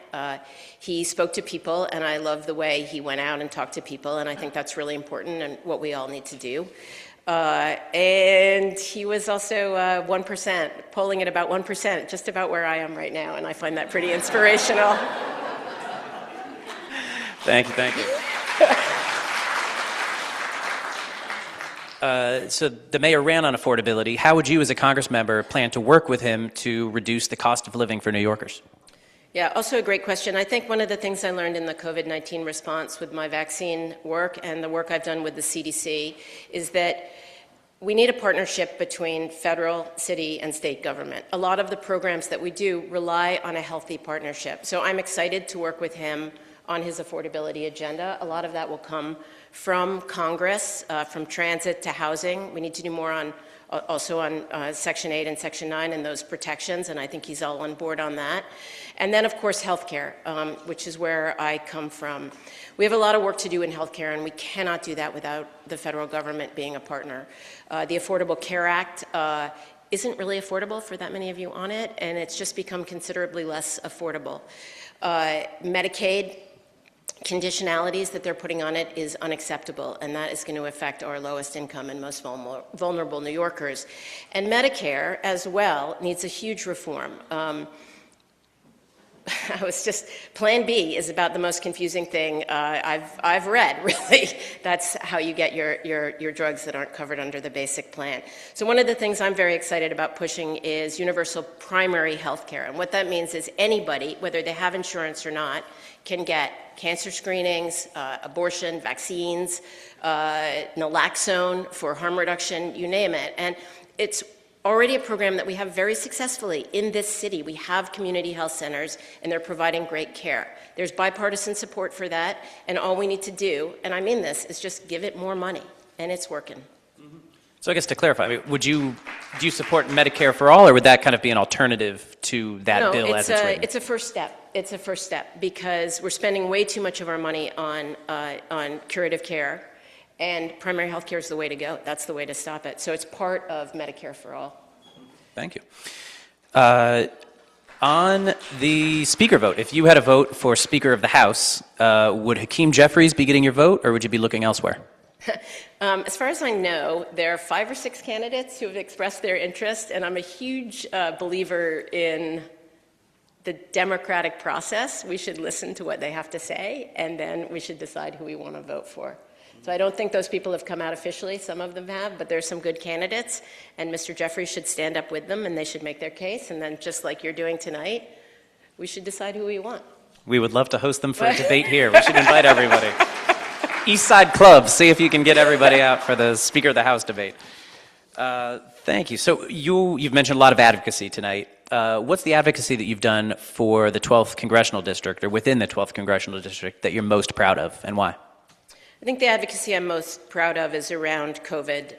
He spoke to people, and I love the way he went out and talked to people, and I think that's really important and what we all need to do. And he was also 1%, polling at about 1%, just about where I am right now, and I find that pretty inspirational. Thank you, thank you. So the mayor ran on affordability. How would you, as a Congress member, plan to work with him to reduce the cost of living for New Yorkers? Yeah, also a great question. I think one of the things I learned in the COVID-19 response with my vaccine work and the work I've done with the CDC is that we need a partnership between federal, city, and state government. A lot of the programs that we do rely on a healthy partnership. So I'm excited to work with him on his affordability agenda. A lot of that will come from Congress, from transit to housing. We need to do more on also on Section 8 and Section 9 and those protections, and I think he's all on board on that. And then, of course, healthcare, which is where I come from. We have a lot of work to do in healthcare, and we cannot do that without the federal government being a partner. The Affordable Care Act isn't really affordable for that many of you on it, and it's just become considerably less affordable. Medicaid conditionalities that they're putting on it is unacceptable, and that is going to affect our lowest income and most vulnerable New Yorkers. And Medicare, as well, needs a huge reform. Plan B is about the most confusing thing I've read, really. That's how you get your drugs that aren't covered under the basic plan. So one of the things I'm very excited about pushing is universal primary health care. And what that means is anybody, whether they have insurance or not, can get cancer screenings, abortion, vaccines, naloxone for harm reduction, you name it. And it's already a program that we have very successfully in this city. We have community health centers, and they're providing great care. There's bipartisan support for that, and all we need to do, and I mean this, is just give it more money, and it's working. So I guess to clarify, do you support Medicare for all, or would that kind of be an alternative to that bill as it's written? It's a first step. It's a first step because we're spending way too much of our money on curative care, and primary health care is the way to go. That's the way to stop it. So it's part of Medicare for all. Thank you. On the speaker vote, if you had a vote for Speaker of the House, would Hakeem Jeffries be getting your vote, or would you be looking elsewhere? As far as I know, there are 5 or 6 candidates who have expressed their interest, and I'm a huge believer in the democratic process. We should listen to what they have to say, and then we should decide who we want to vote for. So I don't think those people have come out officially. Some of them have, but there's some good candidates, and Mr. Jeffries should stand up with them, and they should make their case, and then just like you're doing tonight, we should decide who we want. We would love to host them for a debate here. We should invite everybody. East Side Club, see if you can get everybody out for the Speaker of the House debate. Thank you. So you've mentioned a lot of advocacy tonight. What's the advocacy that you've done for the 12th Congressional District, or within the 12th Congressional District, that you're most proud of, and why? I think the advocacy I'm most proud of is around COVID.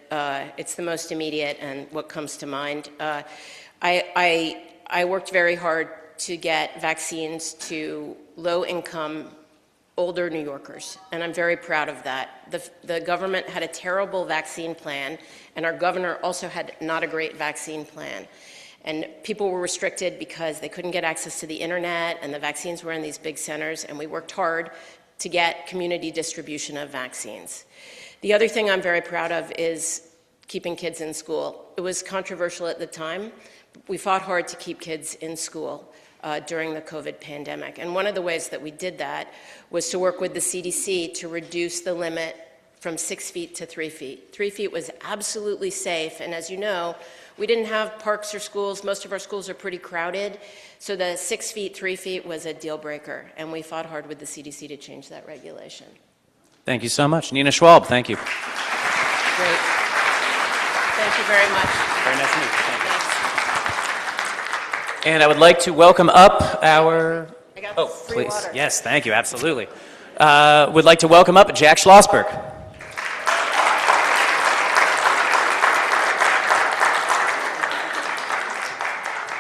It's the most immediate and what comes to mind. I worked very hard to get vaccines to low-income, older New Yorkers, and I'm very proud of that. The government had a terrible vaccine plan, and our governor also had not a great vaccine plan. And people were restricted because they couldn't get access to the internet, and the vaccines were in these big centers, and we worked hard to get community distribution of vaccines. The other thing I'm very proud of is keeping kids in school. It was controversial at the time. We fought hard to keep kids in school during the COVID pandemic. And one of the ways that we did that was to work with the CDC to reduce the limit from 6 feet to 3 feet. 3 feet was absolutely safe, and as you know, we didn't have parks or schools. Most of our schools are pretty crowded, so the 6 feet, 3 feet was a deal breaker, and we fought hard with the CDC to change that regulation. Thank you so much. Nina Schwalb, thank you. Great. Thank you very much. Very nice to meet you. Thank you. And I would like to welcome up our... Oh, please. Water. Yes, thank you, absolutely. Would like to welcome up Jack Schlossberg.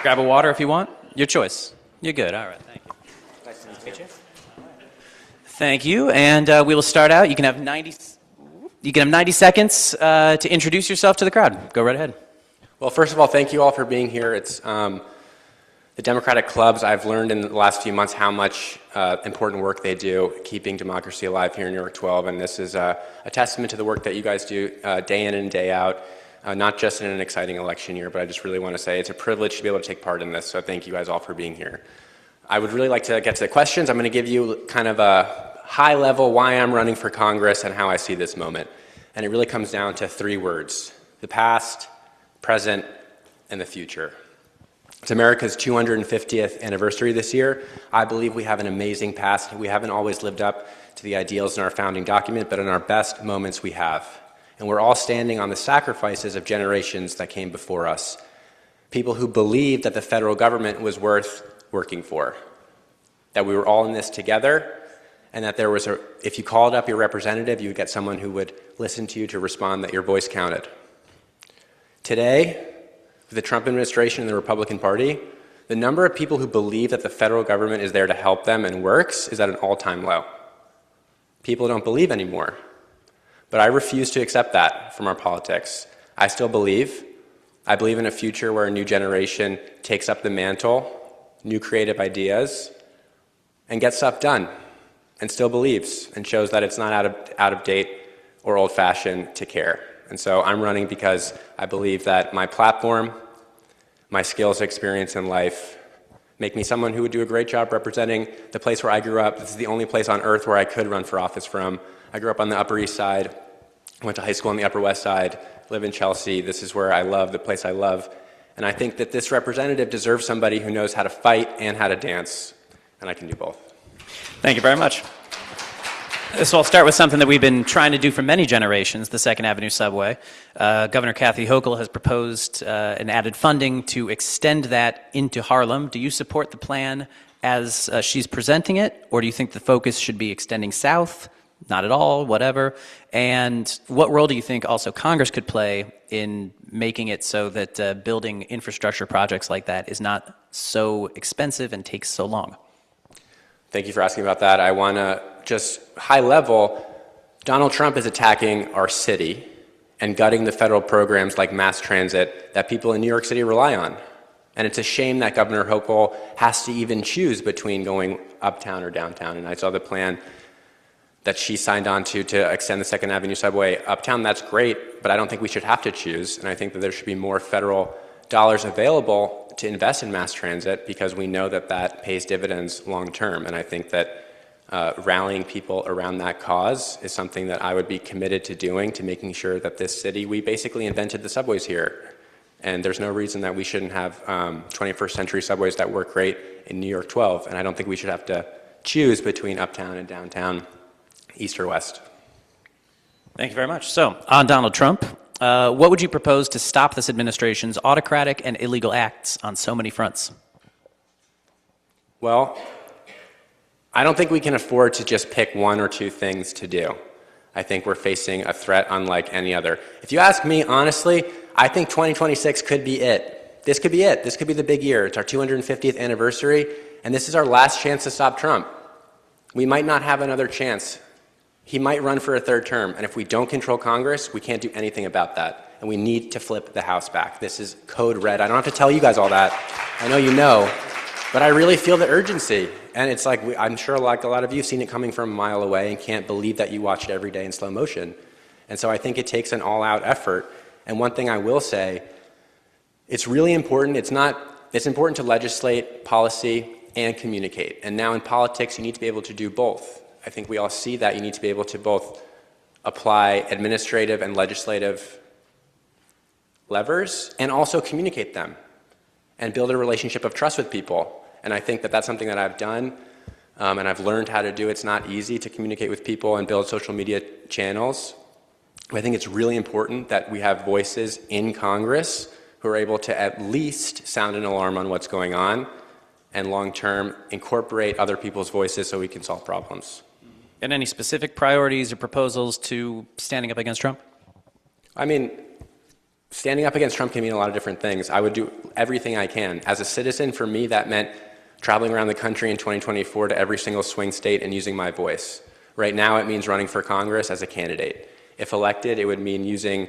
Grab a water if you want. Your choice. You're good. All right, thank you. Nice to meet you. Thank you, and we will start out. You can have 90 seconds to introduce yourself to the crowd. Go right ahead. Well, first of all, thank you all for being here. It's The Democratic clubs, I've learned in the last few months how much important work they do keeping democracy alive here in New York 12, and this is a testament to the work that you guys do day in and day out, not just in an exciting election year, but I just really want to say it's a privilege to be able to take part in this, so thank you guys all for being here. I would really like to get to the questions. I'm going to give you kind of a high level why I'm running for Congress and how I see this moment, and it really comes down to 3 words: the past, present, and the future. It's America's 250th anniversary this year. I believe we have an amazing past. We haven't always lived up to the ideals in our founding document, but in our best moments we have. And we're all standing on the sacrifices of generations that came before us. People who believed that the federal government was worth working for, that we were all in this together, and that there was if you called up your representative, you would get someone who would listen to you to respond that your voice counted. Today, with the Trump administration and the Republican Party, the number of people who believe that the federal government is there to help them and works is at an all-time low. People don't believe anymore. But I refuse to accept that from our politics. I still believe. I believe in a future where a new generation takes up the mantle, new creative ideas, and gets stuff done, and still believes, and shows that it's not out of date or old-fashioned to care. And so I'm running because I believe that my platform, my skills, experience in life make me someone who would do a great job representing the place where I grew up. This is the only place on earth where I could run for office from. I grew up on the Upper East Side, went to high school on the Upper West Side, live in Chelsea. This is where I love, the place I love. And I think that this representative deserves somebody who knows how to fight and how to dance, and I can do both. Thank you very much. So I'll start with something that we've been trying to do for many generations, the 2nd Avenue subway. Governor Kathy Hochul has proposed an added funding to extend that into Harlem. Do you support the plan as she's presenting it, or do you think the focus should be extending south? Not at all, whatever. And what role do you think also Congress could play in making it so that building infrastructure projects like that is not so expensive and takes so long? Thank you for asking about that. I want to just high level, Donald Trump is attacking our city and gutting the federal programs like mass transit that people in New York City rely on. And it's a shame that Governor Hochul has to even choose between going uptown or downtown. And I saw the plan that she signed on to extend the 2nd Avenue subway uptown. That's great, but I don't think we should have to choose. And I think that there should be more federal dollars available to invest in mass transit because we know that that pays dividends long term. And I think that rallying people around that cause is something that I would be committed to doing, to making sure that this city, we basically invented the subways here. And there's no reason that we shouldn't have 21st century subways that work great in New York 12. And I don't think we should have to choose between uptown and downtown, east or west. Thank you very much. So, on Donald Trump, what would you propose to stop this administration's autocratic and illegal acts on so many fronts? Well, I don't think we can afford to just pick 1 or 2 things to do. I think we're facing a threat unlike any other. If you ask me, honestly, I think 2026 could be it. This could be it. This could be the big year. It's our 250th anniversary, and this is our last chance to stop Trump. We might not have another chance. He might run for a 3rd term, and if we don't control Congress, we can't do anything about that. And we need to flip the House back. This is code red. I don't have to tell you guys all that. I know you know. But I really feel the urgency. And it's like, I'm sure like a lot of you have seen it coming from a mile away and can't believe that you watch it every day in slow motion. And so I think it takes an all-out effort. And one thing I will say, it's really important. It's important to legislate policy and communicate. And now in politics, you need to be able to do both. I think we all see that you need to be able to both apply administrative and legislative levers and also communicate them and build a relationship of trust with people. And I think that that's something that I've done and I've learned how to do. It's not easy to communicate with people and build social media channels. I think it's really important that we have voices in Congress who are able to at least sound an alarm on what's going on and long-term incorporate other people's voices so we can solve problems. And any specific priorities or proposals to standing up against Trump? I mean, standing up against Trump can mean a lot of different things. I would do everything I can. As a citizen, for me, that meant traveling around the country in 2024 to every single swing state and using my voice. Right now, it means running for Congress as a candidate. If elected, it would mean using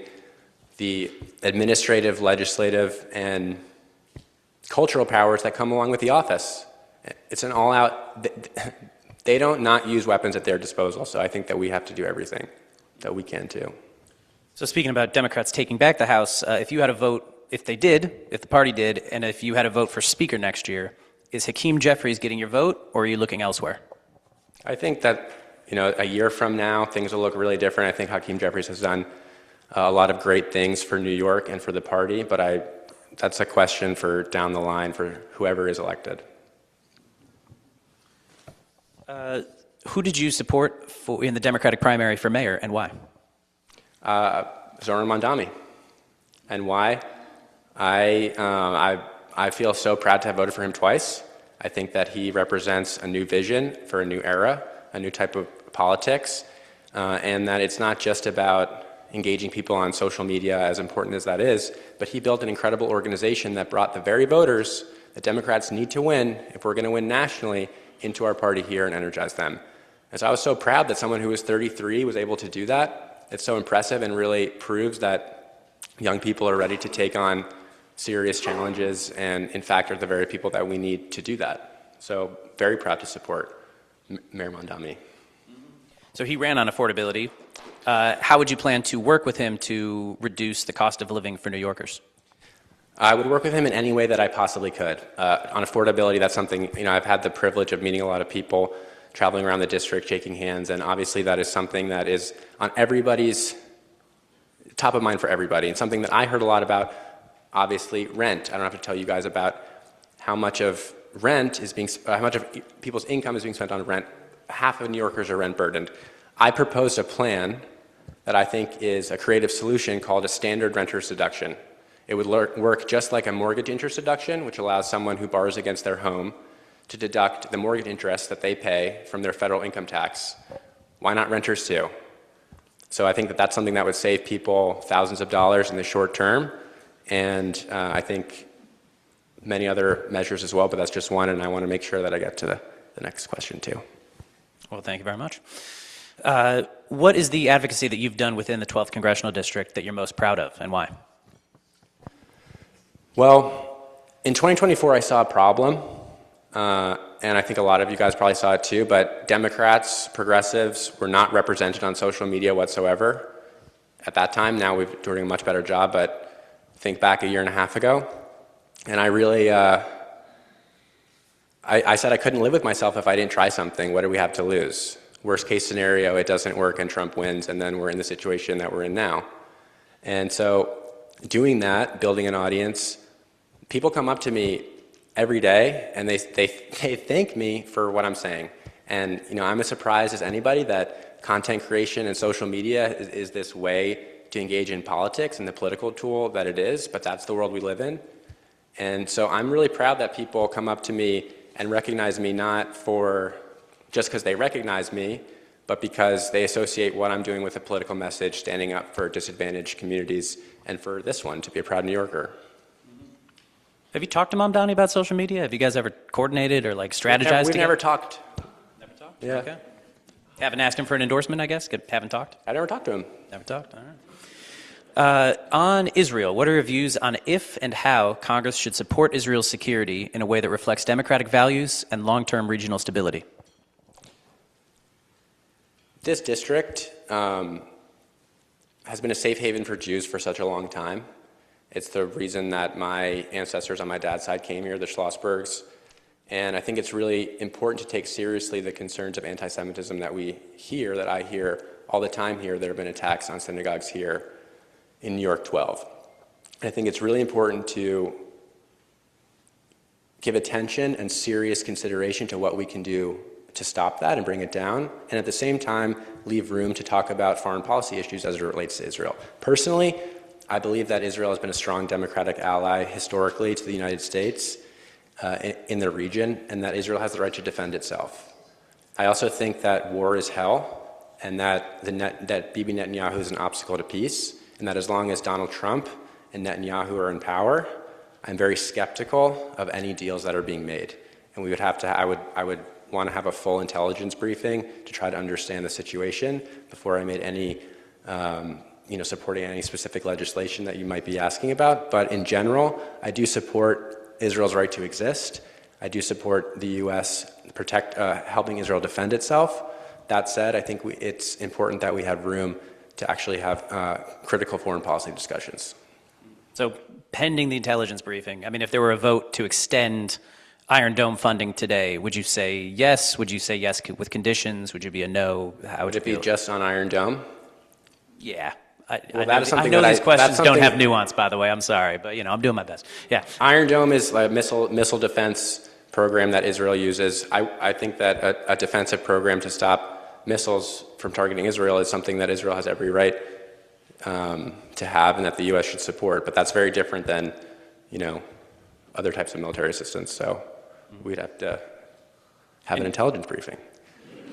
the administrative, legislative, and cultural powers that come along with the office. It's an all-out, they don't not use weapons at their disposal, so I think that we have to do everything that we can too. So speaking about Democrats taking back the House, if you had a vote, if the party did, and if you had a vote for Speaker next year, is Hakeem Jeffries getting your vote, or are you looking elsewhere? I think that, a year from now, things will look really different. I think Hakeem Jeffries has done a lot of great things for New York and for the party, but that's a question for down the line for whoever is elected. Who did you support in the Democratic primary for mayor, and why? Zoran Mondani. And why? I feel so proud to have voted for him twice. I think that he represents a new vision for a new era, a new type of politics, and that it's not just about engaging people on social media, as important as that is, but he built an incredible organization that brought the very voters that Democrats need to win, if we're going to win nationally, into our party here and energize them. And so I was so proud that someone who was 33 was able to do that. It's so impressive and really proves that young people are ready to take on serious challenges and, in fact, are the very people that we need to do that. So very proud to support Mayor Mondani. So he ran on affordability. How would you plan to work with him to reduce the cost of living for New Yorkers? I would work with him in any way that I possibly could. On affordability, that's something, I've had the privilege of meeting a lot of people, traveling around the district, shaking hands, and obviously that is something that is on everybody's top of mind for everybody, and something that I heard a lot about, obviously, rent. I don't have to tell you guys about how much of how much of people's income is being spent on rent. Half of New Yorkers are rent burdened. I proposed a plan that I think is a creative solution called a standard renter's deduction. It would work just like a mortgage interest deduction, which allows someone who borrows against their home to deduct the mortgage interest that they pay from their federal income tax. Why not renters too? So I think that that's something that would save people thousands of dollars in the short term, and I think many other measures as well, but that's just one, and I want to make sure that I get to the next question too. Well, thank you very much. What is the advocacy that you've done within the 12th Congressional District that you're most proud of, and why? Well, in 2024, I saw a problem, and I think a lot of you guys probably saw it too, but Democrats, progressives were not represented on social media whatsoever at that time. Now we're doing a much better job, but think back a year and a half ago, and I really, I said I couldn't live with myself if I didn't try something. What do we have to lose? Worst case scenario, it doesn't work and Trump wins, and then we're in the situation that we're in now. And so doing that, building an audience, people come up to me every day and they thank me for what I'm saying. And I'm as surprised as anybody that content creation and social media is this way to engage in politics and the political tool that it is, but that's the world we live in. And so I'm really proud that people come up to me and recognize me not for just because they recognize me, but because they associate what I'm doing with a political message, standing up for disadvantaged communities, and for this one, to be a proud New Yorker. Have you talked to Mondani about social media? Have you guys ever coordinated or strategized? We've never talked. Never talked? Yeah. Okay. Haven't asked him for an endorsement, I guess? Haven't talked? I never talked to him. Never talked, all right. On Israel, what are your views on if and how Congress should support Israel's security in a way that reflects democratic values and long-term regional stability? This district has been a safe haven for Jews for such a long time. It's the reason that my ancestors on my dad's side came here, the Schlossbergs. And I think it's really important to take seriously the concerns of anti-Semitism that I hear all the time here. There have been attacks on synagogues here in New York 12. And I think it's really important to give attention and serious consideration to what we can do to stop that and bring it down, and at the same time, leave room to talk about foreign policy issues as it relates to Israel. Personally, I believe that Israel has been a strong democratic ally historically to the United States in the region, and that Israel has the right to defend itself. I also think that war is hell, and that Bibi Netanyahu is an obstacle to peace, and that as long as Donald Trump and Netanyahu are in power, I'm very skeptical of any deals that are being made. And I would want to have a full intelligence briefing to try to understand the situation before I made any, supporting any specific legislation that you might be asking about. But in general, I do support Israel's right to exist. I do support the U.S. Helping Israel defend itself. That said, I think it's important that we have room to actually have critical foreign policy discussions. So pending the intelligence briefing, I mean, if there were a vote to extend Iron Dome funding today, would you say yes? Would you say yes with conditions? Would you be a no? How would it be just on Iron Dome? Yeah. Well, I know these questions don't have nuance, by the way. I'm sorry, but I'm doing my best. Yeah. Iron Dome is a missile defense program that Israel uses. I think that a defensive program to stop missiles from targeting Israel is something that Israel has every right to have and that the U.S. should support. But that's very different than, other types of military assistance. So we'd have to have an intelligence briefing.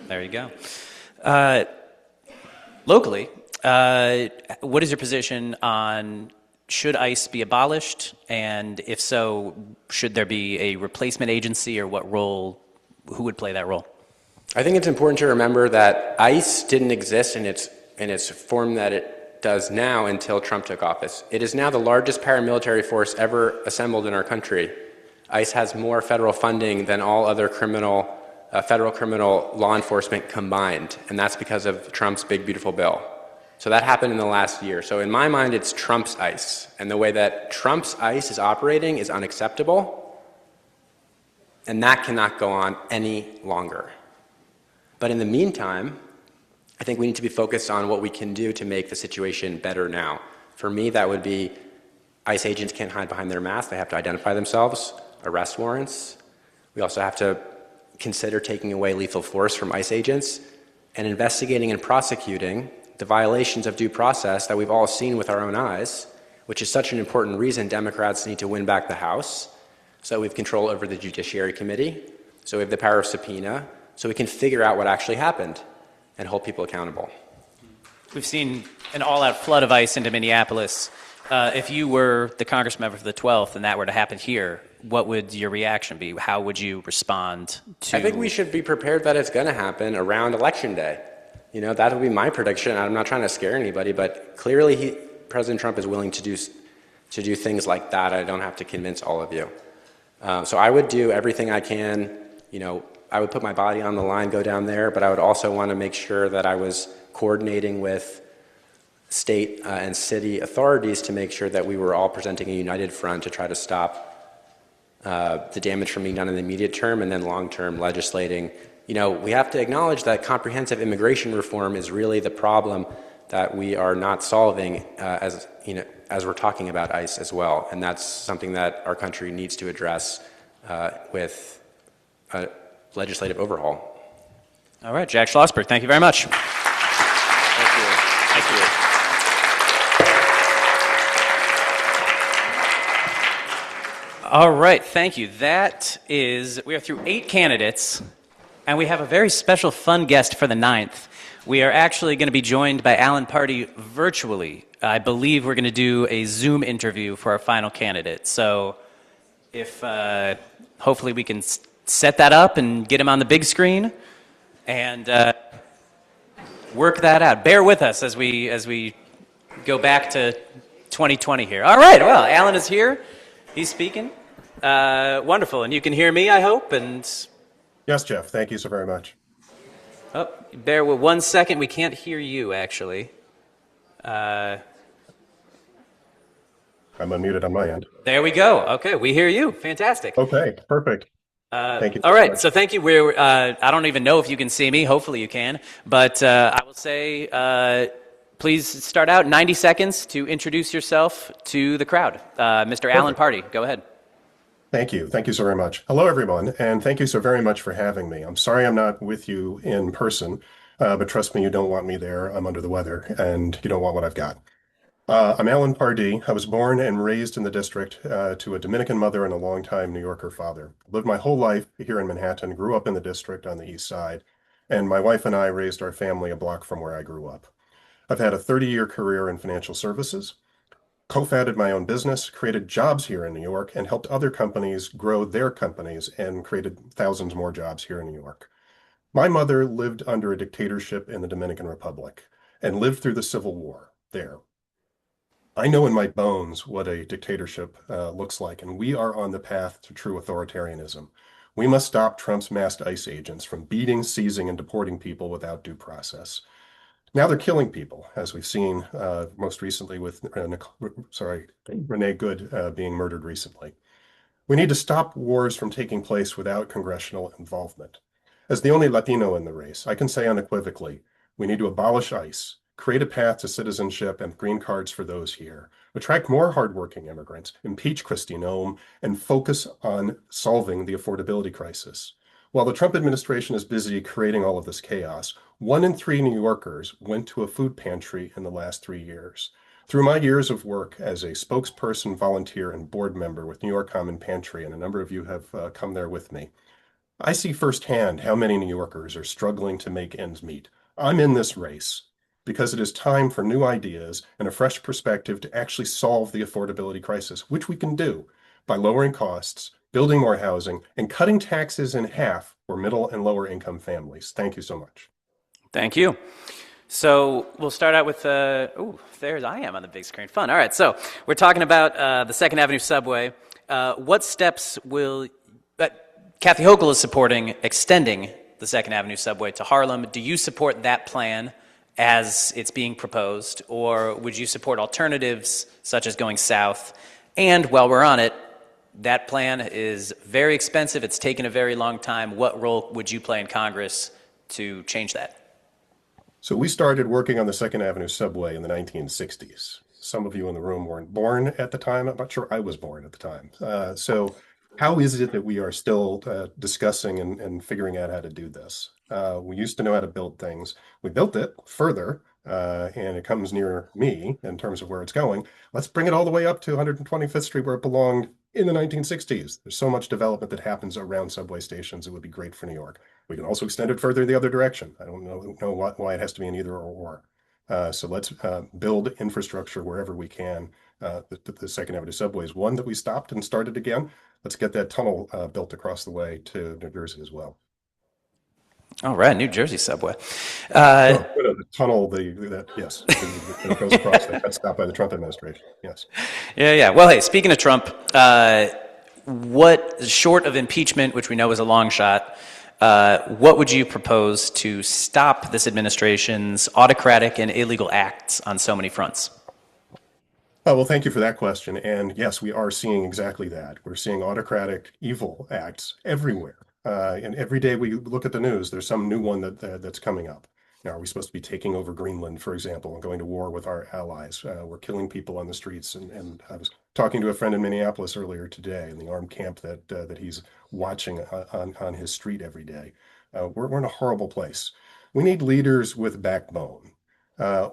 There you go. Locally, what is your position on should ICE be abolished? And if so, should there be a replacement agency, or who would play that role? I think it's important to remember that ICE didn't exist in its form that it does now until Trump took office. It is now the largest paramilitary force ever assembled in our country. ICE has more federal funding than all other federal criminal law enforcement combined, and that's because of Trump's big, beautiful bill. So that happened in the last year. So in my mind, it's Trump's ICE, and the way that Trump's ICE is operating is unacceptable, and that cannot go on any longer. But in the meantime, I think we need to be focused on what we can do to make the situation better now. For me, that would be ICE agents can't hide behind their masks. They have to identify themselves, arrest warrants. We also have to consider taking away lethal force from ICE agents and investigating and prosecuting the violations of due process that we've all seen with our own eyes, which is such an important reason Democrats need to win back the House, so that we have control over the Judiciary Committee, so we have the power of subpoena, so we can figure out what actually happened and hold people accountable. We've seen an all-out flood of ICE into Minneapolis. If you were the Congress member for the 12th and that were to happen here, what would your reaction be? How would you respond to... I think we should be prepared that it's going to happen around Election Day. That would be my prediction. I'm not trying to scare anybody, but clearly President Trump is willing to do things like that. I don't have to convince all of you. So I would do everything I can. I would put my body on the line, go down there, but I would also want to make sure that I was coordinating with state and city authorities to make sure that we were all presenting a united front to try to stop the damage from being done in the immediate term and then long-term legislating. We have to acknowledge that comprehensive immigration reform is really the problem that we are not solving as we're talking about ICE as well. And that's something that our country needs to address with a legislative overhaul. All right, Jack Schlossberg, thank you very much. Thank you. Thank you. All right, thank you. We are through 8 candidates, and we have a very special fun guest for the 9th. We are actually going to be joined by Alan Party virtually. I believe we're going to do a Zoom interview for our final candidate. So if hopefully we can set that up and get him on the big screen and work that out. Bear with us as we go back to 2020 here. All right, well, Alan is here. He's speaking. Wonderful. And you can hear me, I hope. And yes, Jeff. Thank you so very much. Oh, bear with 1 second. We can't hear you, actually. I'm unmuted on my end. There we go. Okay, we hear you. Fantastic. Okay, perfect. Thank you. All right, so thank you. I don't even know if you can see me. Hopefully you can. But I will say, please start out 90 seconds to introduce yourself to the crowd. Mr. Alan Party, go ahead. Thank you. Thank you so very much. Hello, everyone, and thank you so very much for having me. I'm sorry I'm not with you in person, but trust me, you don't want me there. I'm under the weather, and you don't want what I've got. I'm Alan Pardee. I was born and raised in the district to a Dominican mother and a longtime New Yorker father. Lived my whole life here in Manhattan, grew up in the district on the east side, and my wife and I raised our family a block from where I grew up. I've had a 30-year career in financial services, co-founded my own business, created jobs here in New York, and helped other companies grow their companies and created thousands more jobs here in New York. My mother lived under a dictatorship in the Dominican Republic and lived through the Civil War there. I know in my bones what a dictatorship looks like, and we are on the path to true authoritarianism. We must stop Trump's masked ICE agents from beating, seizing, and deporting people without due process. Now they're killing people, as we've seen most recently with Renee Good being murdered recently. We need to stop wars from taking place without congressional involvement. As the only Latino in the race, I can say unequivocally, we need to abolish ICE, create a path to citizenship and green cards for those here, attract more hardworking immigrants, impeach Kristi Noem, and focus on solving the affordability crisis. While the Trump administration is busy creating all of this chaos, 1 in 3 New Yorkers went to a food pantry in the last 3 years. Through my years of work as a spokesperson, volunteer, and board member with New York Common Pantry, and a number of you have come there with me, I see firsthand how many New Yorkers are struggling to make ends meet. I'm in this race because it is time for new ideas and a fresh perspective to actually solve the affordability crisis, which we can do by lowering costs, building more housing, and cutting taxes in half for middle and lower income families. Thank you so much. Thank you. So we'll start out with, there I am on the big screen. Fun. All right, so we're talking about the Second Avenue subway. What steps will, Kathy Hochul is supporting extending the Second Avenue subway to Harlem. Do you support that plan as it's being proposed, or would you support alternatives such as going south? And while we're on it, that plan is very expensive. It's taken a very long time. What role would you play in Congress to change that? So we started working on the Second Avenue subway in the 1960s. Some of you in the room weren't born at the time. I'm not sure I was born at the time. So how is it that we are still discussing and figuring out how to do this? We used to know how to build things. We built it further, and it comes near me in terms of where it's going. Let's bring it all the way up to 125th Street where it belonged in the 1960s. There's so much development that happens around subway stations. It would be great for New York. We can also extend it further the other direction. I don't know why it has to be an either or. So let's build infrastructure wherever we can. The Second Avenue subway is one that we stopped and started again. Let's get that tunnel built across the way to New Jersey as well. All right, New Jersey subway. The tunnel, yes, it goes across. That's stopped by the Trump administration. Yes. Yeah. Well, hey, speaking of Trump, what short of impeachment, which we know is a long shot, what would you propose to stop this administration's autocratic and illegal acts on so many fronts? Oh, well, thank you for that question. And yes, we are seeing exactly that. We're seeing autocratic evil acts everywhere. And every day we look at the news, there's some new one that's coming up. Now, are we supposed to be taking over Greenland, for example, and going to war with our allies? We're killing people on the streets. And I was talking to a friend in Minneapolis earlier today in the armed camp that he's watching on his street every day. We're in a horrible place. We need leaders with backbone.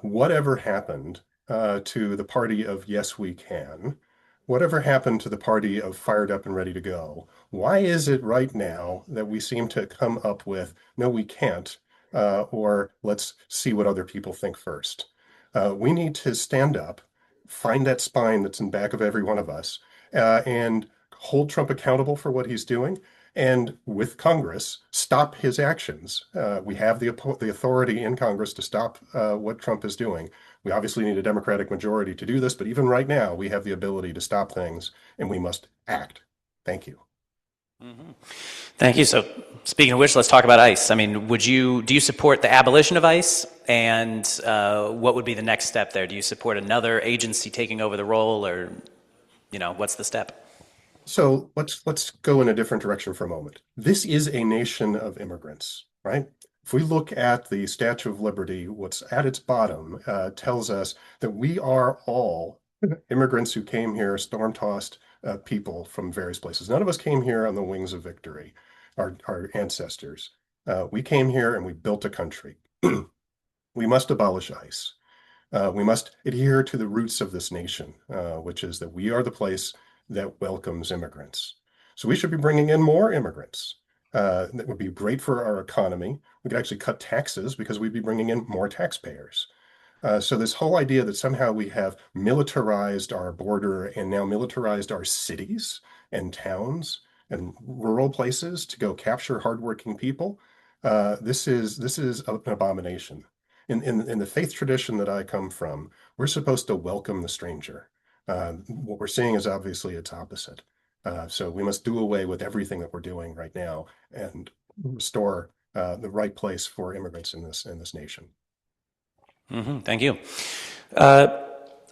Whatever happened to the party of yes, we can? Whatever happened to the party of fired up and ready to go? Why is it right now that we seem to come up with, no, we can't, or let's see what other people think first? We need to stand up, find that spine that's in back of every one of us, and hold Trump accountable for what he's doing, and with Congress, stop his actions. We have the authority in Congress to stop what Trump is doing. We obviously need a Democratic majority to do this, but even right now, we have the ability to stop things, and we must act. Thank you. Mm-hmm. Thank you. So, speaking of which, let's talk about ICE. I mean, do you support the abolition of ICE? And what would be the next step there? Do you support another agency taking over the role, or, what's the step? So let's go in a different direction for a moment. This is a nation of immigrants, right? If we look at the Statue of Liberty, what's at its bottom tells us that we are all immigrants who came here, storm-tossed people from various places. None of us came here on the wings of victory, our ancestors. We came here and we built a country. We must abolish ICE. We must adhere to the roots of this nation, which is that we are the place that welcomes immigrants. So we should be bringing in more immigrants. That would be great for our economy. We could actually cut taxes because we'd be bringing in more taxpayers. So this whole idea that somehow we have militarized our border and now militarized our cities and towns and rural places to go capture hardworking people, this is an abomination. in the faith tradition that I come from, we're supposed to welcome the stranger. What we're seeing is obviously its opposite. So we must do away with everything that we're doing right now and restore the right place for immigrants in this nation. Thank you.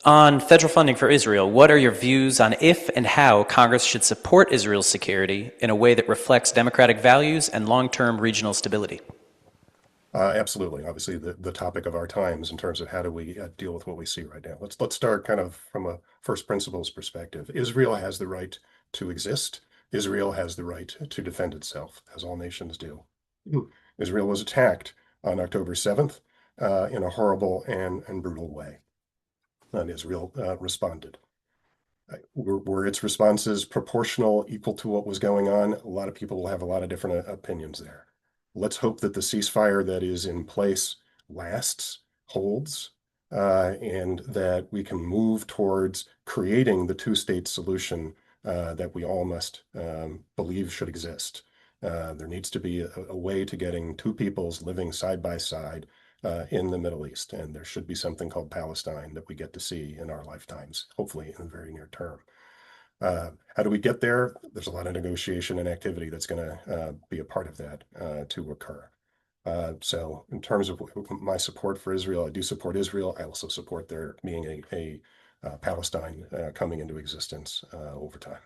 On federal funding for Israel, what are your views on if and how Congress should support Israel's security in a way that reflects democratic values and long-term regional stability? Absolutely. Obviously, the topic of our times in terms of how do we deal with what we see right now. Let's start kind of from a first principles perspective. Israel has the right to exist. Israel has the right to defend itself, as all nations do. Israel was attacked on October 7th in a horrible and brutal way. And Israel responded. Were its responses proportional, equal to what was going on? A lot of people will have a lot of different opinions there. Let's hope that the ceasefire that is in place lasts, holds, and that we can move towards creating the two-state solution that we all must believe should exist. There needs to be a way to getting two peoples living side by side in the Middle East, and there should be something called Palestine that we get to see in our lifetimes, hopefully in the very near term. How do we get there? There's a lot of negotiation and activity that's going to be a part of that to occur. So in terms of my support for Israel, I do support Israel. I also support there being a Palestine coming into existence over time.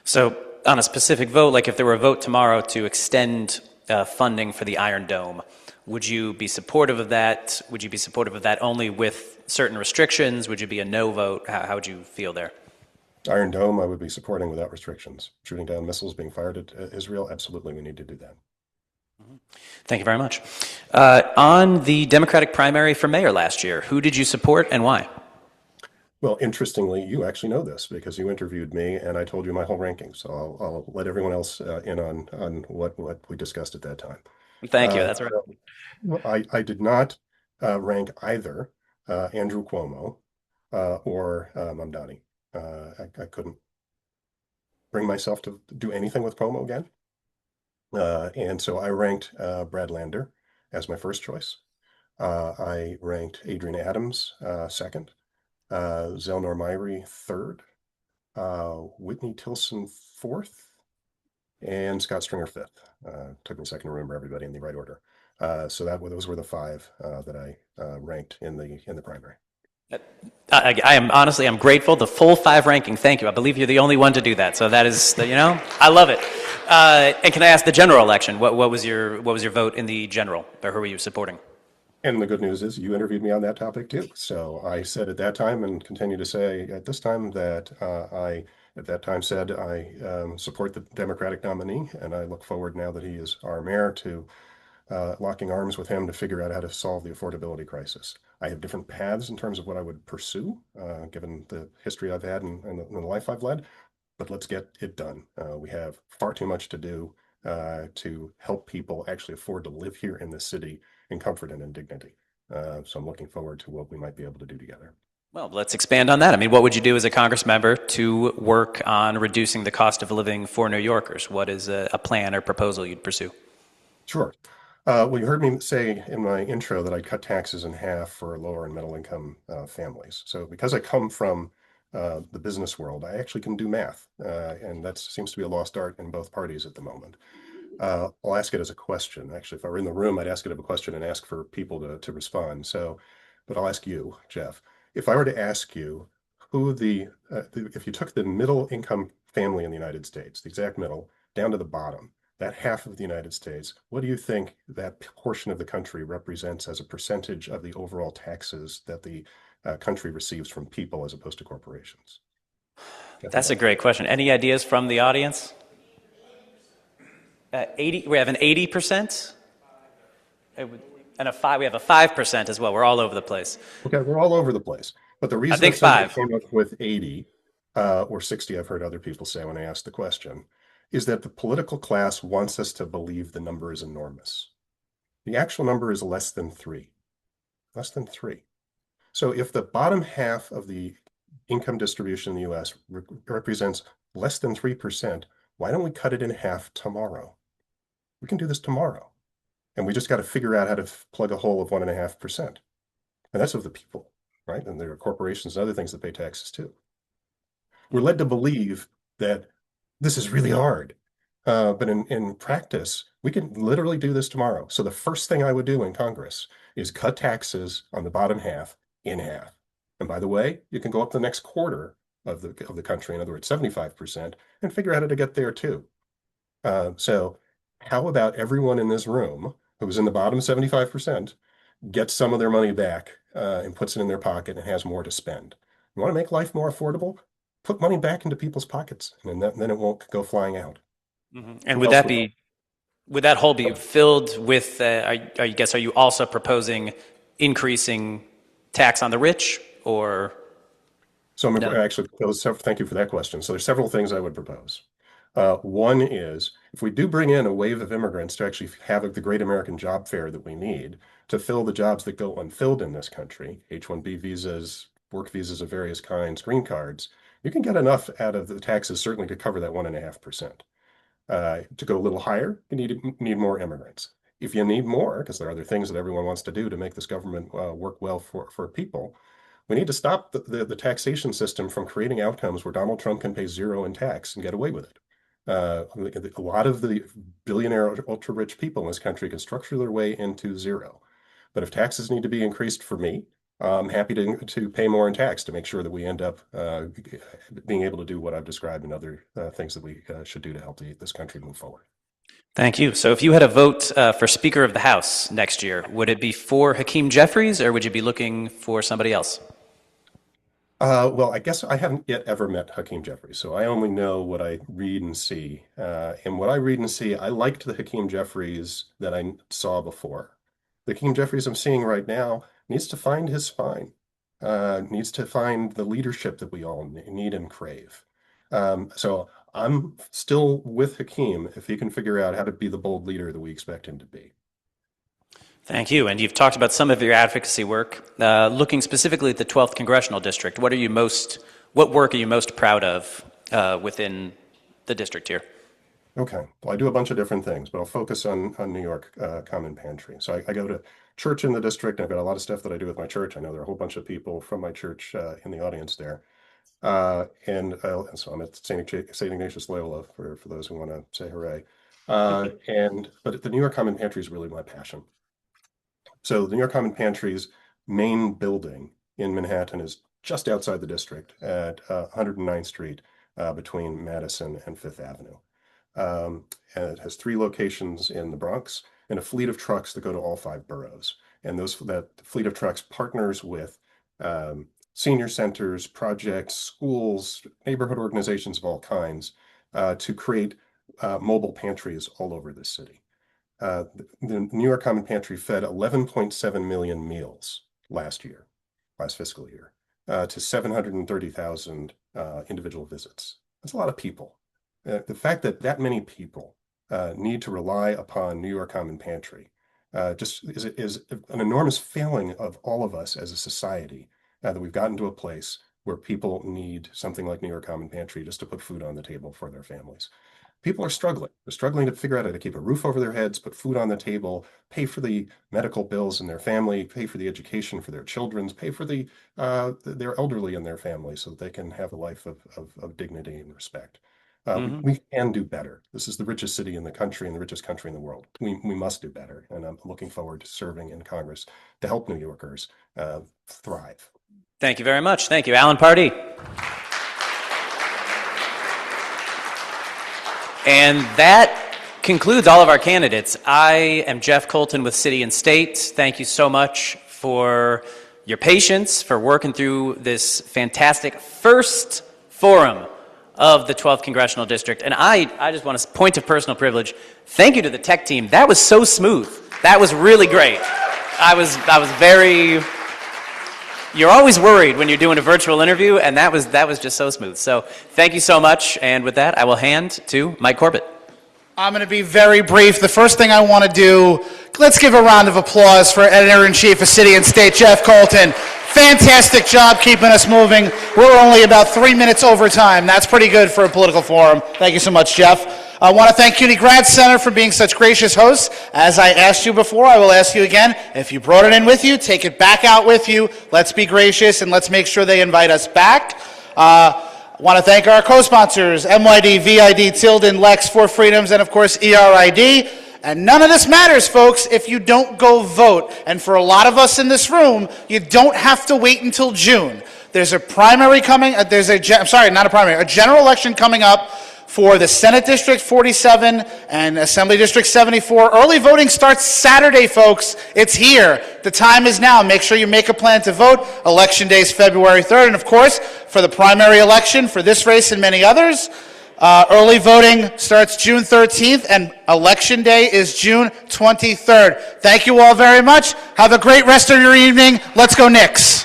So on a specific vote, like if there were a vote tomorrow to extend funding for the Iron Dome, would you be supportive of that? Would you be supportive of that only with certain restrictions? Would you be a no vote? How would you feel there? Iron Dome, I would be supporting without restrictions. Shooting down missiles being fired at Israel, absolutely, we need to do that. Thank you very much. On the Democratic primary for mayor last year, who did you support and why? Well, interestingly, you actually know this because you interviewed me and I told you my whole ranking. So I'll let everyone else in on what we discussed at that time. Thank you. That's right. I did not rank either Andrew Cuomo or Mamdani. I couldn't bring myself to do anything with Cuomo again. And so I ranked Brad Lander as my first choice. I ranked Adrian Adams second, Zelnor Myrie third, Whitney Tilson fourth, and Scott Stringer fifth. Took me a second to remember everybody in the right order. So those were the five that I ranked in the primary. I'm grateful. The full five ranking. Thank you. I believe you're the only one to do that. So that is, I love it. And can I ask the general election? What was your vote in the general, or who were you supporting? And the good news is you interviewed me on that topic too. So I said at that time and continue to say at this time that I support the Democratic nominee, and I look forward now that he is our mayor to locking arms with him to figure out how to solve the affordability crisis. I have different paths in terms of what I would pursue, given the history I've had and the life I've led, but let's get it done. We have far too much to do to help people actually afford to live here in the city in comfort and in dignity. So I'm looking forward to what we might be able to do together. Well, let's expand on that. I mean, what would you do as a Congress member to work on reducing the cost of living for New Yorkers? What is a plan or proposal you'd pursue? Sure. Well, you heard me say in my intro that I cut taxes in half for lower and middle income families. So because I come from the business world, I actually can do math. And that seems to be a lost art in both parties at the moment. I'll ask it as a question. Actually, if I were in the room, I'd ask it as a question and ask for people to respond. But I'll ask you, Jeff, if I were to ask you who if you took the middle income family in the United States, the exact middle, down to the bottom, that half of the United States, what do you think that portion of the country represents as a percentage of the overall taxes that the country receives from people as opposed to corporations? That's a great question. Any ideas from the audience? 80. We have an 80%, and we have a 5% as well. We're all over the place. Okay, we're all over the place. But the reason I think 5 came up with 80 or 60, I've heard other people say when I asked the question, is that the political class wants us to believe the number is enormous. The actual number is less than 3. Less than 3. So if the bottom half of the income distribution in the U.S. represents less than 3%, why don't we cut it in half tomorrow? We can do this tomorrow. And we just got to figure out how to plug a hole of 1.5%. And that's of the people, right? And there are corporations and other things that pay taxes too. We're led to believe that this is really hard. But in practice, we can literally do this tomorrow. So the first thing I would do in Congress is cut taxes on the bottom half in half. And by the way, you can go up the next quarter of the country, in other words, 75%, and figure out how to get there too. So how about everyone in this room who's in the bottom 75% gets some of their money back and puts it in their pocket and has more to spend? You want to make life more affordable? Put money back into people's pockets, and then it won't go flying out. And would that hole be filled with, are you also proposing increasing tax on the rich, or? So actually, thank you for that question. So there's several things I would propose. One is, if we do bring in a wave of immigrants to actually have the great American job fair that we need to fill the jobs that go unfilled in this country, H-1B visas, work visas of various kinds, green cards, you can get enough out of the taxes certainly to cover that 1.5%. To go a little higher, you need more immigrants. If you need more, because there are other things that everyone wants to do to make this government work well for people, we need to stop the taxation system from creating outcomes where Donald Trump can pay zero in tax and get away with it. A lot of the billionaire ultra-rich people in this country can structure their way into zero. But if taxes need to be increased for me, I'm happy to pay more in tax to make sure that we end up being able to do what I've described and other things that we should do to help this country move forward. Thank you. So if you had a vote for Speaker of the House next year, would it be for Hakeem Jeffries, or would you be looking for somebody else? Well, I guess I haven't yet ever met Hakeem Jeffries, so I only know what I read and see. And what I read and see, I liked the Hakeem Jeffries that I saw before. The Hakeem Jeffries I'm seeing right now needs to find his spine, needs to find the leadership that we all need and crave. So I'm still with Hakeem if he can figure out how to be the bold leader that we expect him to be. Thank you. And you've talked about some of your advocacy work. Looking specifically at the 12th Congressional District, what work are you most proud of within the district here? Okay. Well, I do a bunch of different things, but I'll focus on New York Common Pantry. So I go to church in the district, and I've got a lot of stuff that I do with my church. I know there are a whole bunch of people from my church in the audience there. And so I'm at St. Ignatius Loyola for those who want to say hooray. But the New York Common Pantry is really my passion. So the New York Common Pantry's main building in Manhattan is just outside the district at 109th Street between Madison and Fifth Avenue. And it has 3 locations in the Bronx and a fleet of trucks that go to all 5 boroughs. And that fleet of trucks partners with senior centers, projects, schools, neighborhood organizations of all kinds to create mobile pantries all over the city. The New York Common Pantry fed 11.7 million meals last fiscal year, to 730,000 individual visits. That's a lot of people. The fact that many people need to rely upon New York Common Pantry just is an enormous failing of all of us as a society, that we've gotten to a place where people need something like New York Common Pantry just to put food on the table for their families. People are struggling. They're struggling to figure out how to keep a roof over their heads, put food on the table, pay for the medical bills in their family, pay for the education for their children, pay for their elderly in their family so that they can have a life of dignity and respect. We can do better. This is the richest city in the country and the richest country in the world. We must do better. And I'm looking forward to serving in Congress to help New Yorkers thrive. Thank you very much. Thank you. Alan Pardee. And that concludes all of our candidates. I am Jeff Coltin with City and State. Thank you so much for your patience, for working through this fantastic first forum of the 12th Congressional District. And I just want to point of personal privilege, thank you to the tech team. That was so smooth. That was really great. I was very... You're always worried when you're doing a virtual interview, and that was just so smooth. So thank you so much, and with that, I will hand to Mike Corbett. I'm going to be very brief. The first thing I want to do, let's give a round of applause for Editor-in-Chief of City and State, Jeff Coltin. Fantastic job keeping us moving. We're only about 3 minutes over time. That's pretty good for a political forum. Thank you so much, Jeff. I want to thank CUNY Grad Center for being such gracious hosts. As I asked you before, I will ask you again. If you brought it in with you, take it back out with you. Let's be gracious and let's make sure they invite us back. I want to thank our co-sponsors, MYD, VID, Tilden, Lex, For Freedoms, and of course ERID. And none of this matters, folks, if you don't go vote. And for a lot of us in this room, you don't have to wait until June. There's a primary coming, a general election coming up for the Senate District 47 and Assembly District 74. Early voting starts Saturday, folks. It's here. The time is now. Make sure you make a plan to vote. Election Day is February 3rd. And of course, for the primary election, for this race and many others, early voting starts June 13th, and Election Day is June 23rd. Thank you all very much. Have a great rest of your evening. Let's go Knicks.